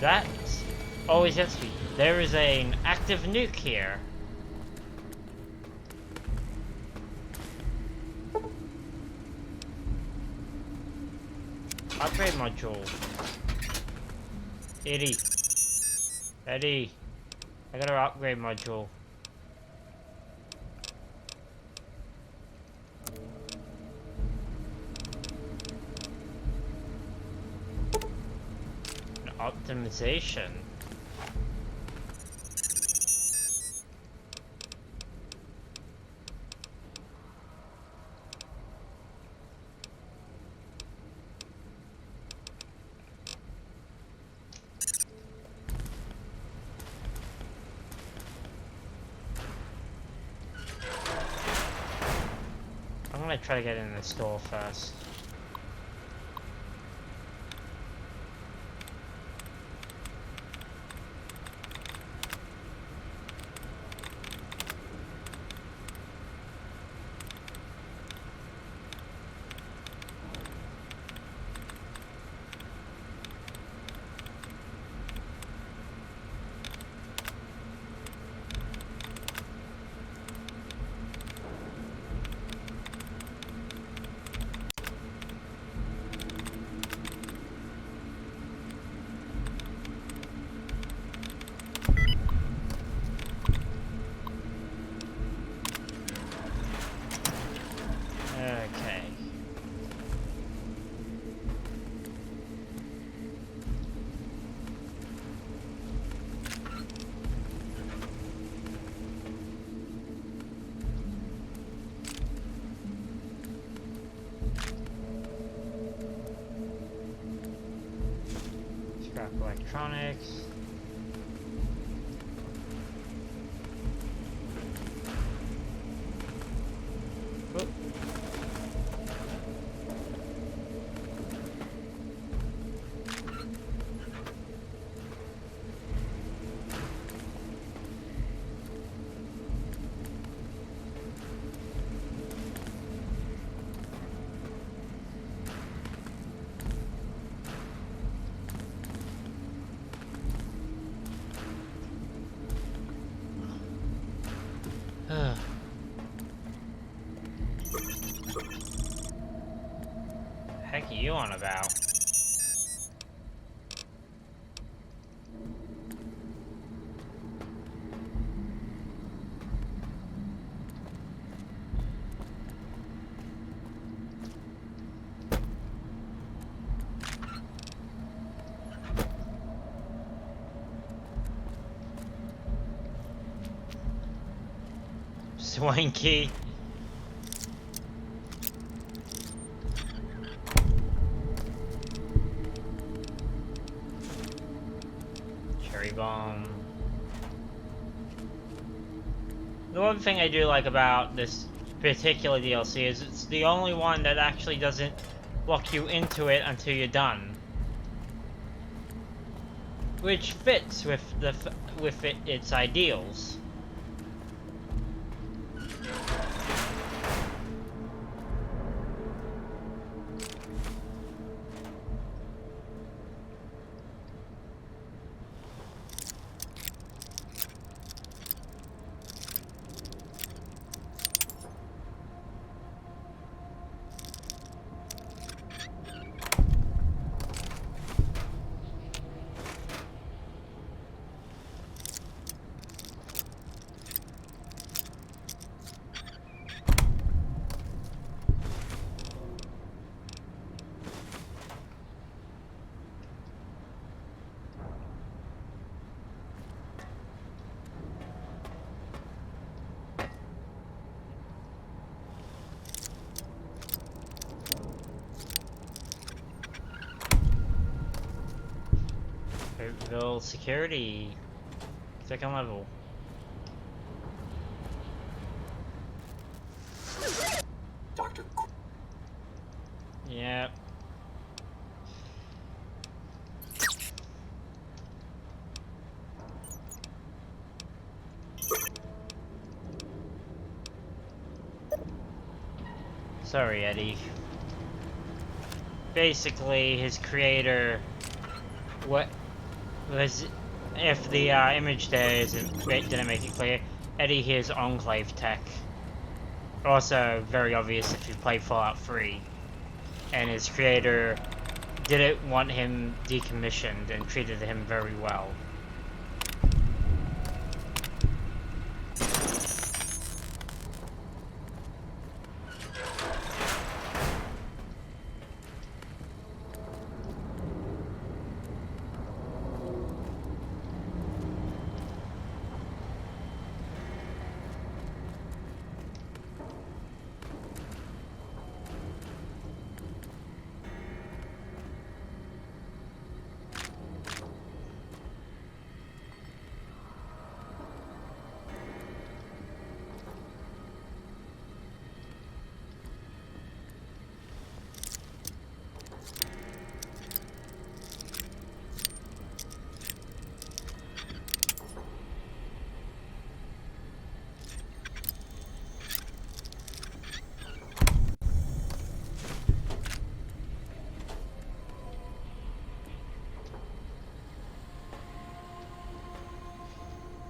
That always hits me. There is an active nuke here. Upgrade module. Eddie. Eddie. I got an upgrade module. An optimization. I'm gonna try to get in the store first. Okay. Scrap electronics. on about? Swanky. Cherry bomb. The one thing I do like about this particular DLC is it's the only one that actually doesn't lock you into it until you're done, which fits with its ideals. Fayetteville security, second level. Dr. Yep. Sorry, Eddie. Basically, his creator, what was, if the image there didn't make it clear, Eddie here's Enclave tech. Also very obvious if you play Fallout 3. And his creator didn't want him decommissioned and treated him very well.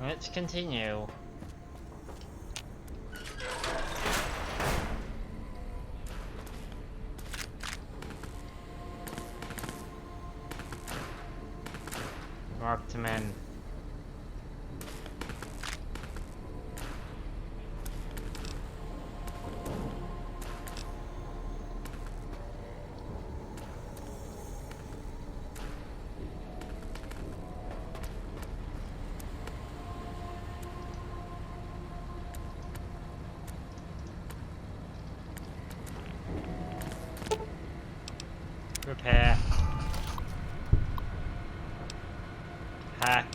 Let's continue. Mark to men. Repair. Hack.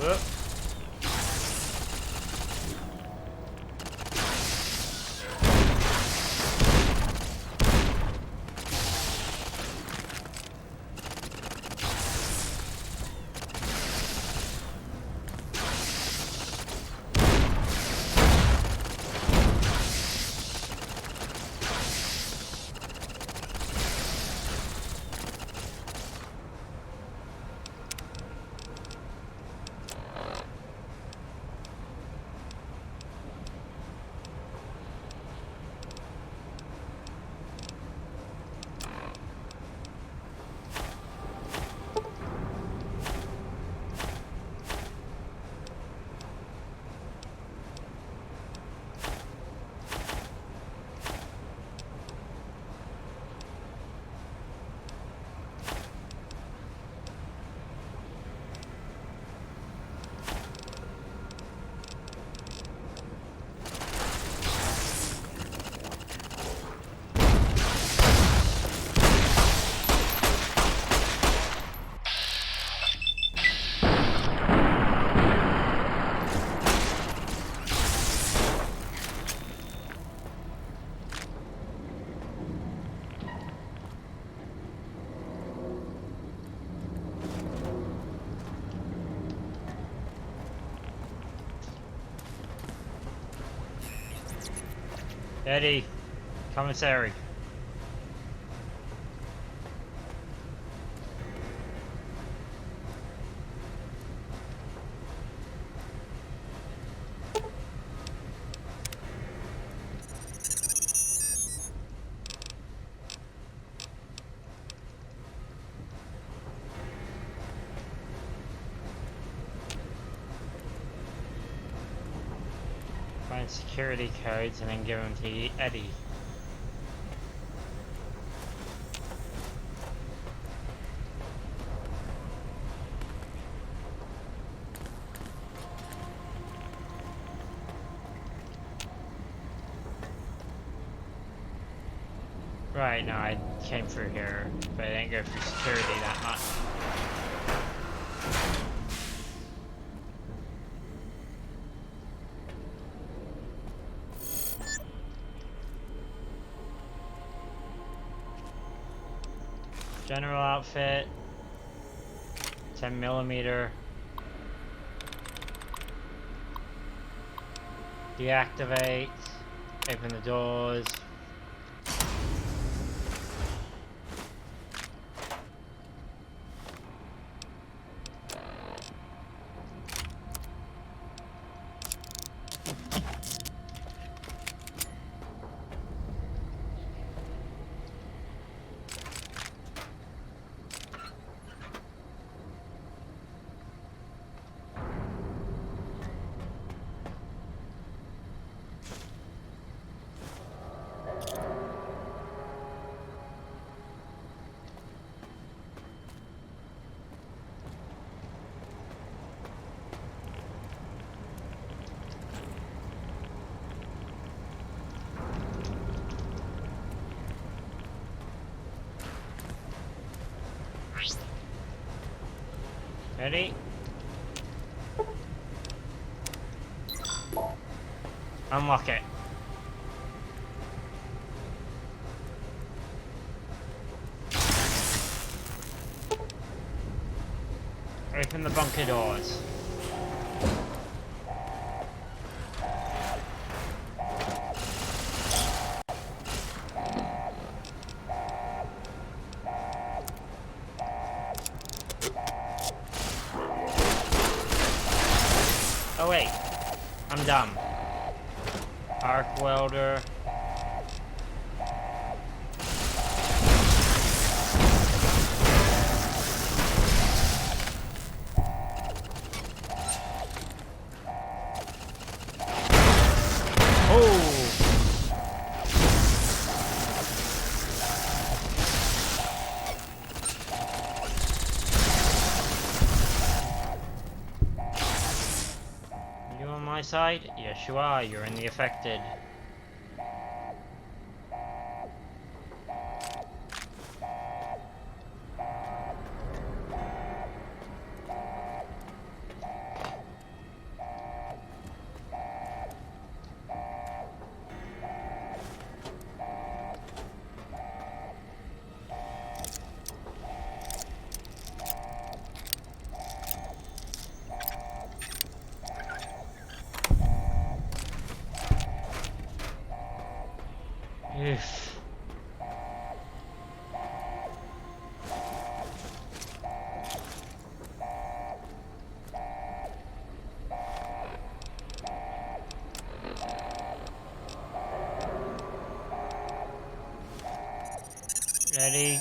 Whoop. Eddie, commissary. Find security codes and then give them to Eddie. Right, no, I came through here, but I didn't go through security that much. General outfit, 10mm. Deactivate, open the doors. Ready? Unlock it. Open the bunker doors. Oh wait, I'm dumb. Arc welder. My side? Yes, you are. You're in the affected. Oof. Ready?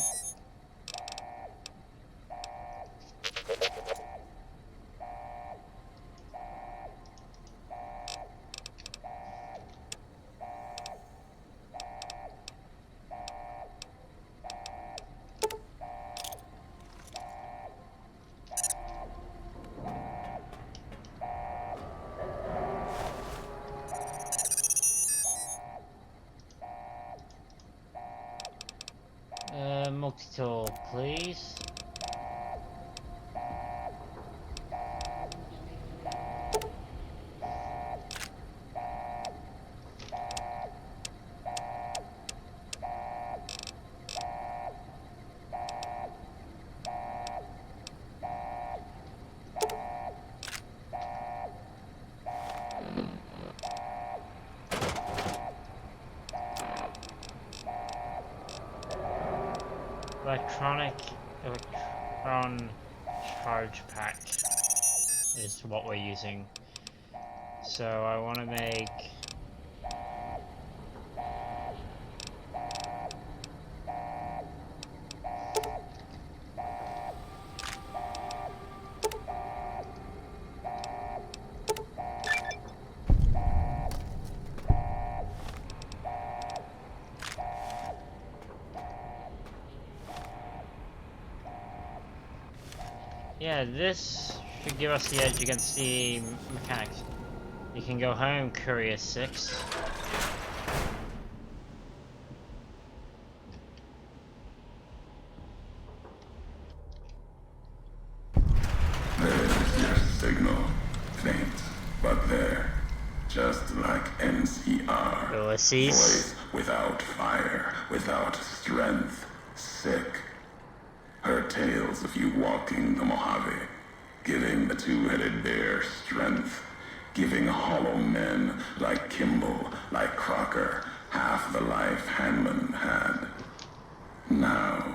Multi-tool, please. Electron charge pack is what we're using. So I want to make this should give us the edge against the mechanics. You can go home, Courier 6. There's your signal. Faint, but there. Just like NCR. Ulysses. Voice without fire, without strength. Sick. Her tales of you walking the Mojave, giving the two-headed bear strength, giving hollow men like Kimball, like Crocker, half the life Hanman had. Now,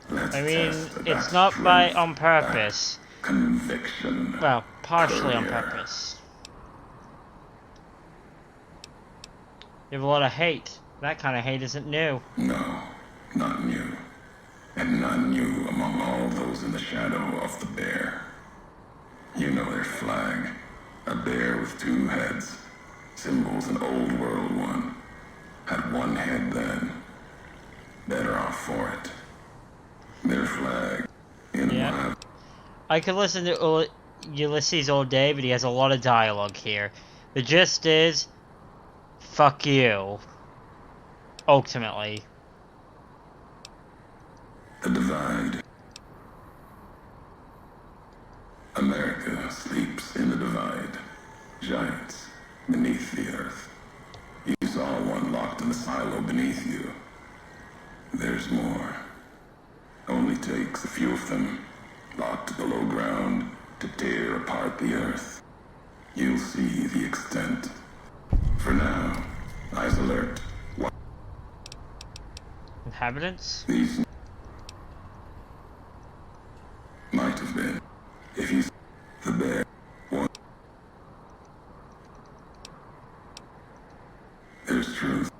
let's test that it's not by strength, on purpose. that conviction. Well, partially on Courier. purpose. You have a lot of hate. That kind of hate isn't new. No, not new. And not new among all those in the shadow of the bear. You know their flag. A bear with two heads. Symbols an old world one. Had one head then. Better off for it. Their flag. I could listen to Ulysses all day, but he has a lot of dialogue here. The gist is, fuck you. Ultimately. The divide. America sleeps in the divide. Giants beneath the earth. You saw one locked in the silo beneath you. There's more. Only takes a few of them, locked below ground, to tear apart the earth. You'll see the extent. For now, eyes alert. Inhabitants? These might have been. If you... The bear... One... There's truth.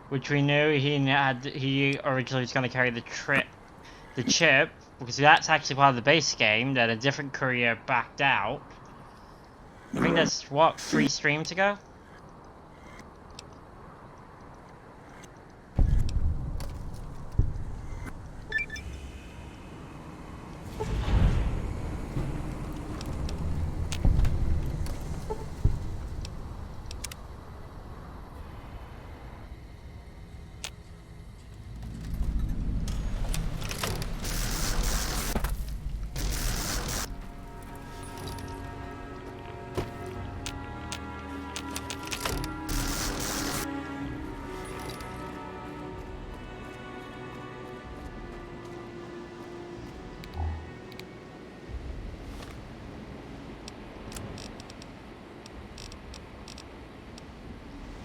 Which we knew he originally was going to carry the chip, because that's actually part of the base game, that a different courier backed out. I think that's, what, 3 streams ago?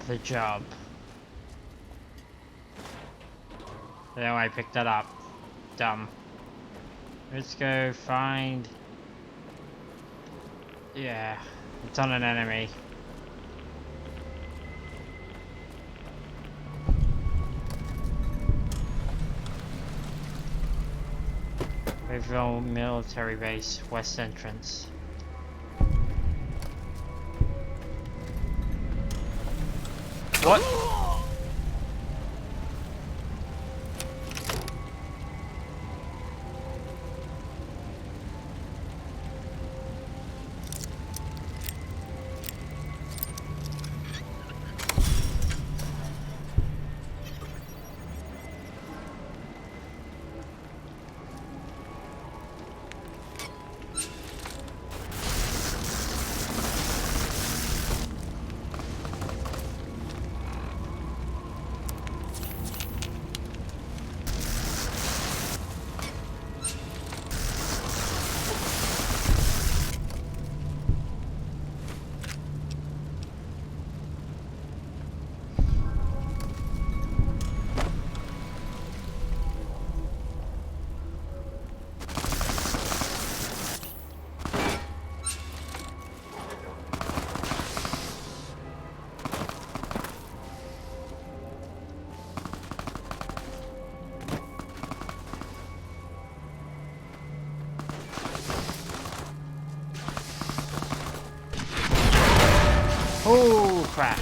The job. Then I picked that up. Dumb. Let's go find... Yeah, it's on an enemy. Rayville Military Base, West Entrance. What? crap.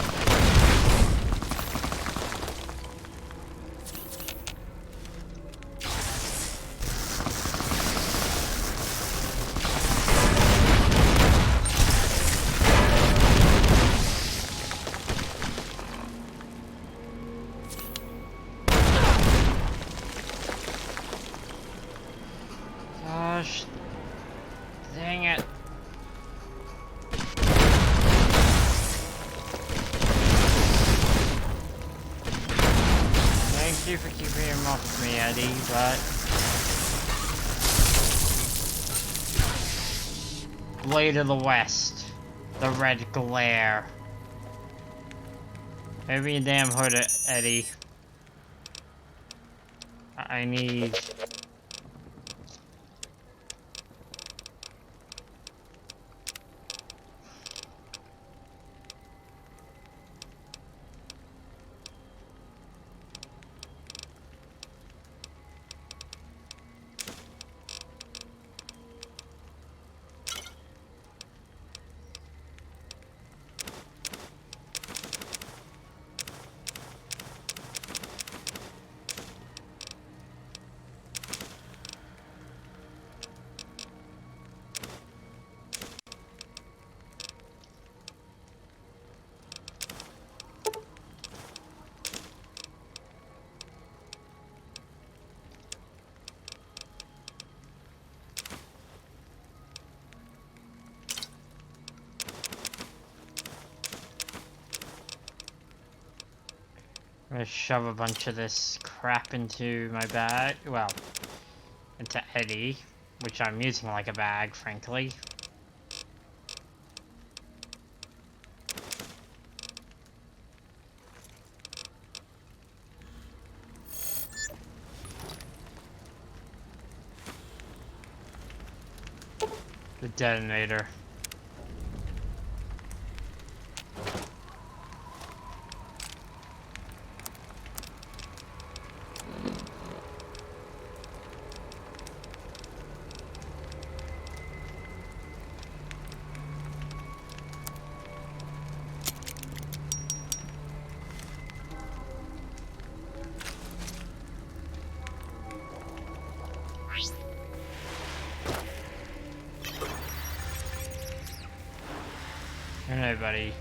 Gosh. Dang it. Thank you for keeping him off me, Eddie, but... Blade of the West. The red glare. Maybe a damn hood, Eddie. I need... I'm gonna shove a bunch of this crap into my bag. Well, into Eddie, which I'm using like a bag, frankly. The detonator. Good night, buddy.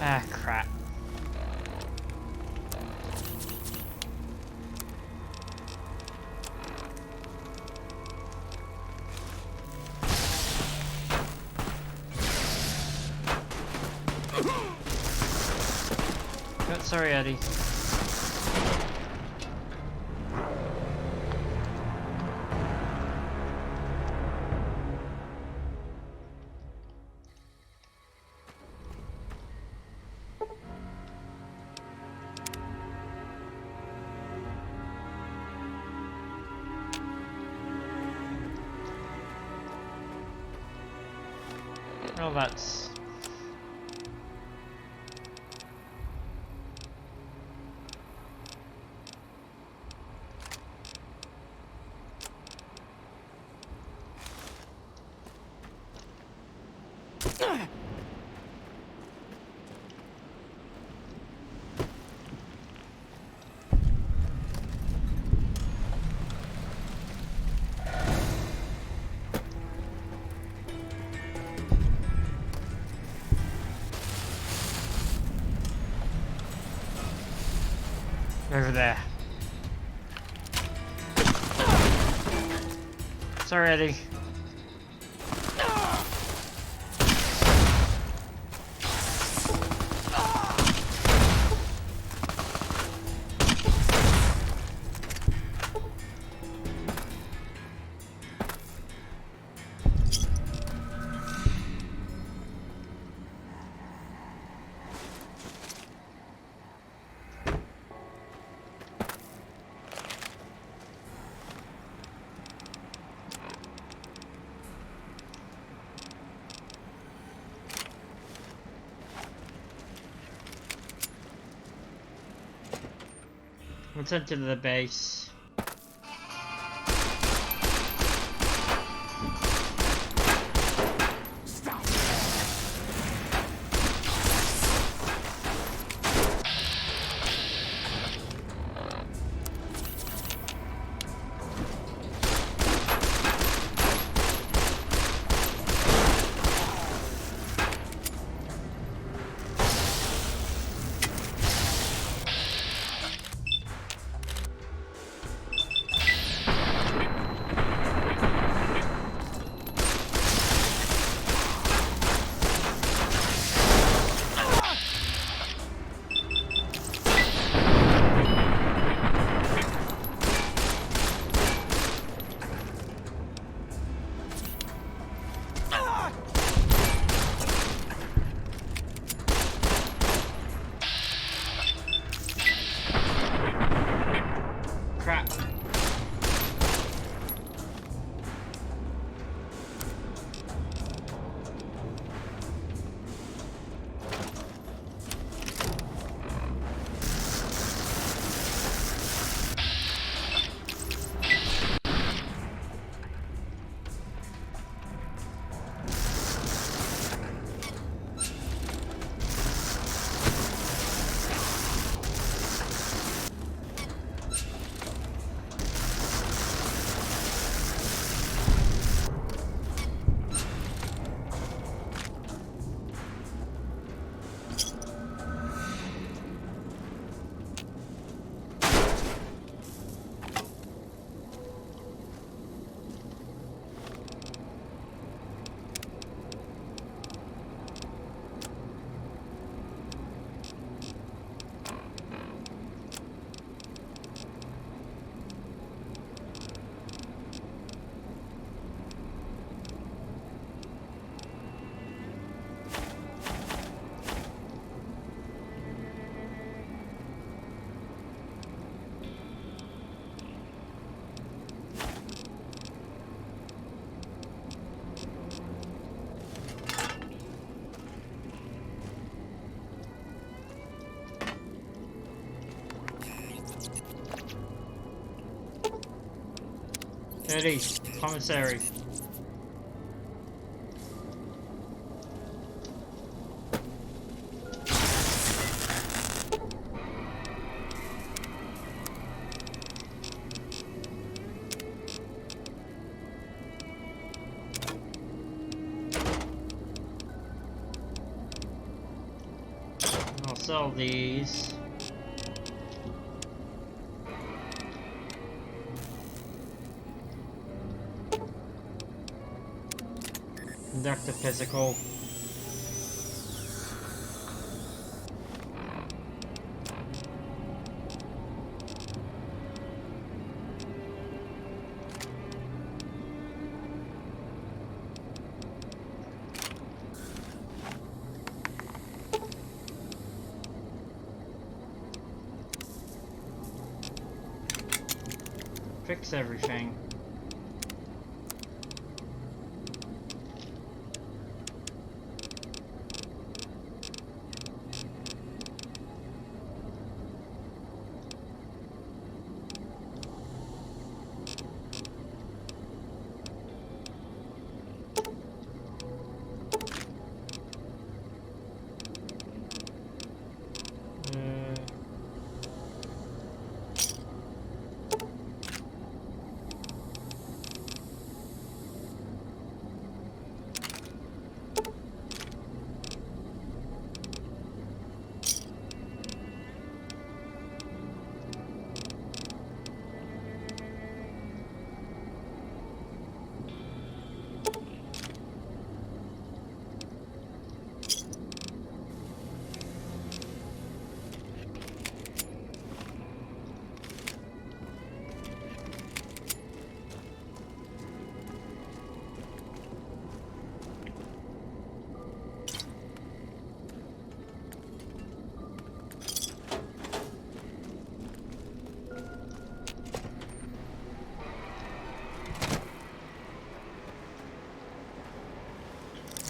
Ah, crap. Oh, sorry, Eddie. Well, that's... Over there. Sorry, Eddie. Let's head to the base. Crap. Eddie, commissary. I'll sell these. Conduct a physical. Fix everything.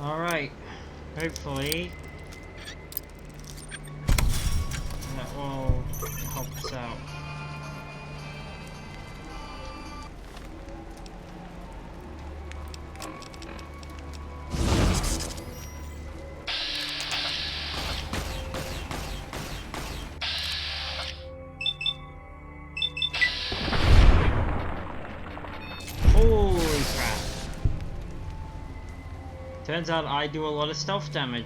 Alright, hopefully that will help us out. Turns out I do a lot of stealth damage.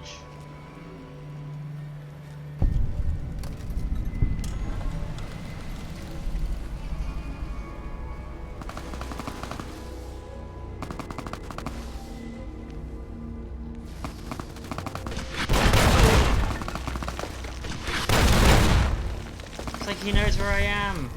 It's like he knows where I am.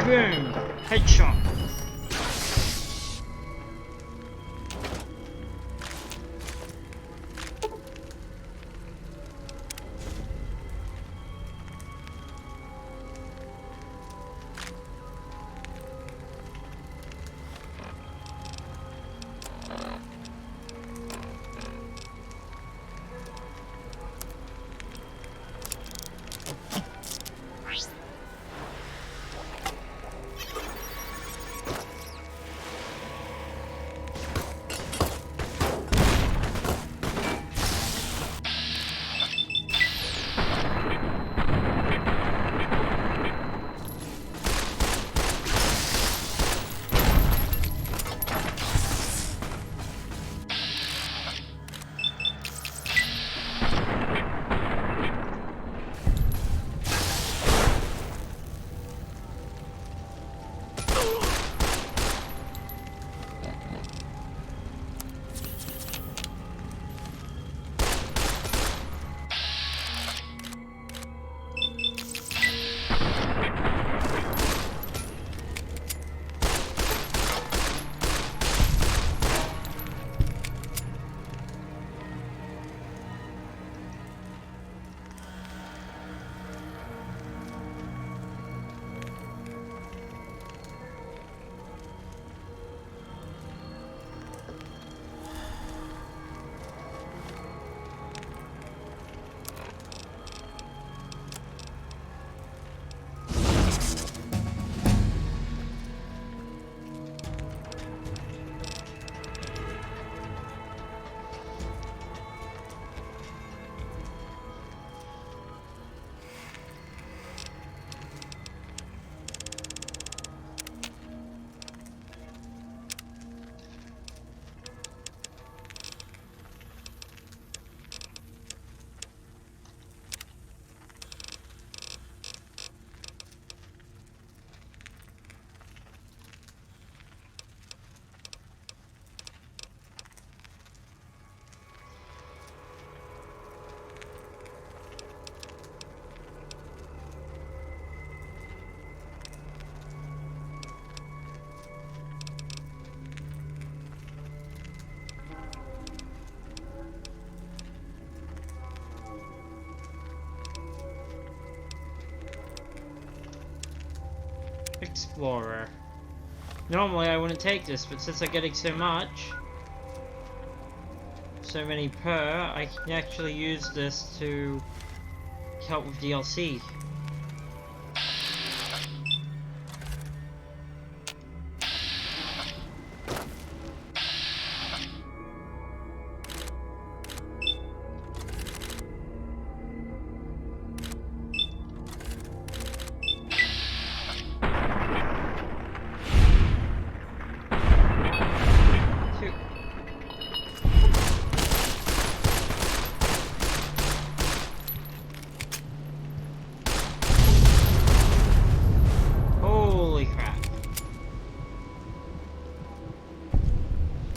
Boom! Headshot! Explorer. Normally I wouldn't take this, but since I'm getting so many per, I can actually use this to help with DLC.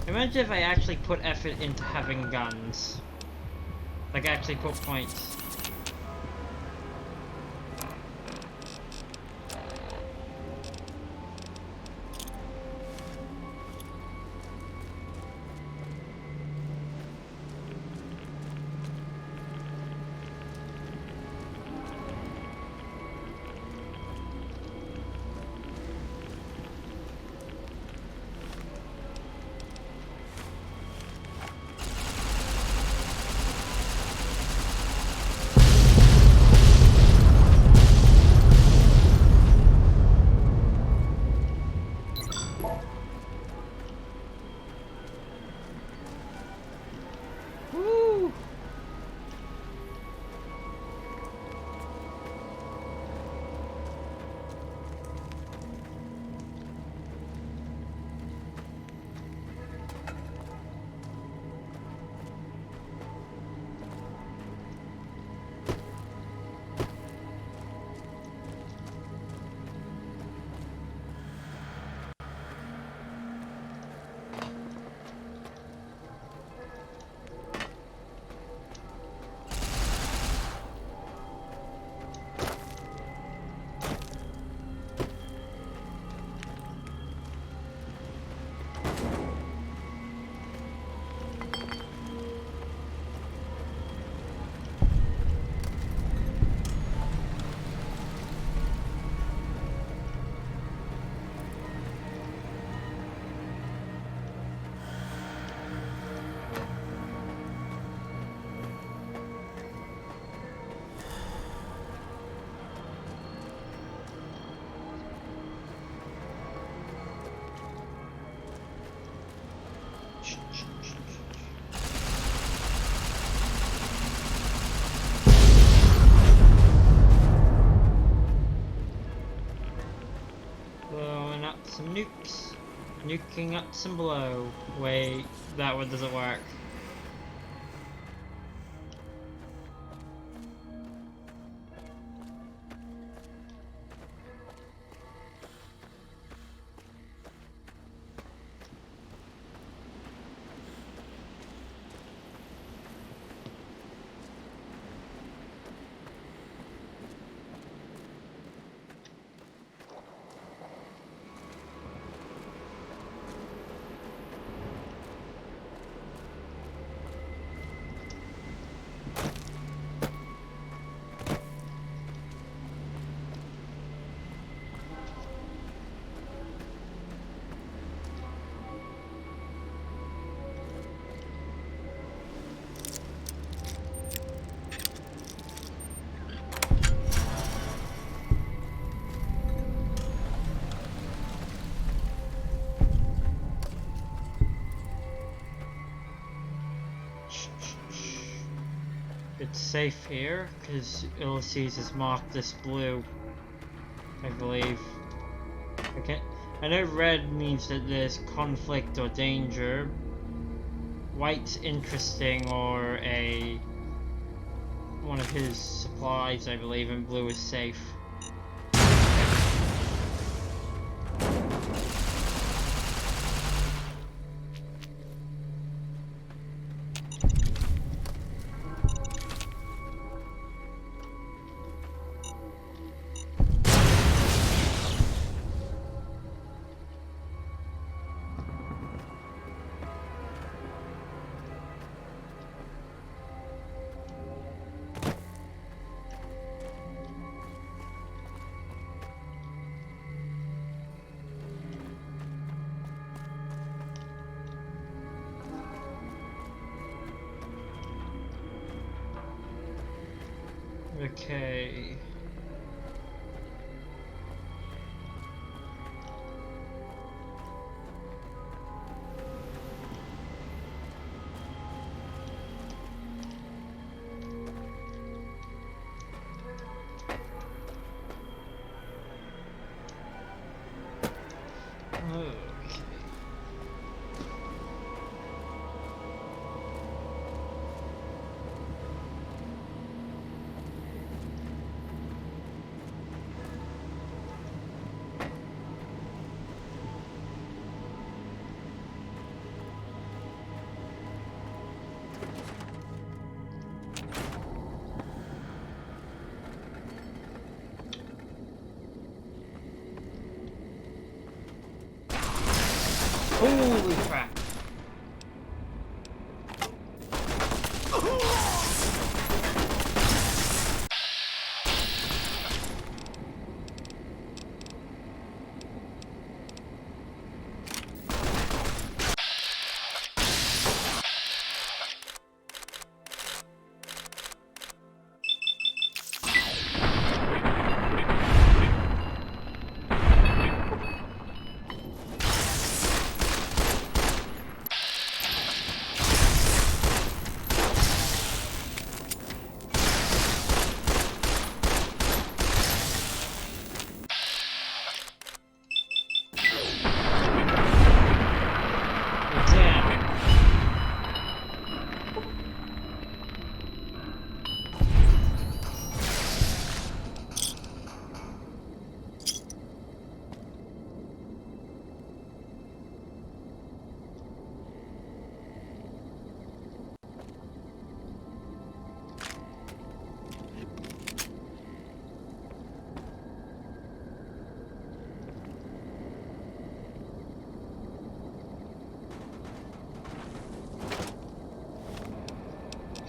Imagine if I actually put effort into having guns. Like actually put points. Nuking up some below. Wait, that one doesn't work. It's safe here, because Ulysses has marked this blue, I believe. Okay, I know red means that there's conflict or danger. White's interesting, or one of his supplies, I believe, and blue is safe. Okay. Holy crap.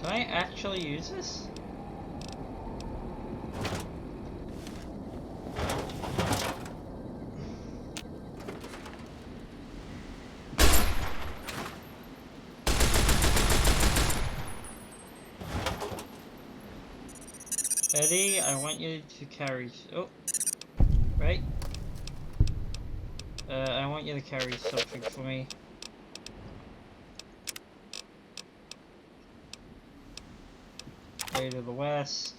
Can I actually use this? Eddie, I want you to carry... Oh, right. I want you to carry something for me. Way to the west.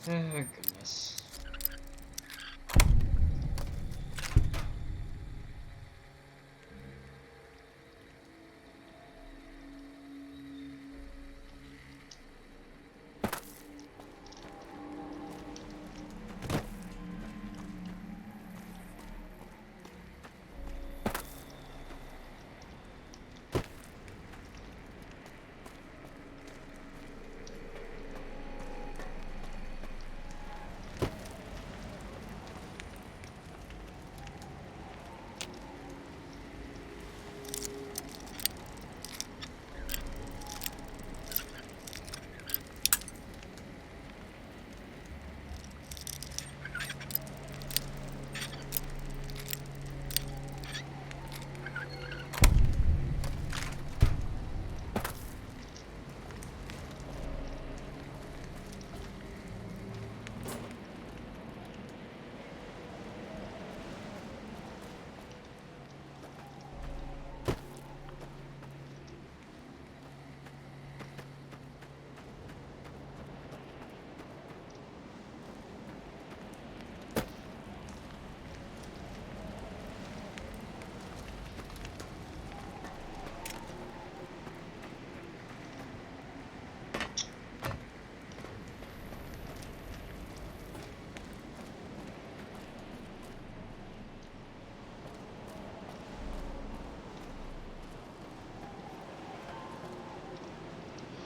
Oh, goodness.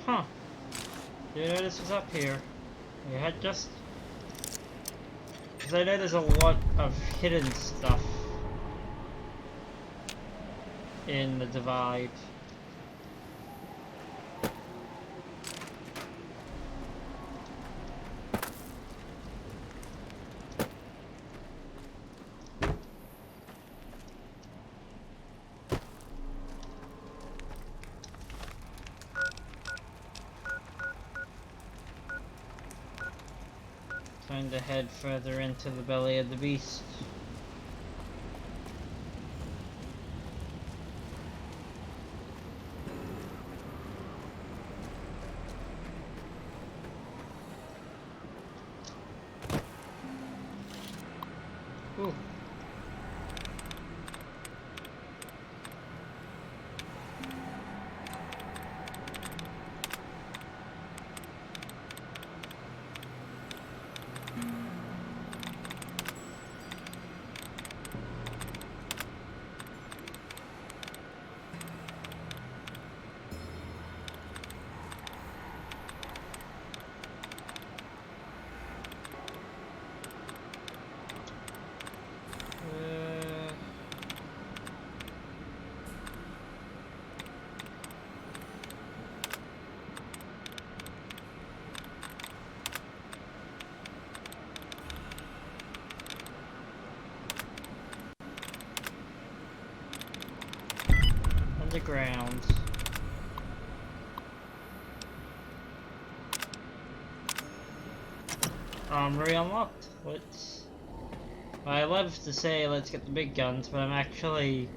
Huh. Didn't know this was up here. You had just... Because I know there's a lot of hidden stuff in the Divide. Time to head further into the belly of the beast. Ooh. Underground. Armory unlocked. Let's... I love to say let's get the big guns, but I'm actually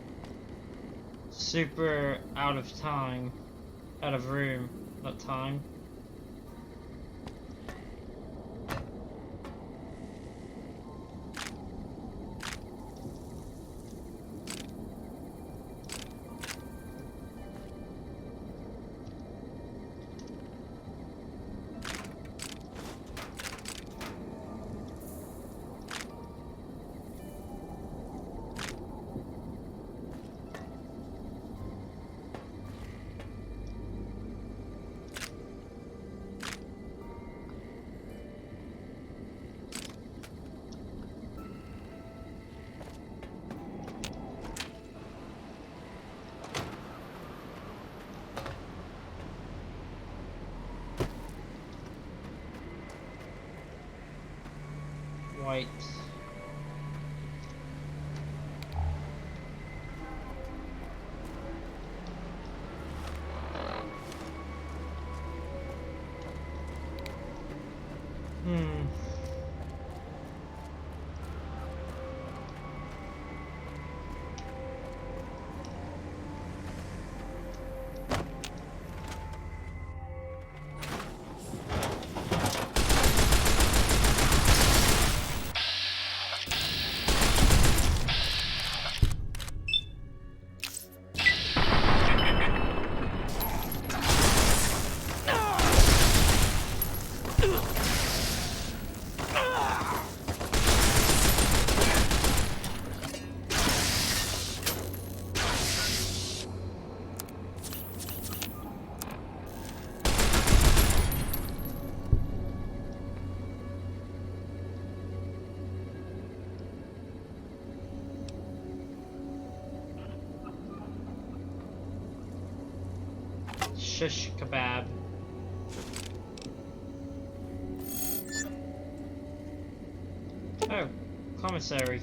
super out of time. Out of room. Not time. White. Shish kebab. Oh, commissary.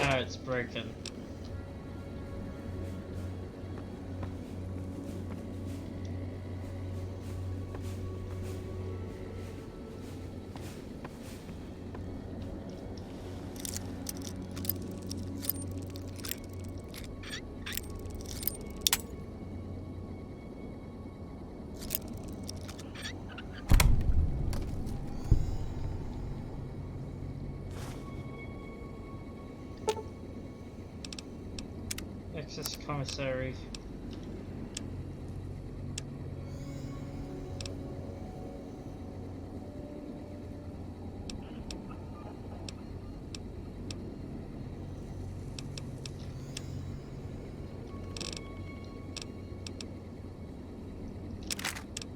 Oh, it's broken. Access commissary.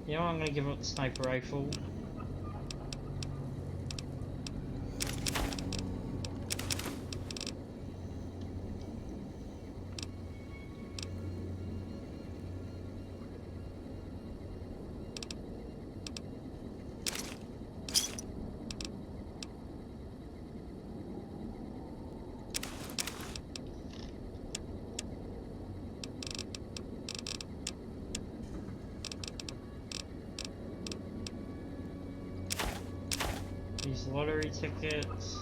You know, I'm gonna give up the sniper rifle. These lottery tickets.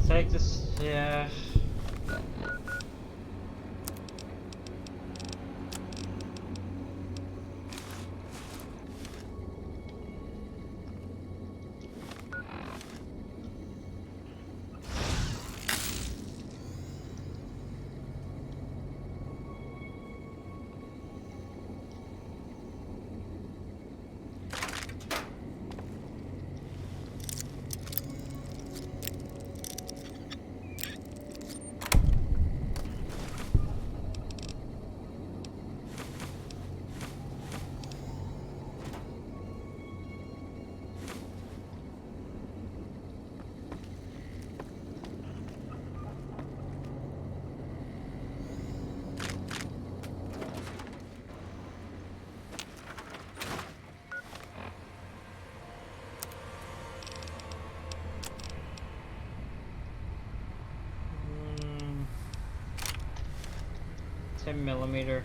take this. Yeah. Mm, 10mm.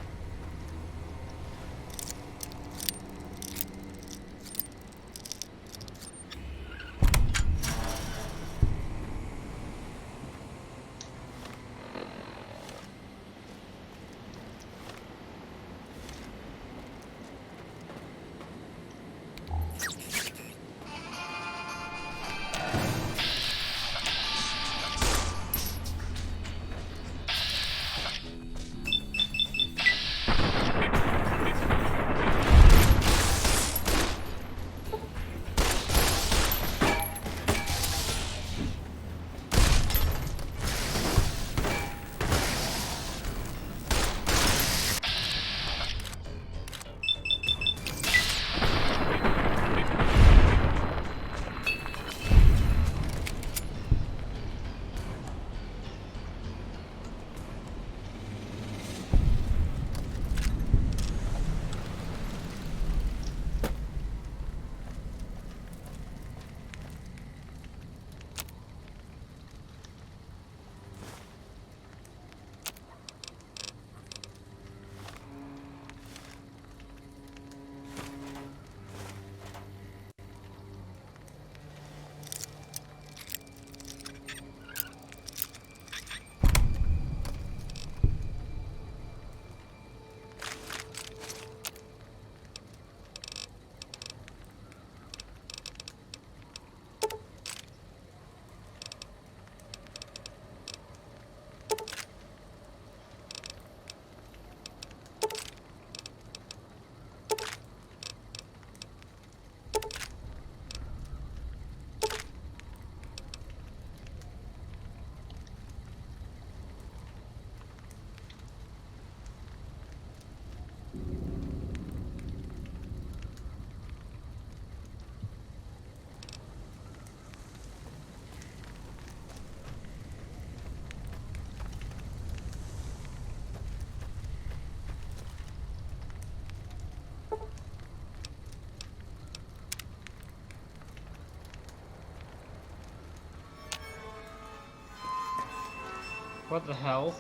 What the hell?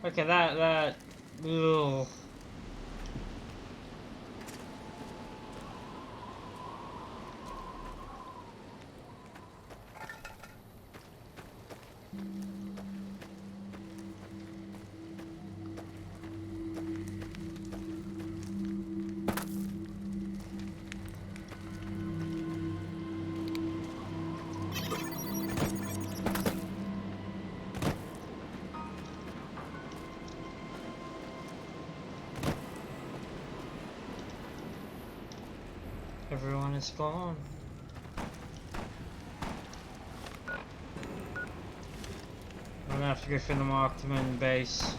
Okay, that. Ugh. Everyone is gone. I'm gonna have to go for the Markman base.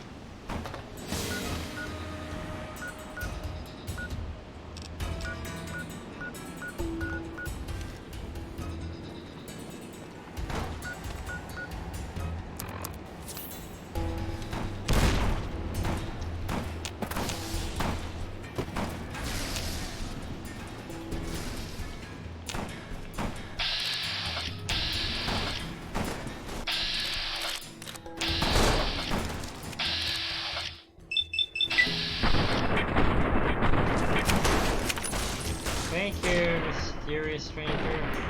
Thank you, mysterious stranger.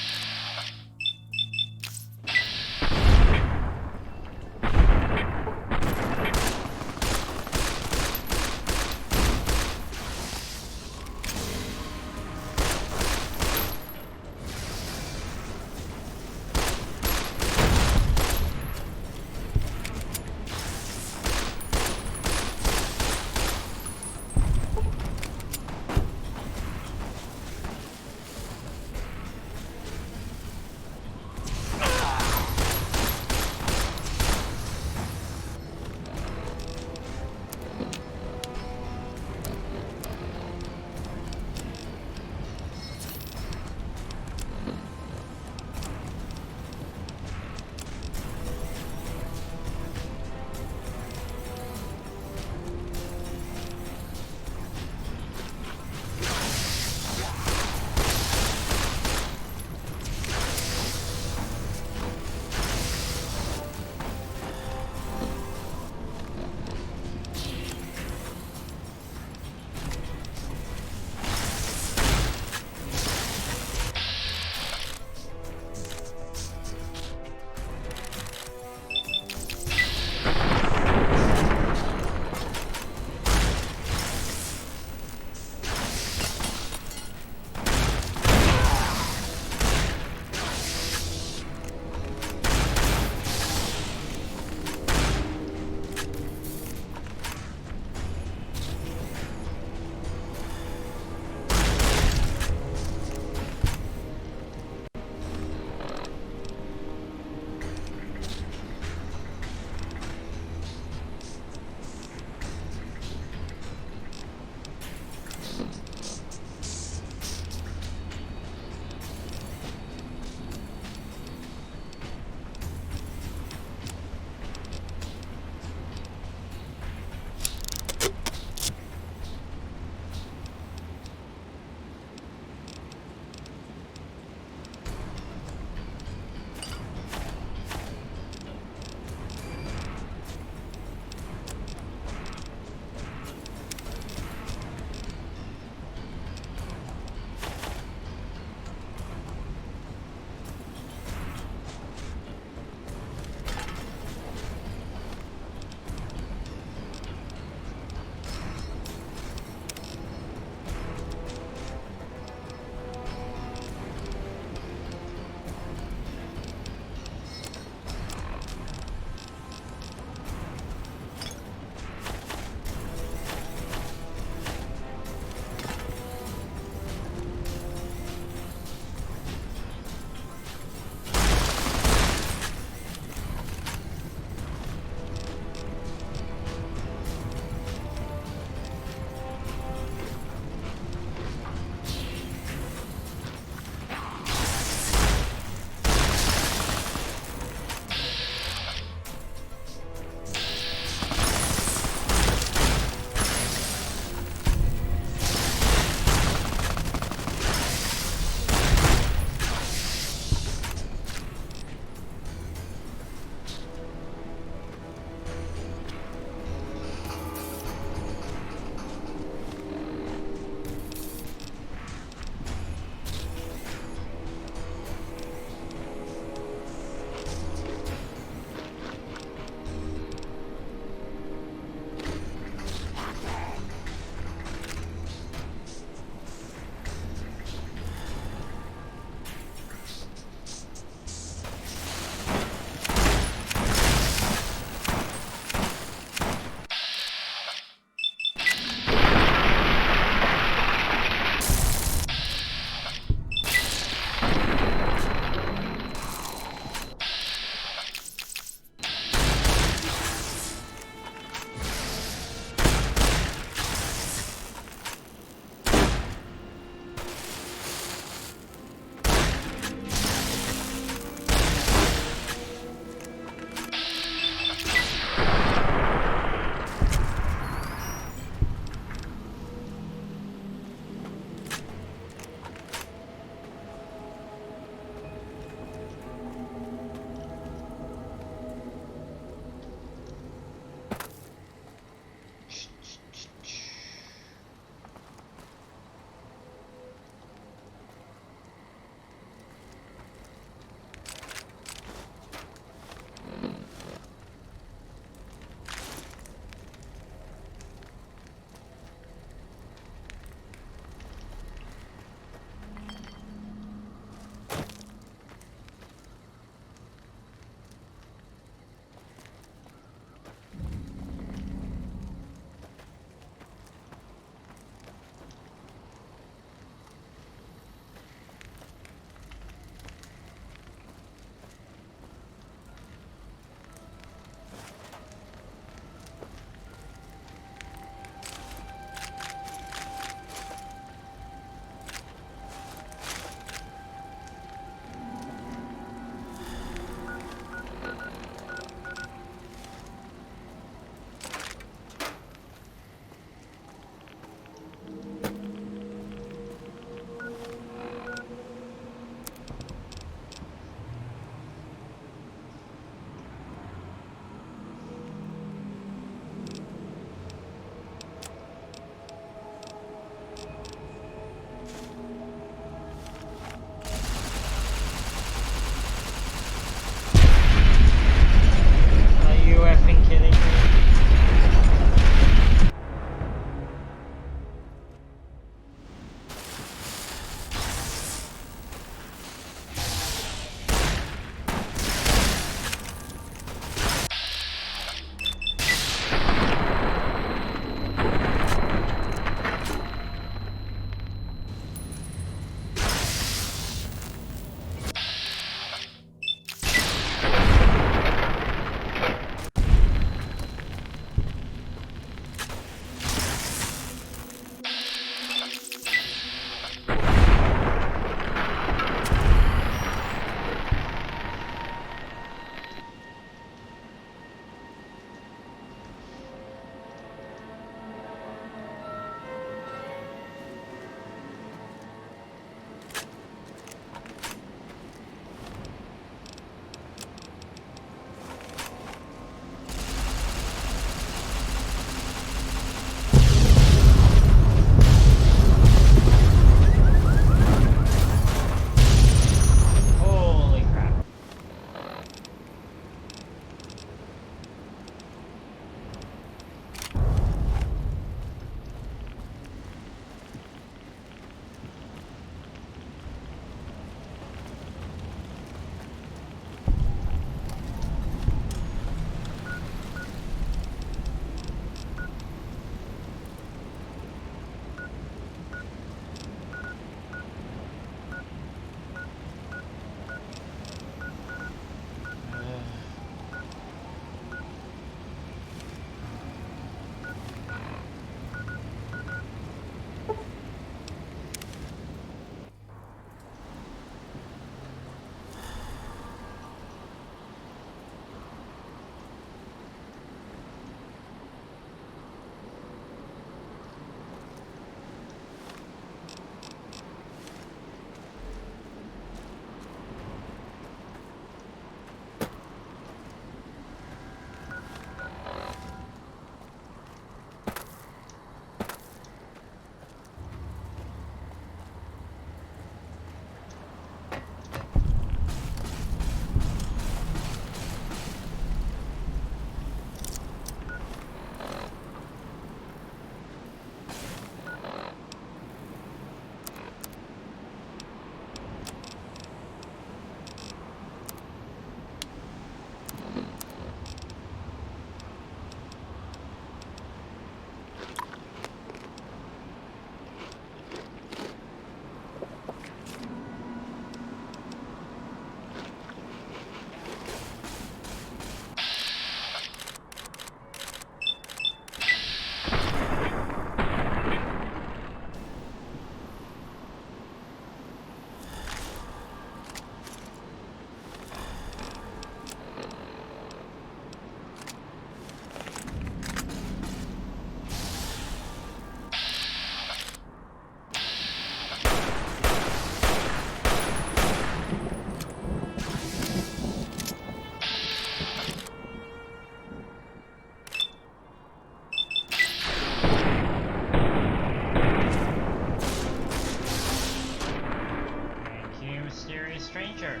mysterious stranger.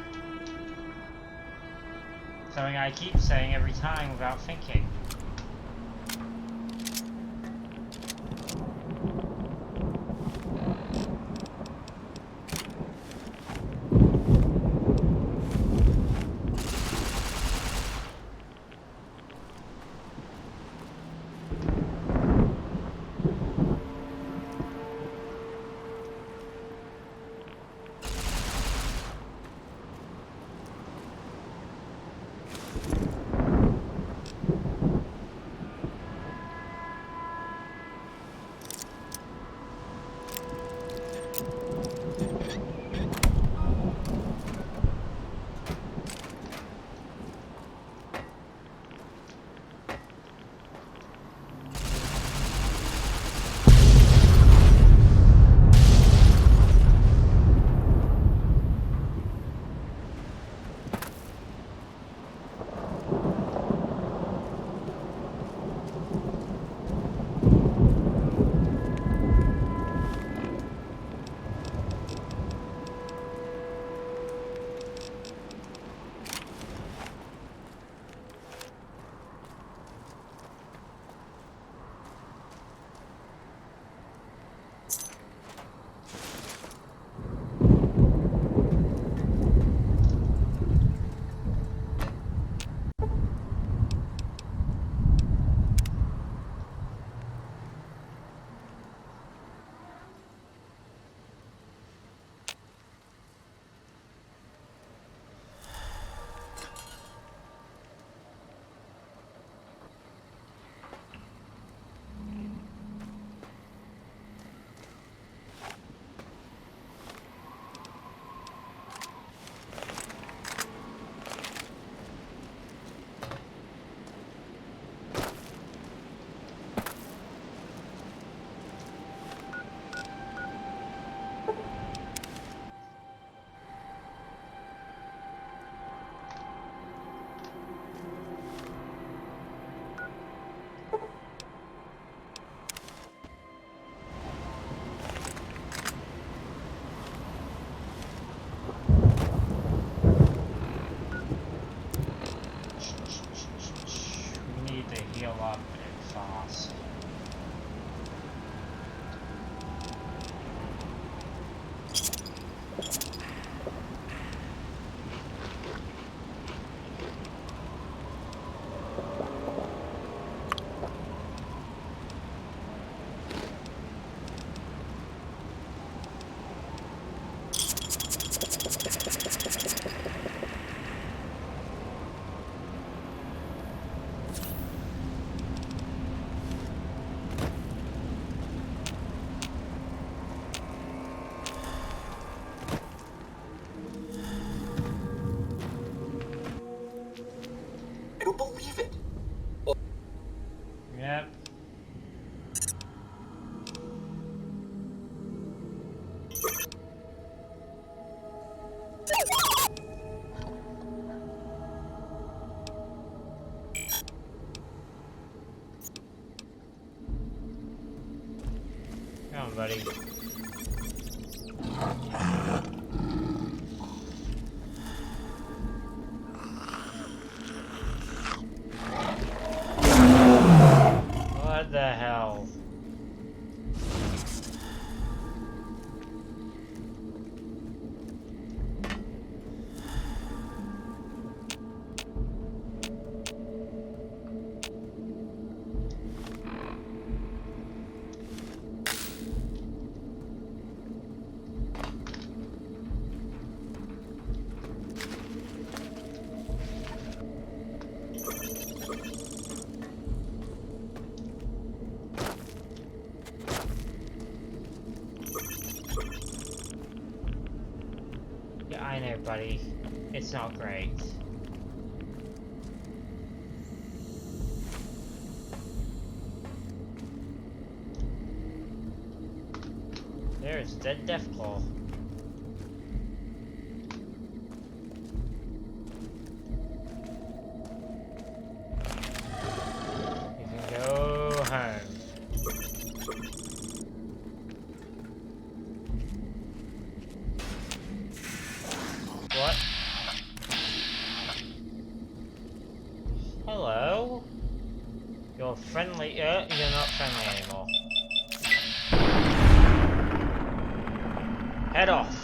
Something I keep saying every time without thinking. We need to heal up and fast. I don't believe it. Yep. Come on, buddy. What the hell? Yeah, I know, buddy. It's not great. There's Dead Deathclaw. You can go home. what? Hello? You're friendly. You're not friendly anymore. Head off.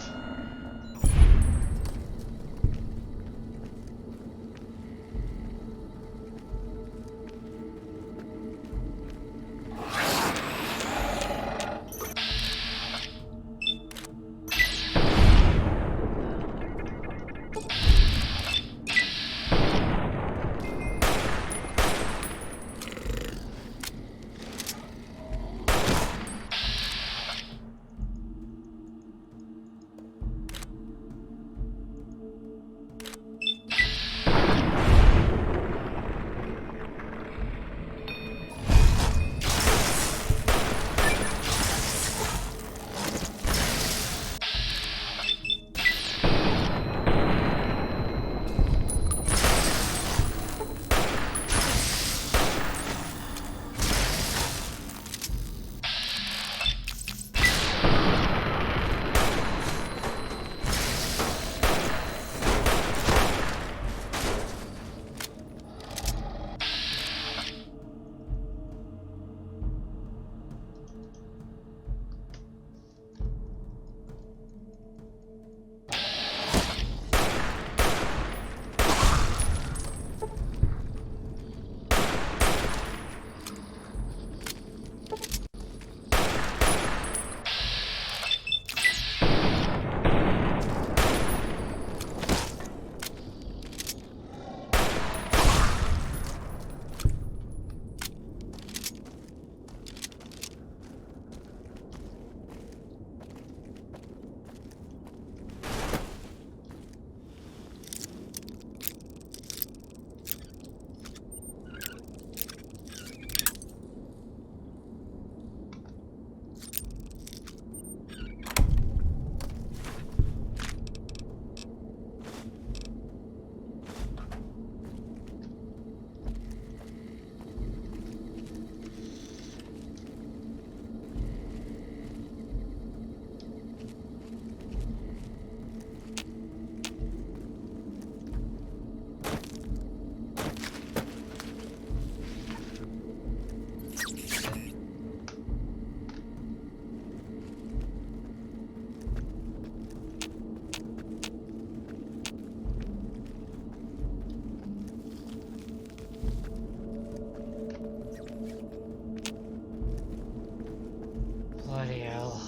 Bloody hell.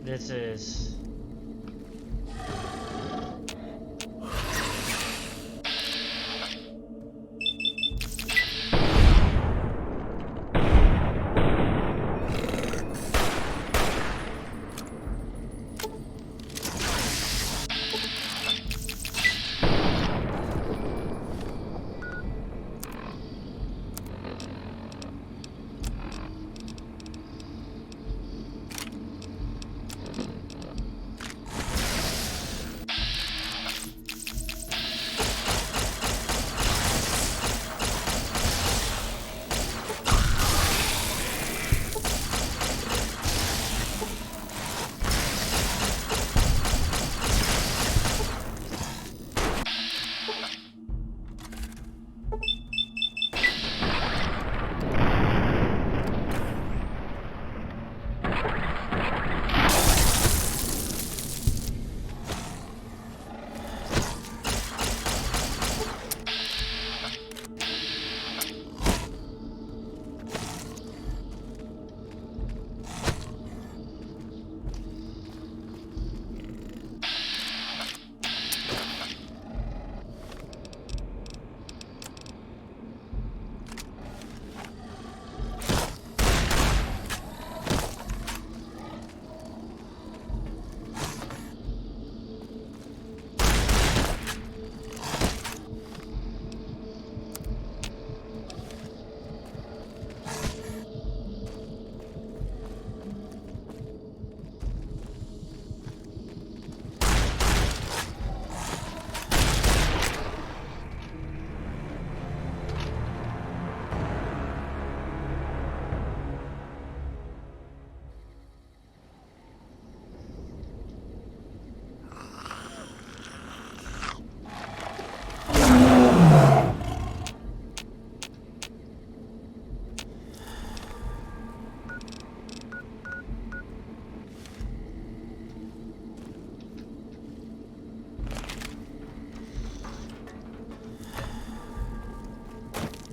This is...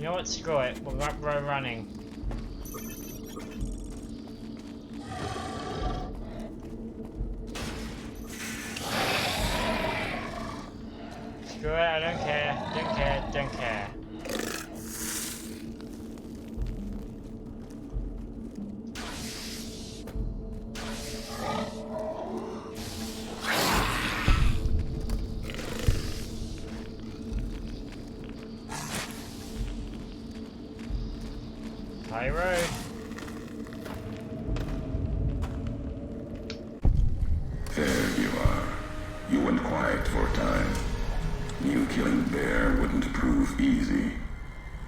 know what? Screw it. We're running. Screw it. I don't care. Don't care. Don't care. High road. There you are. You went quiet for a time. You killing the bear wouldn't prove easy.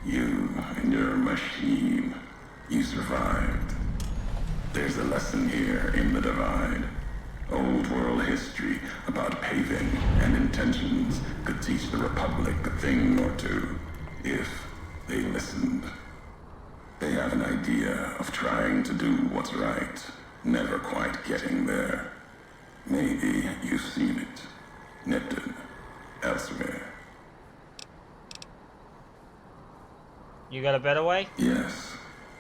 You and your machine. You survived. There's a lesson here in the Divide. Old world history about paving and intentions could teach the Republic a thing or two, if they listened. They have an idea of trying to do what's right, never quite getting there. Maybe you've seen it. Nipton. Elsewhere. You got a better way? Yes.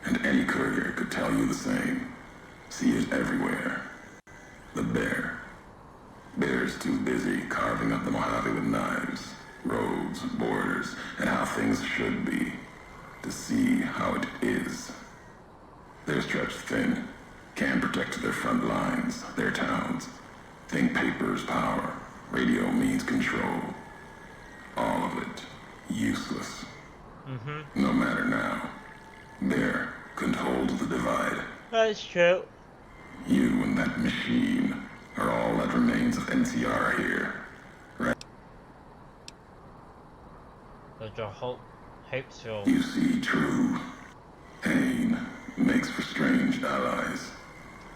And any courier could tell you the same. See it everywhere. The bear. Bear's too busy carving up the Mojave with knives, roads, borders, and how things should be, to see how it is. They're stretched thin, can't protect their front lines, their towns. Think paper's power, radio means control. All of it, useless. No matter now. Bear couldn't hold the Divide. That's true. You and that machine are all that remains of NCR here. Right? Those are hopes filled. You see true. Pain makes for strange allies.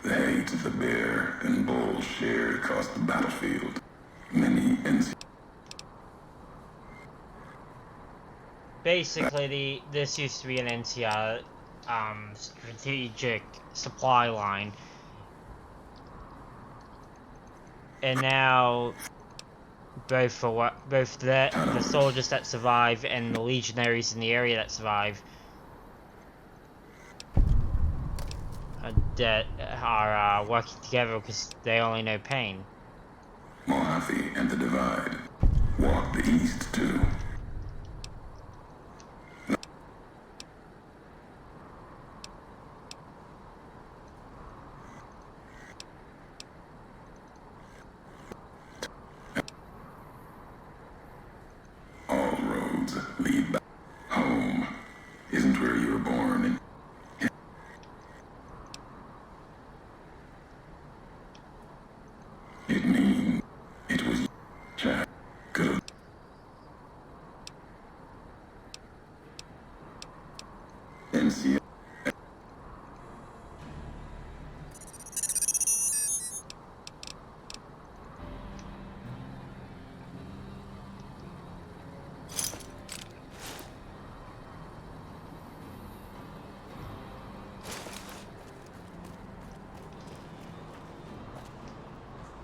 The hate of the bear and bull shared across the battlefield. Many NCR. Basically, this used to be an NCR strategic supply line, and now both the soldiers that survive and the legionaries in the area that survive are working together because they only know pain. Mojave and the Divide. Walk the east too. All roads lead back home. Isn't where you were born and it means it was Jack could have NCR.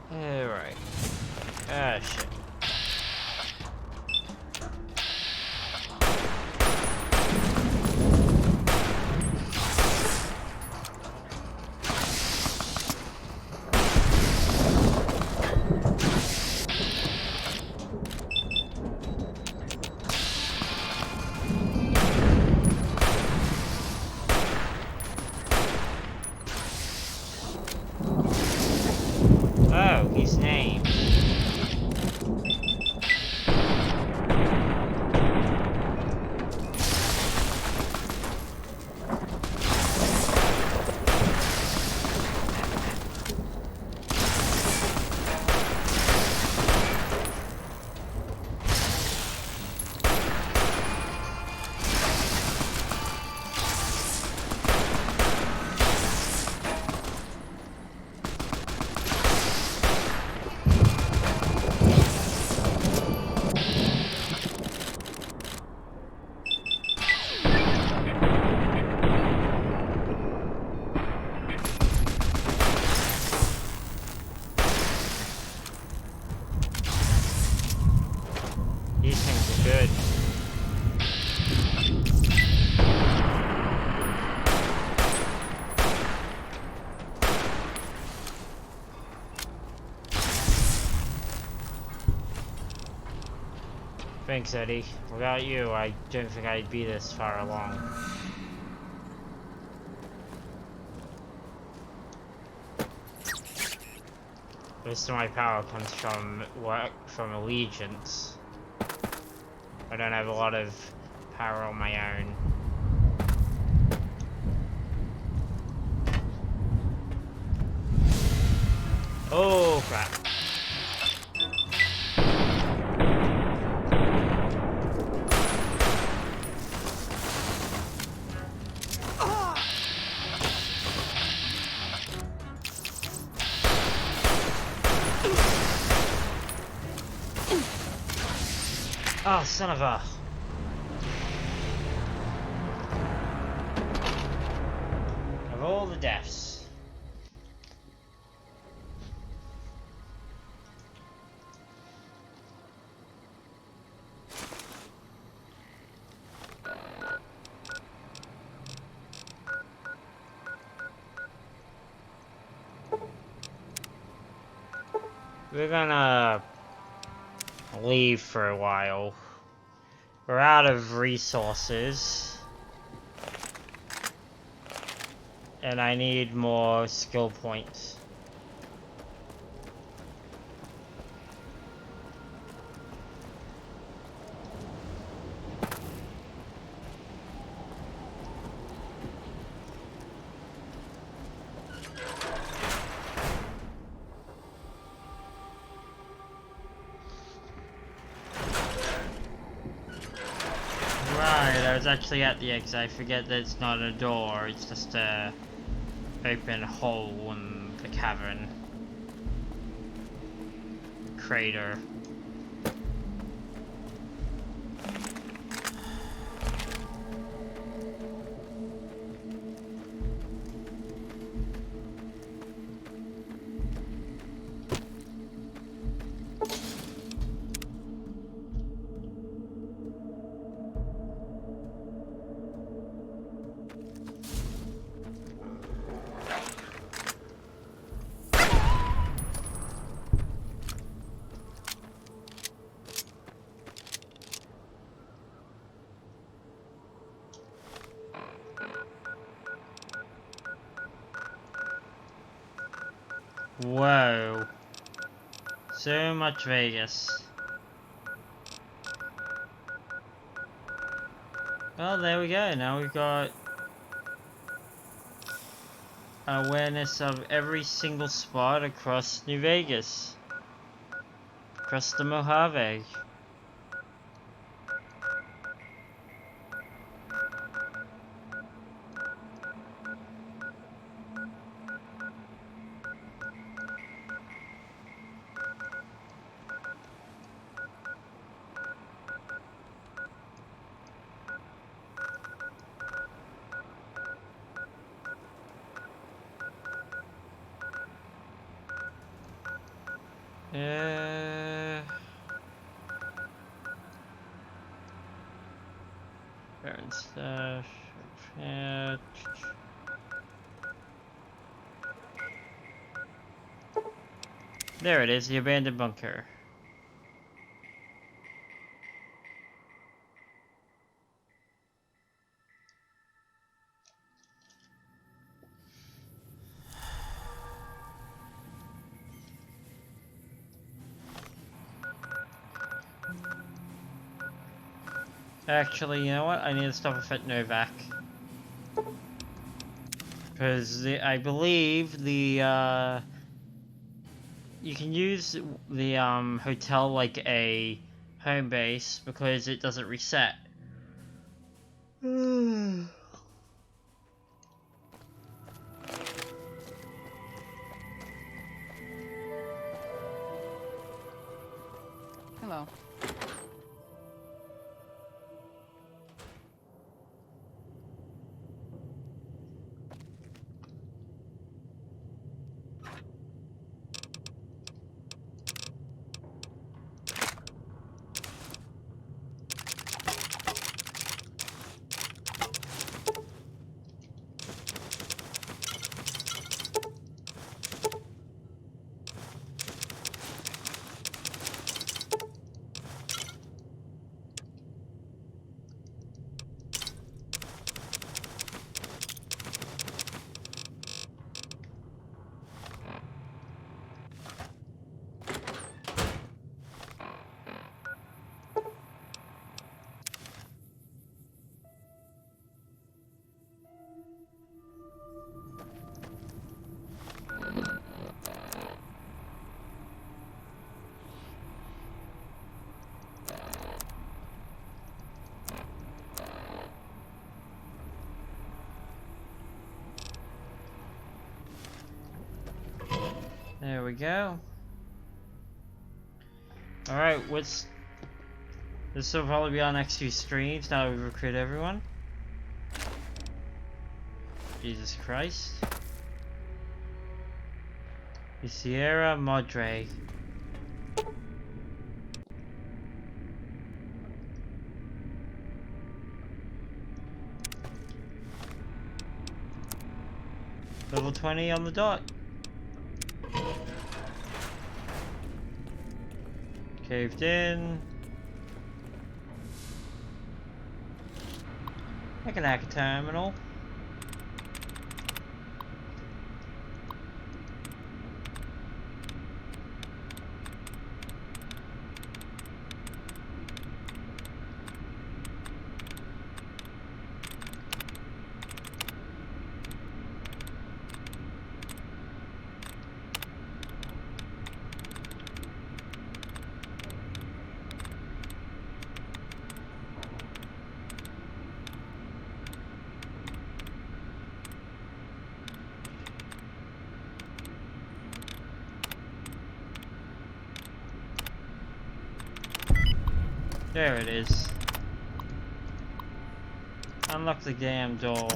Alright. Ah, shit. Oh, his name. Thanks, Eddie. Without you, I don't think I'd be this far along. Most of my power comes from work from allegiance. I don't have a lot of power on my own. Oh crap. Oh, son of a... Of all the deaths. We're gonna leave for a while. We're out of resources. And I need more skill points. Right, I was actually at the exit. I forget that it's not a door, it's just a open hole in the cavern. Crater. Whoa. So much Vegas. Well, there we go. Now we've got awareness of every single spot across New Vegas. Across the Mojave. Parent stash. There it is, the abandoned bunker. Actually, you know what? I need to stop with Novak. Because I believe the, you can use the, hotel like a home base because it doesn't reset. Hello. we go. Alright, this will probably be our next few streams now that we've recruited everyone. Jesus Christ. The Sierra Madre. Level 20 on the dot. Caved in. I can hack a terminal. There it is. Unlock the damn door.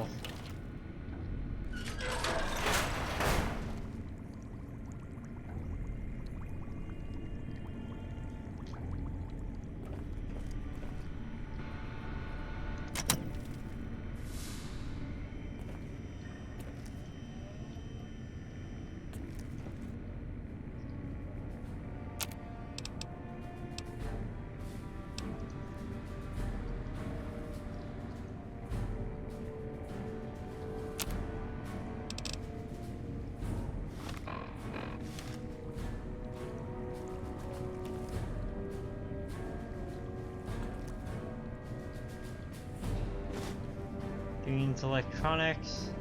Dean's Electronics.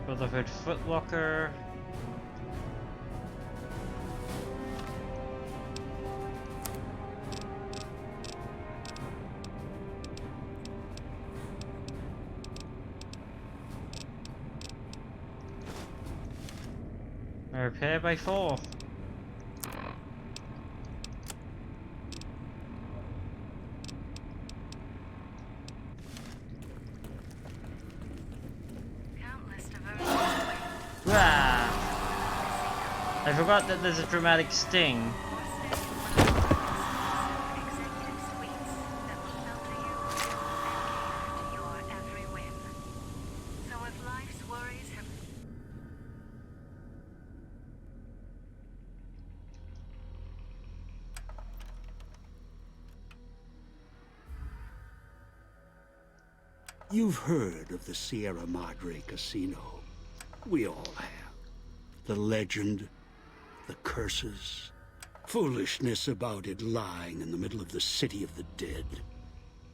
Brotherhood Footlocker. Repair by 4. I forgot that there's a dramatic sting. You've heard of the Sierra Madre Casino. We all have. The legend, the curses, foolishness about it lying in the middle of the city of the dead,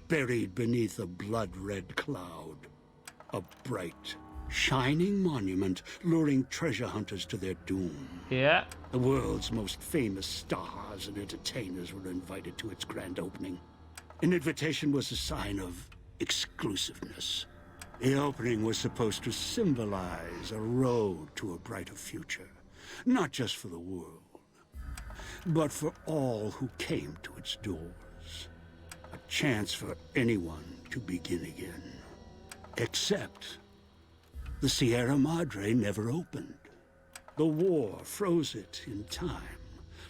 buried beneath a blood-red cloud. A bright, shining monument luring treasure hunters to their doom. Yeah. The world's most famous stars and entertainers were invited to its grand opening. An invitation was a sign of exclusiveness. The opening was supposed to symbolize a road to a brighter future, not just for the world, but for all who came to its doors. A chance for anyone to begin again. Except the Sierra Madre never opened. The war froze it in time,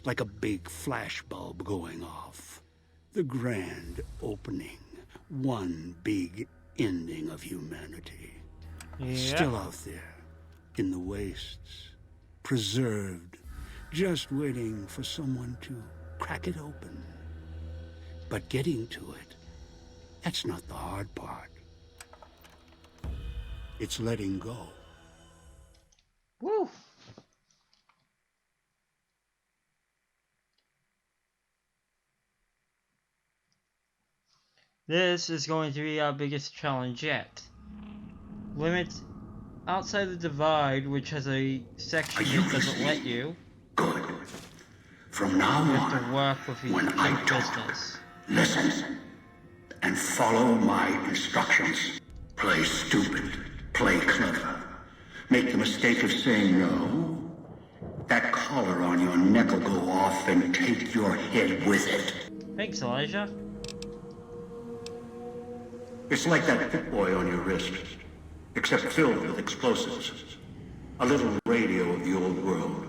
like a big flashbulb going off. The grand opening. One big ending of humanity. Yeah. Still out there, in the wastes, preserved, just waiting for someone to crack it open. But getting to it, that's not the hard part. It's letting go. Woo! This is going to be our biggest challenge yet. Limit outside the divide, which has a section that doesn't let you. Good. From now You on, have to work with your when I talk, business. Listen and follow my instructions. Play stupid, play clever. Make the mistake of saying no. That collar on your neck will go off and take your head with it. Thanks, Elijah. It's like that Pip Boy on your wrist, except filled with explosives. A little radio of the old world.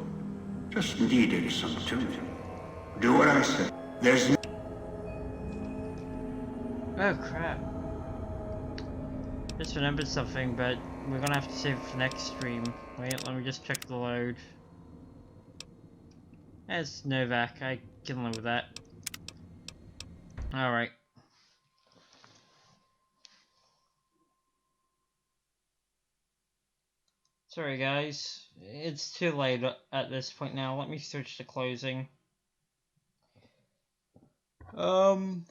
Just needed some tuning. Do what I say. There's no... Oh crap. Just remembered something, but we're gonna have to save it for next stream. Wait, let me just check the load. It's Novak, I can live with that. Alright. Sorry guys, it's too late at this point now. Let me switch to closing. So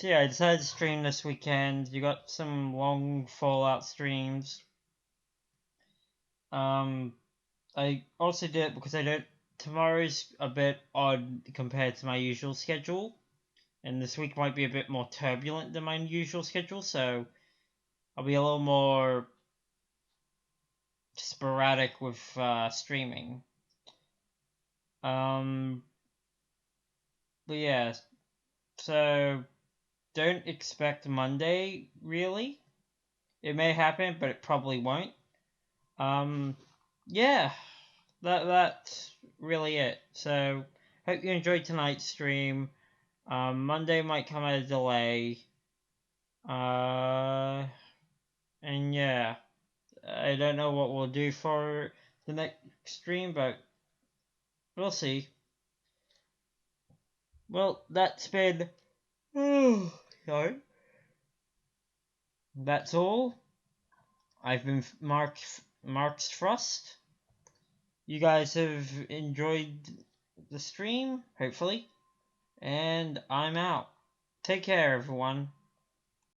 yeah, I decided to stream this weekend. You got some long Fallout streams. I also did it because I don't... Tomorrow's a bit odd compared to my usual schedule. And this week might be a bit more turbulent than my usual schedule, so I'll be a little more sporadic with streaming. But yeah, so don't expect Monday, really. It may happen, but it probably won't. Yeah, that's really it. So, hope you enjoyed tonight's stream. Monday might come at a delay. And yeah, I don't know what we'll do for the next stream, but we'll see. Well, that's been... sorry. That's all. I've been Marx Frost. You guys have enjoyed the stream, hopefully. And I'm out. Take care, everyone.